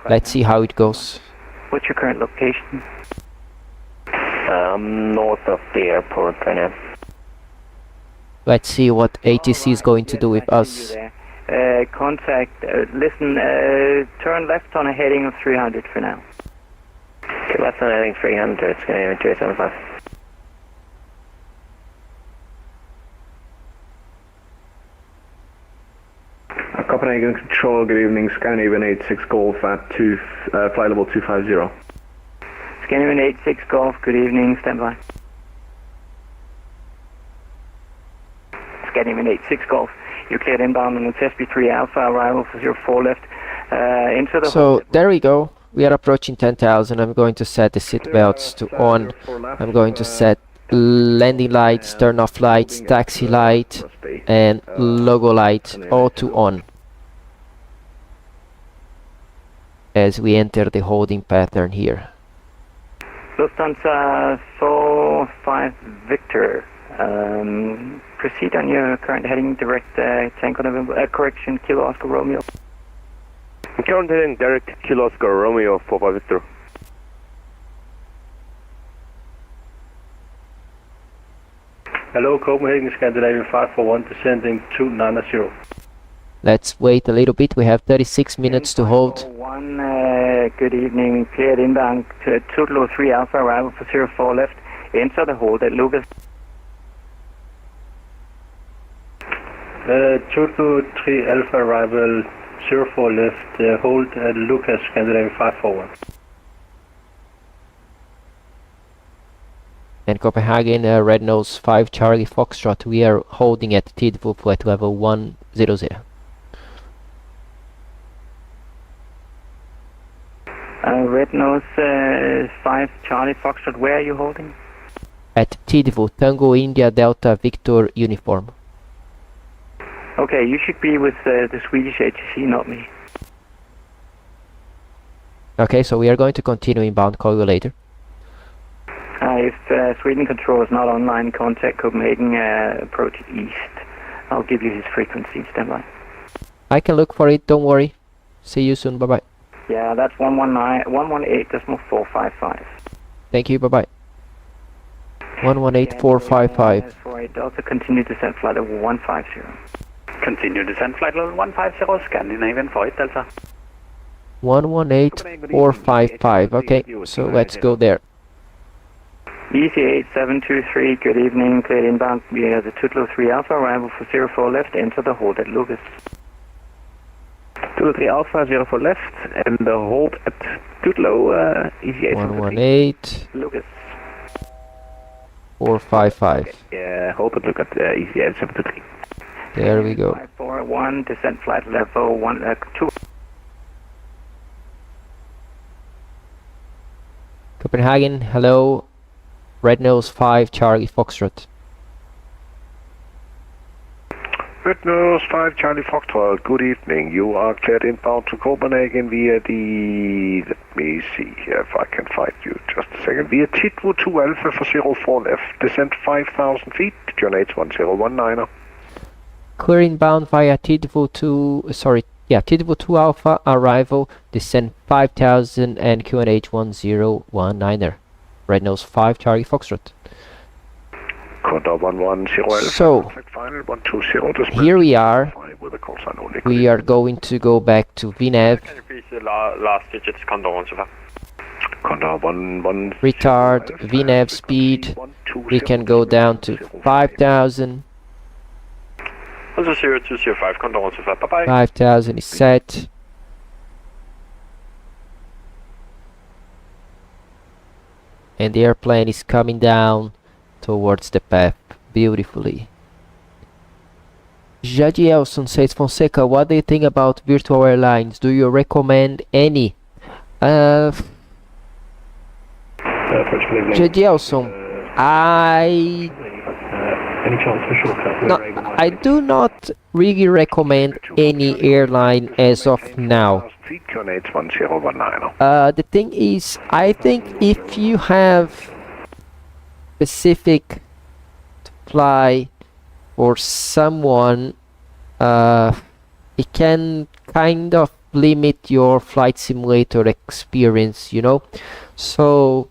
Let's see how it goes. What's your current location? North of the airport right now. Let's see what ATC is going to do with us. Contact, listen, turn left on a heading of 300 for now. Okay, left on a heading 300, Scandium 2875. Copenhagen Control, good evening, Scandinavian 86 Golf at flight level 250. Scandinavian 86 Golf, good evening, stand by. Scandinavian 86 Golf, you're cleared inbound on the SB3 Alpha, arrival for 04 left, into the... So, there we go, we are approaching 10,000, I'm going to set the seat belts to on, I'm going to set landing lights, turn off lights, taxi light, and logo light, all to on. As we enter the holding pattern here. Lufthansa 45 Victor. Proceed on your current heading, direct Tango November, correction, Kilo Oscar Romeo. Current heading, direct Kilo Oscar Romeo 45 Victor. Hello, Copenhagen, Scandinavian 541, descending 290. Let's wait a little bit. We have 36 minutes to hold. One, good evening, cleared inbound to Tutlo 3 Alpha, arrival for 04 left. Enter the hold at Lucas. Tutlo 3 Alpha, arrival 04 left, hold at Lucas, Scandinavian 541. And Copenhagen, Red Nose 5 Charlie Foxtrot, we are holding at Tidvo flight level 100. Red Nose 5 Charlie Foxtrot, where are you holding? At Tidvo, Tango India Delta Victor uniform. Okay, you should be with the Swedish HC, not me. Okay, so we are going to continue inbound, call you later. If Sweden Control is not online, contact Copenhagen, approach east. I'll give you his frequency, stand by. I can look for it, don't worry. See you soon, bye-bye. Yeah, that's 118.455. Thank you, bye-bye. 118.455. For a Delta, continue descent flight level 150. Continue descent flight level 150, Scandinavian 4 Delta. 118.455, okay, so let's go there. Easy 8723, good evening, cleared inbound via the Tutlo 3 Alpha, arrival for 04 left, enter the hold at Lucas. Tutlo 3 Alpha, 04 left, and the hold at Tutlo, easy 118. Lucas. 455. Yeah, hold at look at easy 8723. There we go. 541, descent flight level 2. Copenhagen, hello. Red Nose 5 Charlie Foxtrot. Red Nose 5 Charlie Foxtrot, good evening. You are cleared inbound to Copenhagen via the... Let me see here if I can find you. Just a second. Via Tidvo 2 Alpha for 04 left. Descent 5,000 feet. Journey 1019. Clear inbound via Tidvo 2... Tidvo 2 Alpha, arrival, descent 5,000 and QNH 1019er. Red Nose 5 Charlie Foxtrot. Condor 110. So, final 120. here we are. We are going to go back to VNAV. Can you please last digits Condor 105? Condor 110. Retard, VNAV speed. We can go down to 5,000. 10205, Condor 105, bye bye. 5,000 is set. And the airplane is coming down towards the path beautifully. Jadielson says, Fonseca, what do you think about virtual airlines? Do you recommend any? Jadielson, Any chance for shortcut? I do not really recommend any airline as of now. The thing is, I think if you have specific to fly for someone, it can kind of limit your flight simulator experience, you know. So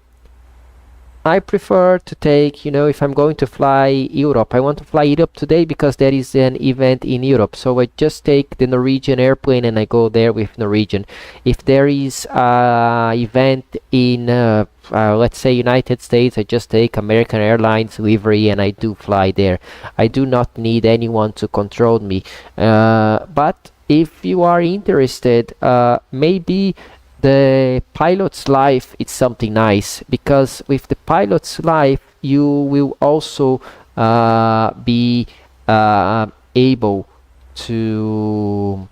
I prefer to take, you know, if I'm going to fly Europe, I want to fly Europe today because there is an event in Europe. So I just take the Norwegian airplane and I go there with Norwegian. If there is an event in, let's say, United States, I just take American Airlines livery and I do fly there. I do not need anyone to control me. But if you are interested, maybe the pilot's life is something nice, because with the pilot's life you will also be able to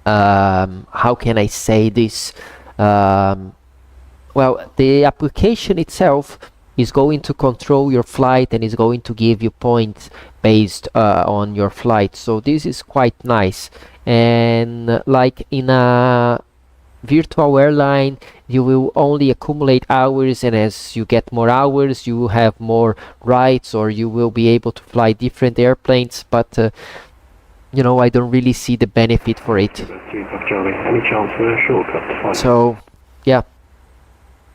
how can I say this, well, the application itself is going to control your flight and is going to give you points based on your flight. So this is quite nice. And like in a virtual airline, you will only accumulate hours, and as you get more hours, you will have more rights, or you will be able to fly different airplanes. But you know, I don't really see the benefit for it. Any chance for a shortcut? So, yeah,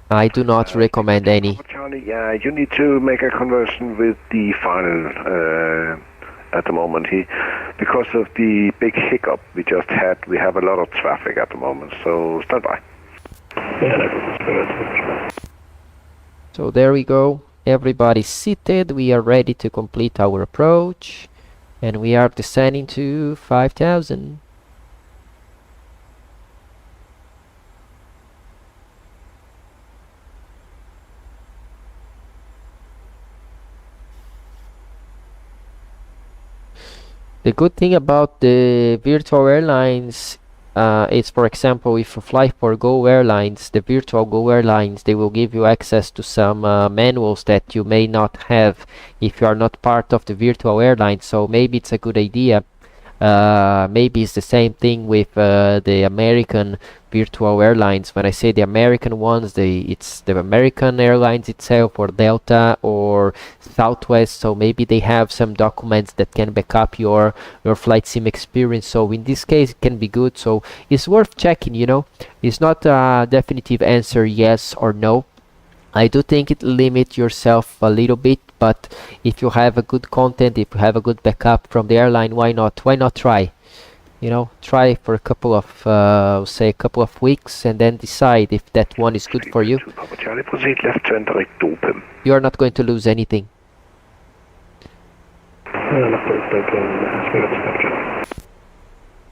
I do not recommend any. Charlie, yeah, you need to make a conversion with the final at the moment. Because of the big hiccup we just had, we have a lot of traffic at the moment, so stand by. So there we go. Everybody's seated. We are ready to complete our approach. And we are descending to 5,000. The good thing about the virtual airlines is, for example, if you fly for Go Airlines, the virtual Go Airlines, they will give you access to some manuals that you may not have if you are not part of the virtual airline. So maybe it's a good idea. Maybe it's the same thing with the American virtual airlines. When I say the American ones, it's the American Airlines itself, or Delta, or Southwest. So maybe they have some documents that can back up your flight sim experience. So in this case, it can be good. So it's worth checking. You know, it's not a definitive answer, yes or no. I do think it limits yourself a little bit, but if you have a good content, if you have a good backup from the airline, why not? Why not try? You know, try for a couple of, say, a couple of weeks, and then decide if that one is good for you. You are not going to lose anything.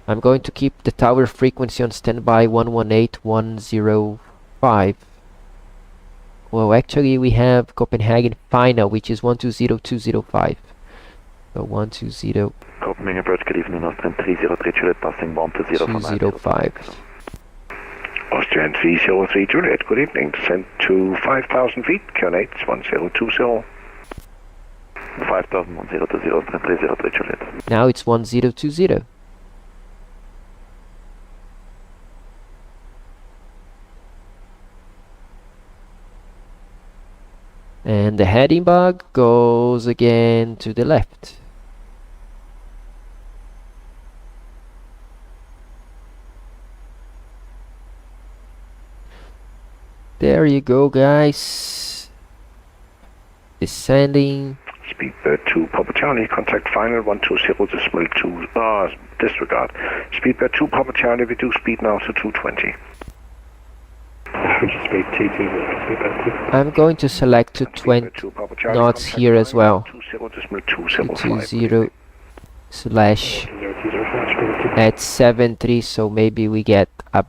I'm going to keep the tower frequency on standby 118.105. Well, actually, we have Copenhagen final, which is 120.205. So 120. Copenhagen approach, good evening, Austrian 303 Juliet, passing 120.5. Austrian 303 Juliet, good evening, descent to 5,000 feet, QNH 1020. 5,000, 1020, Austrian 303 Juliet. Now it's 1020. And the heading bug goes again to the left. There you go, guys. Descending. Speedbird 2, Papa Charlie, contact final 120.2. Disregard. Speedbird 2, Papa Charlie, reduce speed now to 220. I'm going to select 220 knots here as well. 220 slash at 73, so maybe we get up.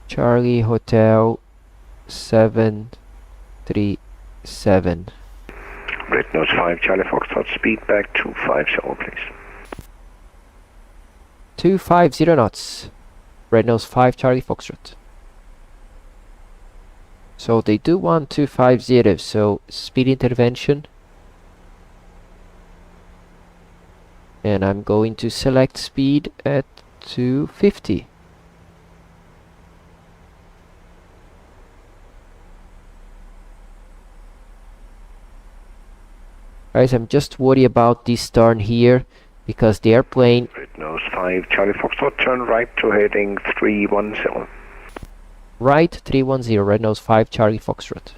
Charlie Hotel 737. Red Nose 5, Charlie Foxtrot, speed back 250, please. 250 knots. Red Nose 5, Charlie Foxtrot. So they do want 250, so speed intervention. And I'm going to select speed at 250. Guys, I'm just worried about this turn here, because the airplane... Red Nose 5, Charlie Foxtrot, turn right to heading 310. Right, 310, Red Nose 5, Charlie Foxtrot.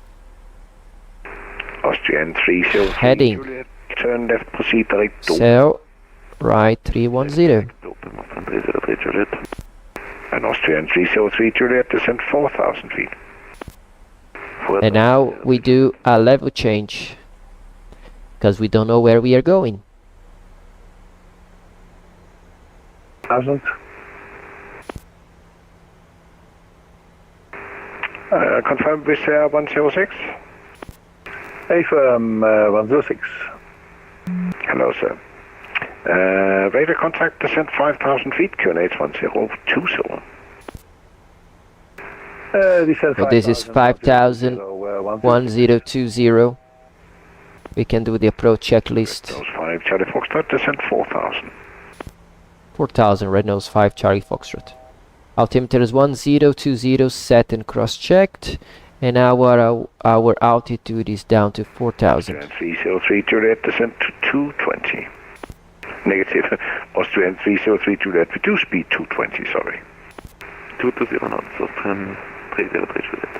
Austrian 303, heading. Juliet, turn left, proceed direct. So, right, 310. And Austrian 303, Juliet, descend 4,000 feet. And now we do a level change, because we don't know where we are going. 1,000. Confirm with 106. Affirm 106. Hello, sir. Radar contact, descent 5,000 feet, QNH 1020. So this is 5,000, 1020. We can do the approach checklist. Red Nose 5 Charlie Foxtrot, descent 4000. 4000, Red Nose 5 Charlie Foxtrot. Altimeter is 1020 set and cross-checked, and our altitude is down to 4000. 303 Juliet, descent to 220. Negative. Austrian 303 Juliet, reduce speed 220, sorry. 220 knots, Austrian 303 Juliet.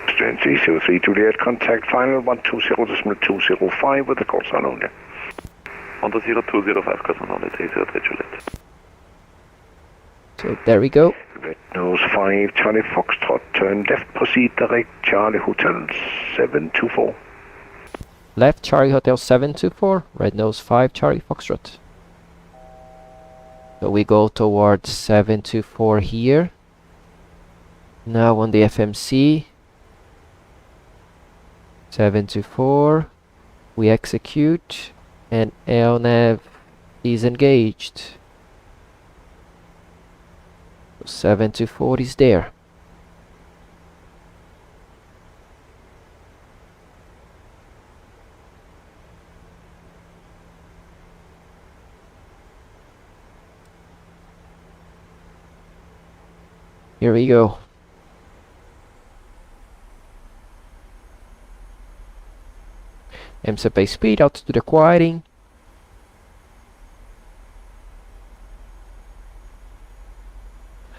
Austrian 303 Juliet, contact final 120.205 with the call sign only. 120.205, call sign only, 303 Juliet. So there we go. Red Nose 5 Charlie Foxtrot, turn left, proceed direct Charlie Hotel 724. Left Charlie Hotel 724, Red Nose 5 Charlie Foxtrot. So we go towards 724 here. Now on the FMC. 724. We execute and LNAV is engaged. 724 is there. Here we go. MSP speed out to the quieting.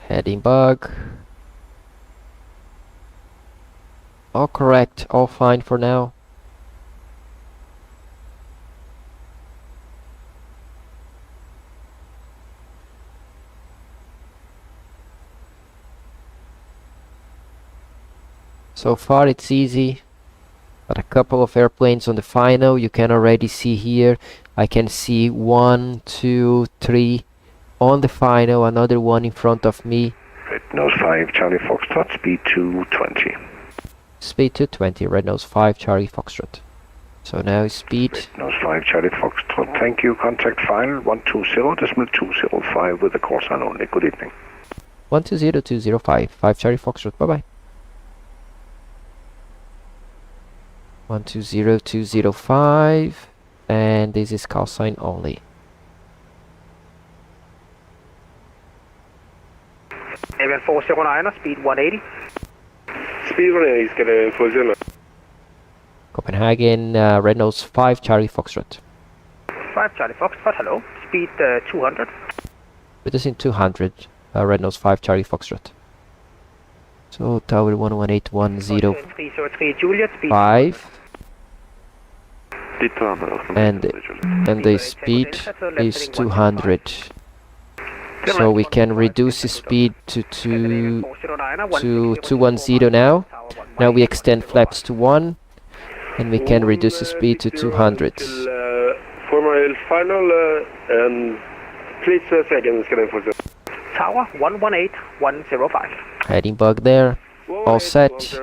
Heading bug. All correct, all fine for now. So far it's easy, but a couple of airplanes on the final. You can already see here, I can see 1, 2, 3 on the final, another one in front of me. Red Nose 5 Charlie Foxtrot, speed 220. Speed 220, Red Nose 5 Charlie Foxtrot. So now speed. Red Nose 5 Charlie Foxtrot, thank you, contact final 120.205 with the call sign only. Good evening. 120.205, 5 Charlie Foxtrot, bye bye. 120.205, and this is call sign only. Avian 409, speed 180. Speed 180 is getting 40. Copenhagen, Red Nose 5 Charlie Foxtrot. 5 Charlie Foxtrot, hello. Speed 200. It is in 200, Red Nose 5 Charlie Foxtrot. So tower 11810 Juliet, speed 5. And the speed is 200. So we can reduce the speed to 210 now. Now we extend flaps to 1, and we can reduce the speed to 200. Formal final and please seconds getting 40. Tower 118.105. Heading bug there. All set.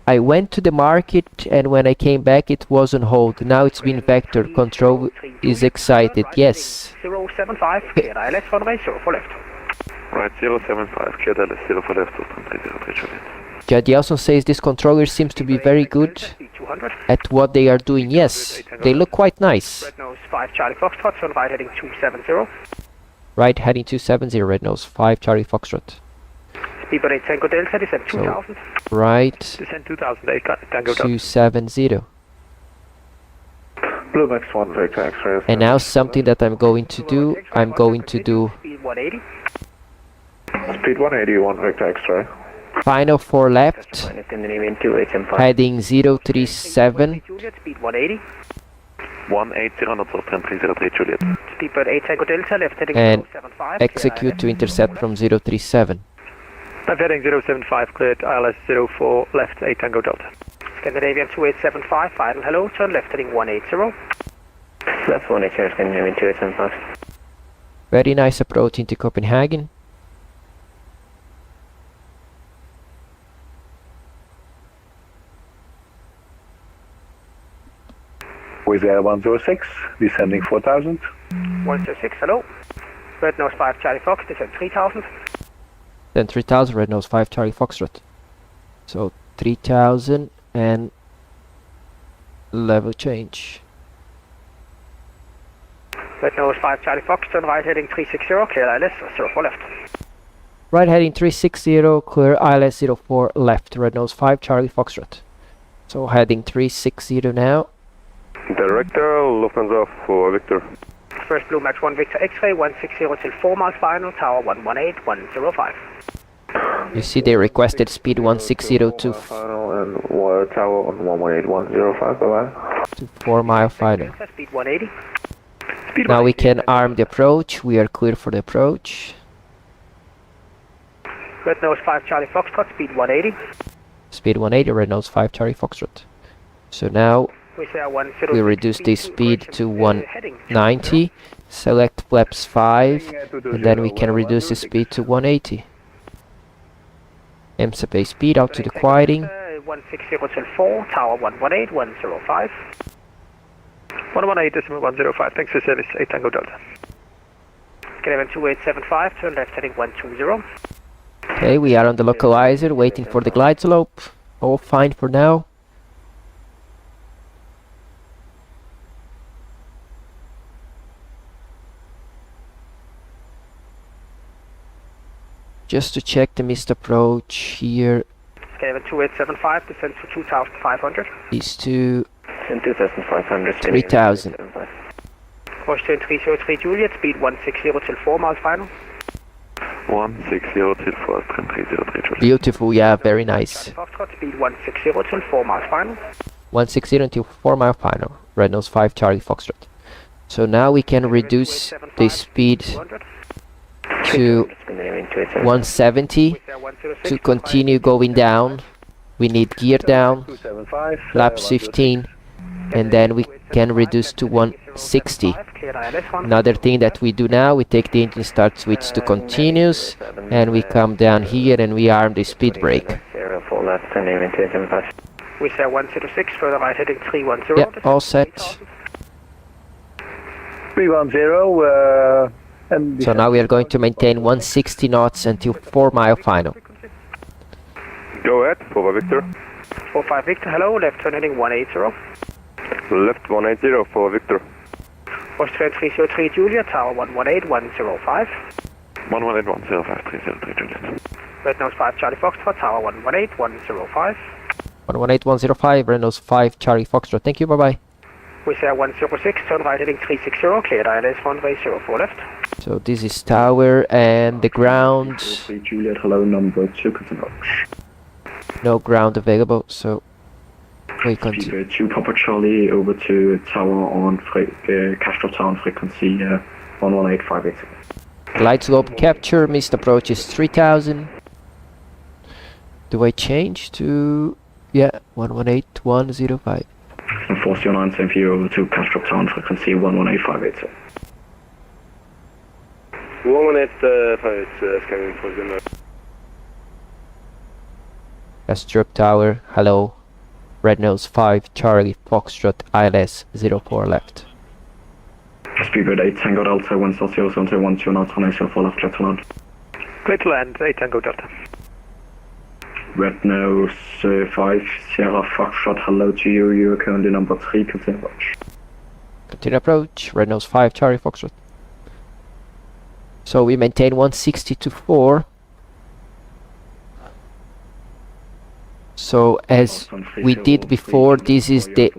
I went to the market, and when I came back it was on hold. Now it's been vectored. Control is excited. Yes. 075, clear ILS runway 0 for left. Right, 075, clear ILS 0 for left, 303 Juliet. Jadielson says this controller seems to be very good at what they are doing. Yes, they look quite nice. Red Nose 5 Charlie Foxtrot, on right heading 270. Right heading 270, Red Nose 5 Charlie Foxtrot. Speedbird 8 Tango Delta, descent 2000. So, right, descent 2000, Tango Delta. 270. Blue Max 1, Victor X-ray. And now something that I'm going to do, I'm going to do Speed 180. Speed 181, Victor X-ray. final 4 left, heading 037. Speed 180. 180 knots, 303 Juliet. Speedbird 8 Tango Delta, left heading And 075. execute to intercept from 037. Left heading 075, cleared ILS 04, left 8 Tango Delta. Scandinavian 2875, final hello, turn left heading 180. Left 180, Scandinavian 2875. Very nice approach into Copenhagen. With Air 106, descending 4000. 106, hello. Red Nose 5 Charlie Fox, descend 3000. Then 3000, Red Nose 5 Charlie Foxtrot. So 3000 and level change. Red nose 5 Charlie Fox, turn right heading 360, clear ILS 04 left. Right heading 360, clear ILS 04 left, Red nose 5 Charlie Foxtrot. So heading 360 now. Director, Lufthansa for Victor. First Blue Max 1 Victor X-ray, 160 till 4 miles final, tower 118, 105. You see they requested speed 160 to Final and tower on 118, 105, bye-bye. to 4 mile final. Speed 180. Now we can arm the approach. We are clear for the approach. Red nose 5 Charlie Foxtrot, speed 180. Speed 180, Red nose 5 Charlie Foxtrot. So now we reduce the speed to 190. Select flaps 5, and then we can reduce the speed to 180. MSP speed out to the quieting. 160 till 4, tower 118, 105. 118.105, thanks for service, 8 Tango Delta. Caravan 2875, turn left heading 120. Okay, we are on the localizer, waiting for the glide slope. All fine for now. Just to check the missed approach here. Caravan 2875, descend to 2500. These two. 2500. 3000. Push turn 303 Juliet, speed 160 till 4 miles final. 160 till 4, 303 Juliet. Beautiful, yeah, very nice. Foxtrot, speed 160 till 4 miles final. 160 until 4 mile final. Red nose 5 Charlie Foxtrot. So now we can reduce the speed to 170 to continue going down. We need gear down, flaps 15, and then we can reduce to 160. Another thing that we do now, we take the engine start switch to continuous, and we come down here and we arm the speed brake. We say 106, further right heading 310. Yeah, all set. 310, and so now we are going to maintain 160 knots until 4 mile final. Go ahead, 4 Victor. 45 Victor, hello, left turn heading 180. Left 180 for Victor. Push turn 303 Juliet, tower 118, 105. 118, 105, 303 Juliet. Red nose 5 Charlie Foxtrot, tower 118, 105. 118, 105, Red nose 5 Charlie Foxtrot. Thank you, bye bye. We say 106, turn right heading 360, cleared ILS runway 04 left. So this is tower and the ground. Juliet, hello, number 2, continue. No ground available, so we continue. 2 Papa Charlie over to tower on Castro Town frequency 11858. Glide slope capture, missed approach is 3000. Do I change to, yeah, 118105. Force your 9 same for you over to Castro Town frequency 11858. 11858 scanning for the Astrup Tower, hello. Red nose 5 Charlie Foxtrot ILS 04 left. Speedbird 8 Tango Delta 1.072 knots on ACL4 left, clear to land. Clear to land, 8 Tango Delta. Red nose 5 Sierra Foxtrot, hello to you, you are currently number 3, continue approach. Continue approach, Red nose 5 Charlie Foxtrot. So we maintain 160 to 4. So as we did before, this is the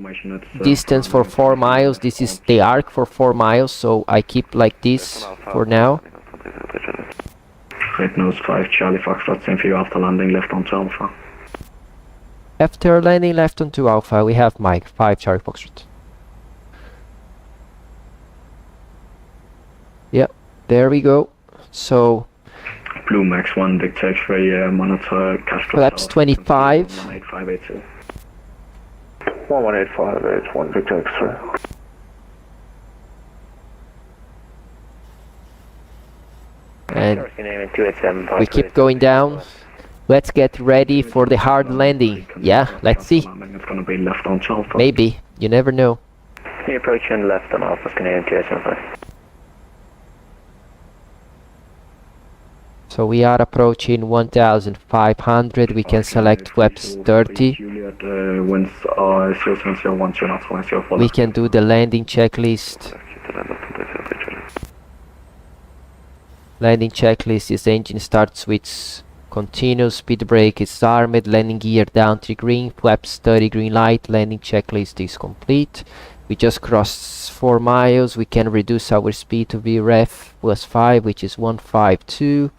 distance for 4 miles, this is the arc for 4 miles, so I keep like this for now. Red nose 5 Charlie Foxtrot, same for you after landing left onto Alpha. After landing left onto Alpha, we have Mike 5 Charlie Foxtrot. Yeah, there we go. So Blue Max 1 Victor X-ray monitor Castro. Flaps 25. 11858. 11858, 1 Victor X-ray. And we keep going down. Let's get ready for the hard landing. Yeah, let's see. It's gonna be left on Alpha. Maybe, you never know. You're approaching left on Alpha, Canadian 2875. So we are approaching 1500. We can select flaps 30. Winds are 07012 knots, 104 We can do the landing checklist. Landing checklist is engine start switch continuous, speed brake is armed, landing gear down 3 green, flaps 30 green light, landing checklist is complete. We just crossed 4 miles. We can reduce our speed to VREF +5, which is 152.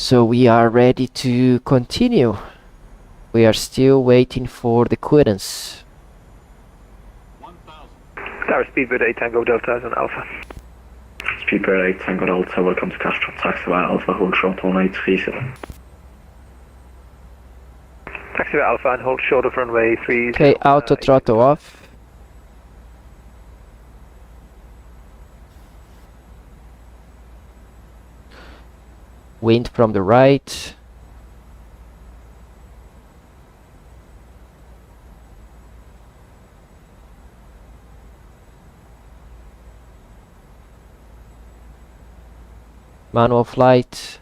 So we are ready to continue. We are still waiting for the clearance. Tower Speedbird 8 Tango Delta is on Alpha. Speedbird 8 Tango Delta, welcome to Castro Taxiway Alpha, hold short 1837. Taxiway Alpha and hold short of runway 3. Okay, auto throttle off. Wind from the right. Manual flight.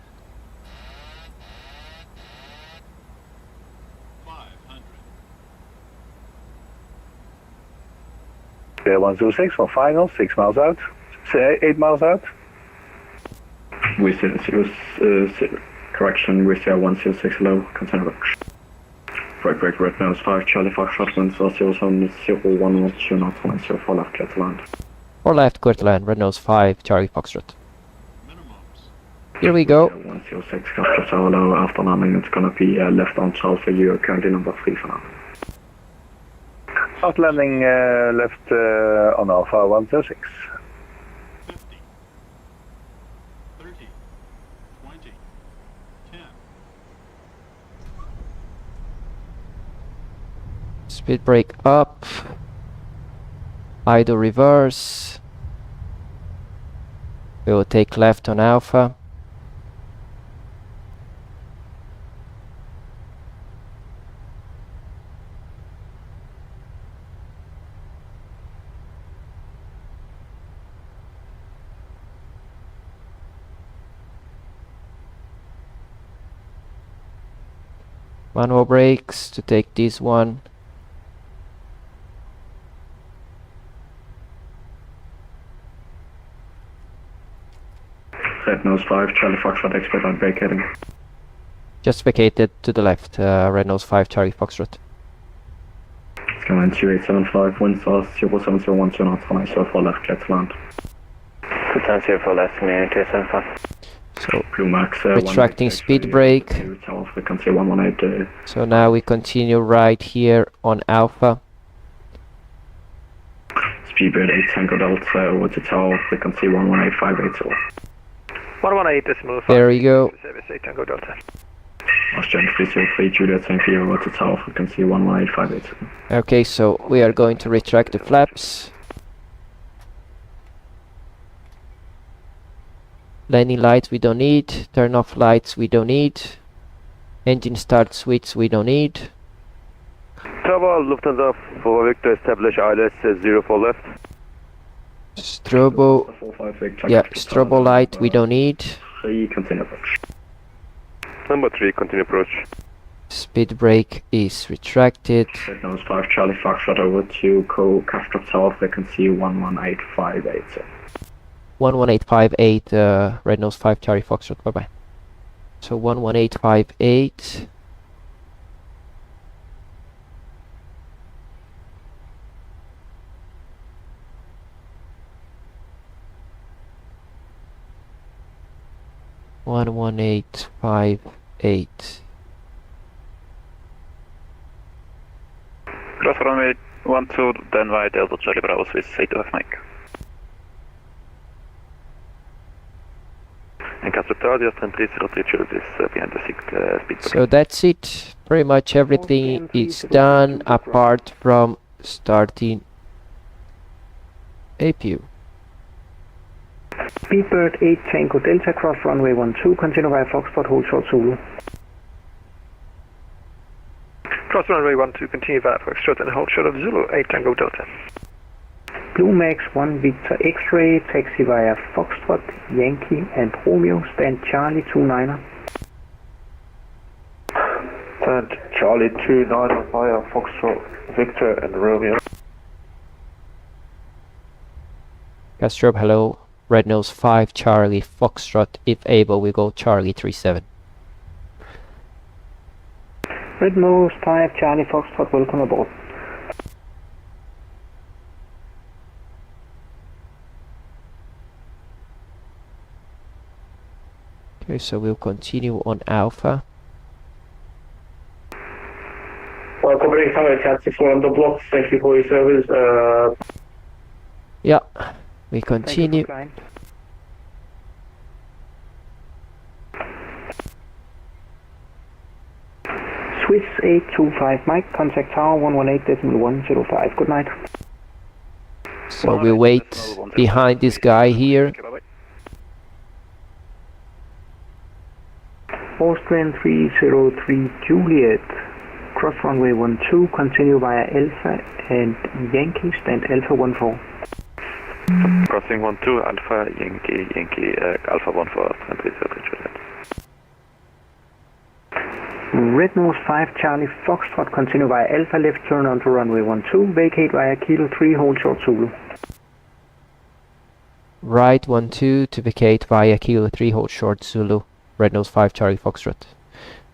106 for final, 6 miles out, 8 miles out. We see correction, we see 106 low, container box. Break, red nose 5, Charlie Foxtrot, winds are 07011, 2 knots, 104 left, clear to land. Or left, clear to land, red nose 5, Charlie Foxtrot. Here we go. 106, Castro Tower low, after landing it's gonna be left on Charles for you, currently number 3 for now. Out landing left on Alpha 106. 50, 30, 20, 10. Speed brake up. Idle reverse. We will take left on Alpha. Manual brakes to take this one. Red nose 5, Charlie Foxtrot, expedite brake heading. Just vacated to the left, red nose 5, Charlie Foxtrot. Skyline 2875, winds are 07012 knots, 104 left, clear to land. 210 left, 2875. So, Blue Max, retracting speed brake. We can see 118. So now we continue right here on Alpha. Speedbird 8 Tango Delta over to Tower, we can see 118580. 118.5. There we go. Service 8 Tango Delta. Austrian 303 Juliet St. Pierre over to Tower, we can see 118580. Okay, so we are going to retract the flaps. Landing lights we don't need, turn off lights we don't need, engine start switch we don't need. Tower, Lufthansa for Victor, establish ILS 04 left. Strobo, yeah, strobo light we don't need. 3, continue approach. Number 3, continue approach. Speed brake is retracted. Red nose 5, Charlie Foxtrot over to Castro Tower, we can see 118580. 11858, red nose 5, Charlie Foxtrot, bye bye. So 11858. Cross runway 12, then right Delta Charlie Bravo Swiss 8 Mike. And Castro Tower, just please rotate your this behind the 6 speed. So that's it. Pretty much everything is done apart from starting APU. Speedbird 8 Tango Delta, cross runway 12, continue via Foxtrot, hold short Zulu. Cross runway 12, continue via Foxtrot and hold short of Zulu 8 Tango Delta. Blue Max 1 Victor X-ray, taxi via Foxtrot, Yankee and Romeo, stand Charlie 29er. Stand Charlie 29er via Foxtrot, Victor and Romeo. Castrop, hello. Red Nose 5 Charlie Foxtrot. If able, we go Charlie 37. Red Nose 5 Charlie Foxtrot, welcome aboard. Okay, so we'll continue on Alpha. Covering Tower Cat 64 on the block, thank you for your service. Yeah, we continue. Swiss 825 Mike, contact tower 118.105. Good night. So we wait behind this guy here. Austrian 303 Juliet, cross runway 12, continue via Alpha and Yankee, stand Alpha 14. Crossing 12, Alpha, Yankee, Alpha 14, 303 Juliet. Red Nose 5 Charlie Foxtrot, continue via Alpha, left turn onto runway 12, vacate via Kilo 3, hold short Zulu. Right 12 to vacate via Kilo 3, hold short Zulu. Red Nose 5 Charlie Foxtrot.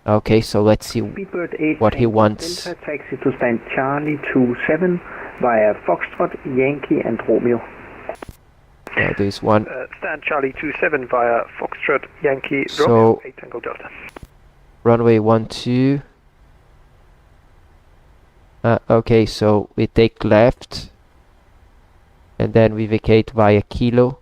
Okay, so let's see what he wants. Delta, taxi to stand Charlie 27 via Foxtrot, Yankee and Romeo. Now there's one. Stand Charlie 27 via Foxtrot, Yankee, So, Romeo, 8 Tango Delta. Runway 12. Okay, so we take left and then we vacate via Kilo.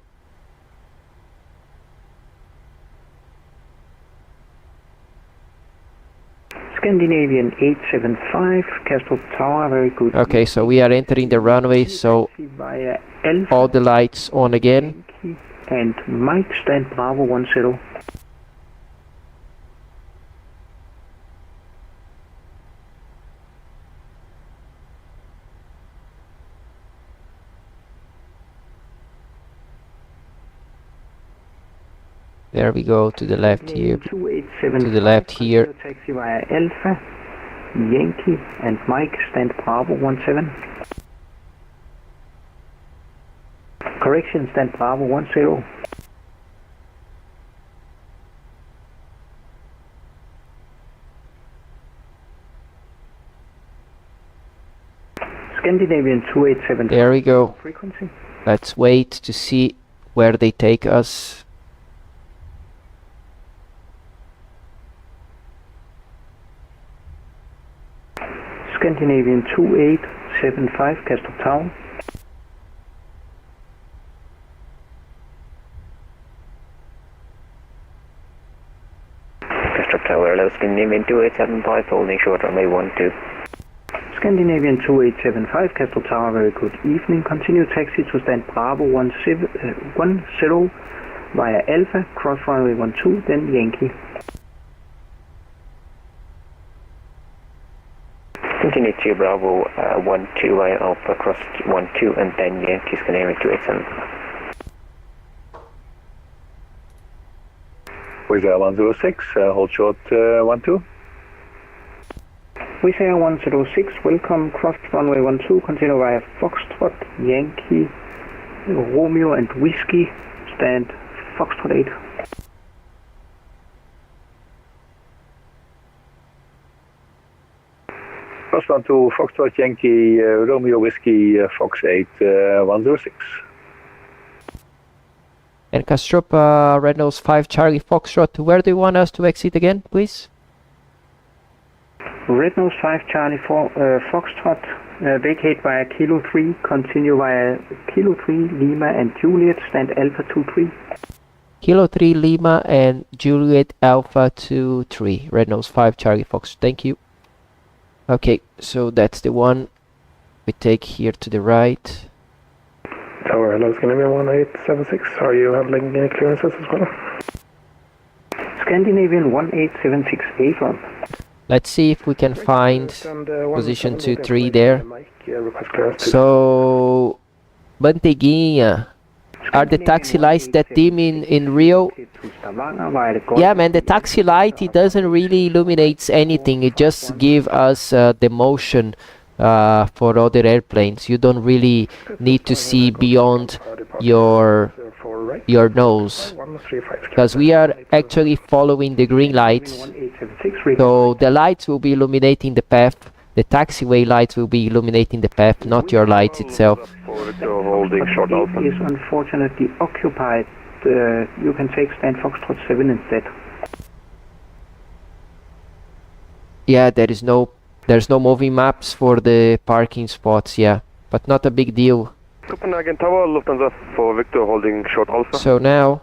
Scandinavian 875, Castle Tower, very good. Okay, so we are entering the runway, so Via Alpha, all the lights on again. and Mike, stand Bravo 10. There we go, to the left here. 2875, To the left here. taxi via Alpha, Yankee and Mike, stand Bravo 17. Correction, stand Bravo 10. Scandinavian 287. There we go. Frequency. Let's wait to see where they take us. Scandinavian 2875, Castle Town. Castle Tower, hello, Scandinavian 2875, holding short runway 12. Scandinavian 2875, Castle Tower, very good evening. Continue taxi to stand Bravo 10 via Alpha, cross runway 12, then Yankee. Continue to Bravo 12 via Alpha, cross 12, and then Yankee, Scandinavian 2875. Wizz Air 106, hold short 12. Wizz Air 106, welcome, cross runway 12, continue via Foxtrot, Yankee, Romeo and Whiskey, stand Foxtrot 8. Cross 12, Foxtrot, Yankee, Romeo, Whiskey, Fox 8, 106. And Castrop, Red Nose 5 Charlie Foxtrot, where do you want us to exit again, please? Red Nose 5 Charlie Foxtrot, vacate via Kilo 3, continue via Kilo 3, Lima and Juliet, stand Alpha 23. Kilo 3 Lima and Juliet Alpha 23. Red Nose 5 Charlie Fox, thank you. Okay, so that's the one we take here to the right. Tower, hello, Scandinavian 1876. Are you handling any clearances as well? Scandinavian 1876 Avon. Let's see if we can find position 2-3 there. So Banteguinha. Are the taxi lights that dim in Rio? Yeah, man, the taxi light, it doesn't really illuminate anything. It just gives us the motion for other airplanes. You don't really need to see beyond your nose, because we are actually following the green lights. So the lights will be illuminating the path. The taxiway lights will be illuminating the path, not your lights itself. Holding short alpha is unfortunately occupied. You can take stand Foxtrot 7 instead. Yeah, there's no moving maps for the parking spots, yeah, but not a big deal. Copenhagen Tower, Lufthansa for Victor holding short alpha. So now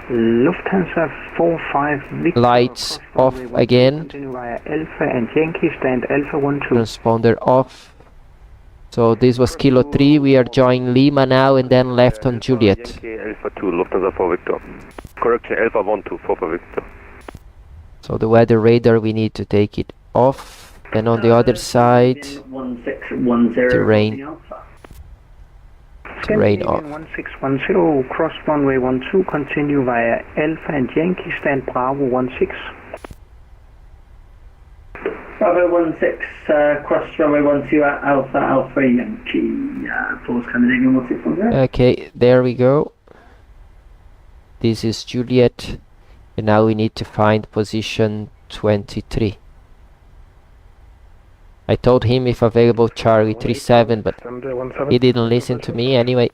Lufthansa 45 Victor. Lights off again. Continue via Alpha and Yankee, stand Alpha 12. Transponder off. So this was Kilo 3, we are joining Lima now and then left on Juliet. Yankee Alpha 2, Lufthansa for Victor. Correction, Alpha 12 for Victor. So the weather radar, we need to take it off. And on the other side, terrain off. 1610, cross runway 12, continue via Alpha and Yankee, stand Bravo 16. Bravo 16, cross runway 12 at Alpha, Alpha Yankee, for Scandinavian 1610. Okay, there we go. This is Juliet, and now we need to find position 23. I told him if available Charlie 37, but he didn't listen to me anyway.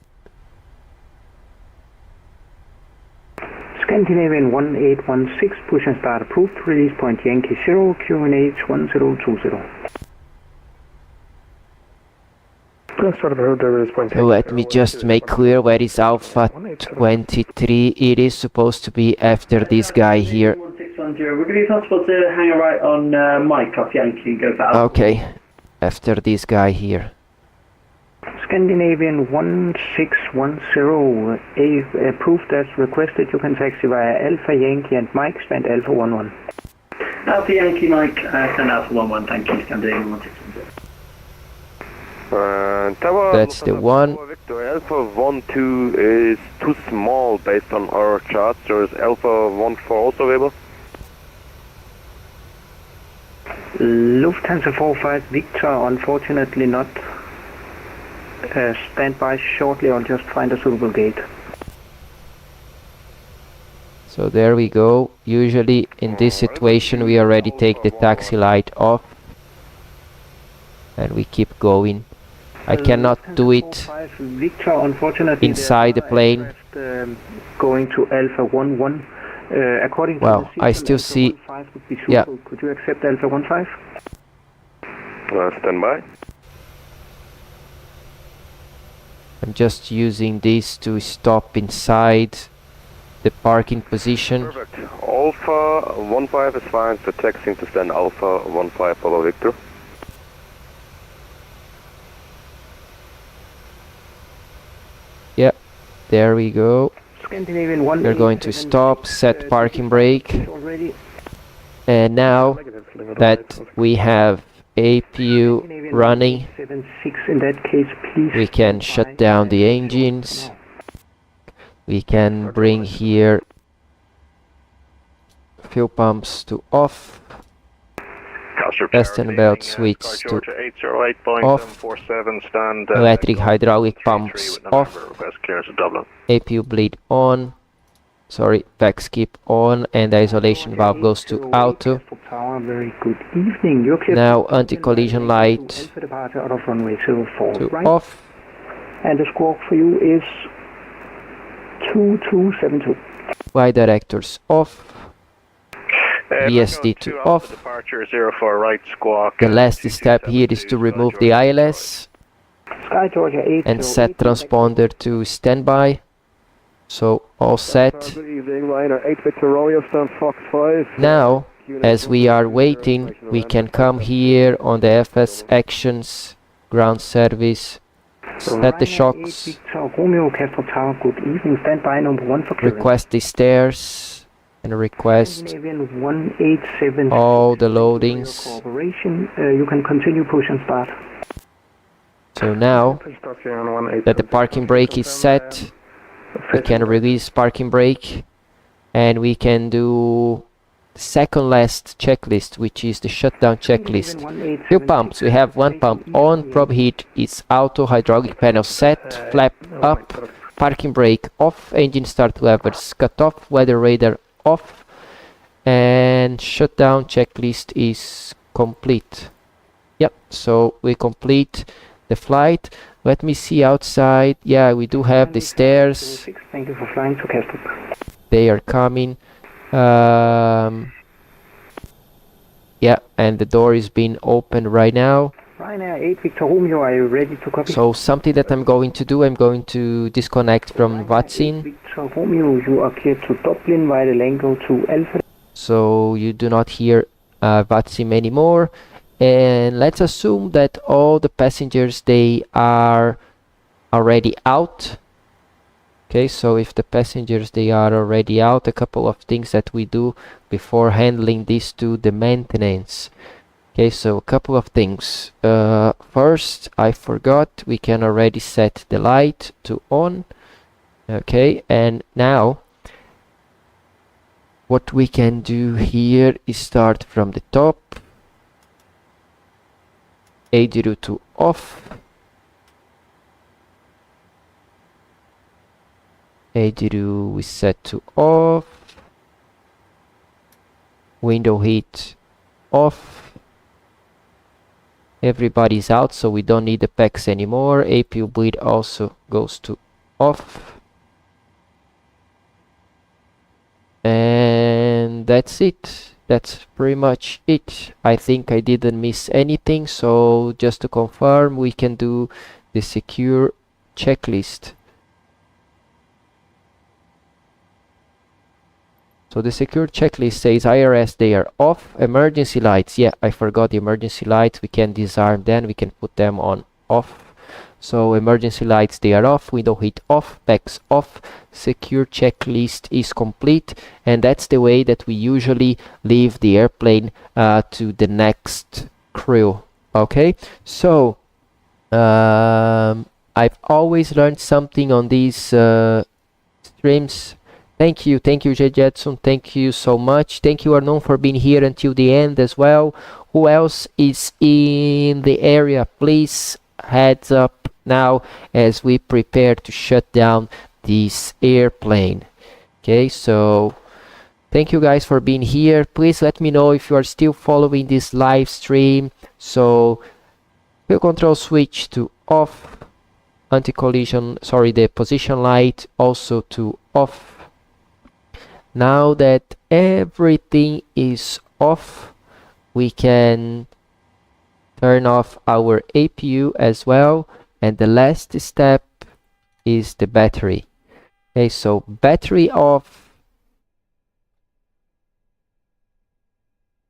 Scandinavian 1816, push and start approved, release point Yankee 0, QNH 1020. So let me just make clear where is Alpha 23. It is supposed to be after this guy here. 1610, we're going to be possible to hang a right on Mike off Yankee and go for Alpha. Okay, after this guy here. Scandinavian 1610, approved as requested. You can taxi via Alpha Yankee and Mike, stand Alpha 11. Alpha Yankee Mike, stand Alpha 11, thank you, Scandinavian 1610. Tower, That's the one. Victor, Alpha 12 is too small based on our charts. There is Alpha 14 also available. Lufthansa 45 Victor, unfortunately not. Stand by shortly, I'll just find a suitable gate. So there we go. Usually in this situation we already take the taxi light off and we keep going. I cannot do it Victor, unfortunately, inside the plane. Going to Alpha 11. According to well, the I still see. Yeah. Could you accept Alpha 15? Stand by. I'm just using this to stop inside the parking position. Perfect. Alpha 15 is fine, so taxiing to stand Alpha 15 Papa Victor. Yeah, there we go. Scandinavian 1. We're going to stop, set parking brake. And now that we have APU running, in that case, please we can shut down the engines. We can bring here fuel pumps to off. Piston belt switch to off. Electric hydraulic pumps off. APU bleed on. Sorry, back skip on, and the isolation valve goes to auto. Very good evening. Now anti-collision light to off. And the score for you is 2272. Y directors off. VSD to off. Departure 04 right squawk. The last step here is to remove the ILS Sky Georgia 8 and set transponder to standby. So all set. Good evening, liner 8 Victor Romeo, stand Fox 5. Now, as we are waiting, we can come here on the FS actions, ground service, set the shocks, Good evening, standby number 1 for clearance. request the stairs, and request all the loadings. You can continue push and start. So now that the parking brake is set, we can release parking brake and we can do the second last checklist, which is the shutdown checklist. Few pumps. We have one pump on, probe heat is auto, hydraulic panel set, flap up, parking brake off, engine start levers cut off, weather radar off, and shutdown checklist is complete. Yep, so we complete the flight. Let me see outside. Yeah, we do have the stairs. Thank you for flying to Kastrup. They are coming. Yeah, and the door is being opened right now. Ryanair 8 Victor Romeo, are you ready to copy? So something that I'm going to do, I'm going to disconnect from Vatsim. Victor Romeo, you are cleared to Dublin via the Lango to Alpha. So you do not hear Vatsim anymore. And let's assume that all the passengers, they are already out. Okay, so if the passengers, they are already out, a couple of things that we do before handling this to the maintenance. Okay, so a couple of things. First, I forgot, we can already set the light to on. Okay, and now what we can do here is start from the top. 802 off. 802 we set to off. Window heat off. Everybody's out, so we don't need the packs anymore. APU bleed also goes to off. And that's it. That's pretty much it. I think I didn't miss anything, so just to confirm, we can do the secure checklist. So the secure checklist says IRS, they are off. Emergency lights, yeah, I forgot the emergency lights. We can disarm them, we can put them on off. So emergency lights, they are off, window heat off, packs off, secure checklist is complete, and that's the way that we usually leave the airplane to the next crew. Okay, so I've always learned something on these streams. Thank you, J. Jetson, thank you so much. Thank you, Arnon, for being here until the end as well. Who else is in the area? Please heads up now as we prepare to shut down this airplane. Okay, so thank you guys for being here. Please let me know if you are still following this live stream. So fuel control switch to off, anti-collision, sorry, the position light also to off. Now that everything is off, we can turn off our APU as well, and the last step is the battery. Okay, so battery off,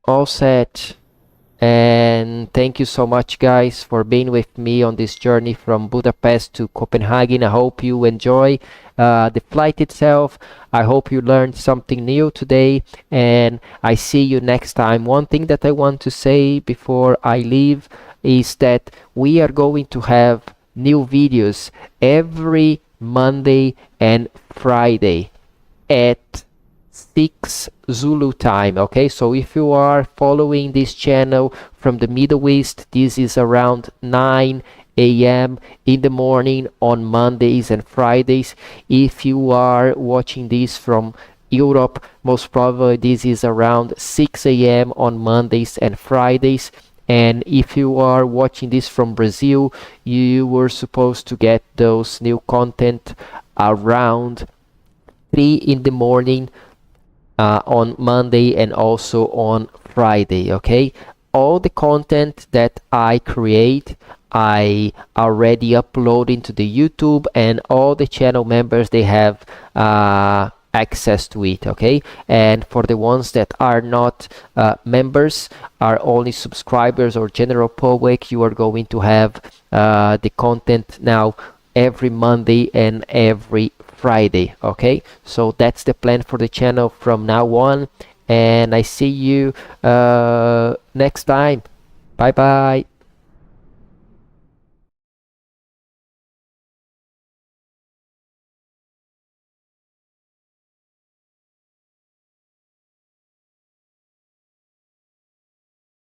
all set, and thank you so much guys for being with me on this journey from Budapest to Copenhagen. I hope you enjoy the flight itself. I hope you learned something new today, and I see you next time. One thing that I want to say before I leave is that we are going to have new videos every Monday and Friday at 6 Zulu time. Okay, so if you are following this channel from the Middle East, this is around 9 a.m. in the morning on Mondays and Fridays. If you are watching this from Europe, most probably this is around 6 a.m. on Mondays and Fridays. And if you are watching this from Brazil, you were supposed to get those new content around 3 in the morning on Monday and also on Friday. Okay, all the content that I create, I already upload into the YouTube, and all the channel members, they have access to it. Okay, and for the ones that are not members, are only subscribers or general public, you are going to have the content now every Monday and every Friday. Okay, so that's the plan for the channel from now on, and I see you next time. Bye bye.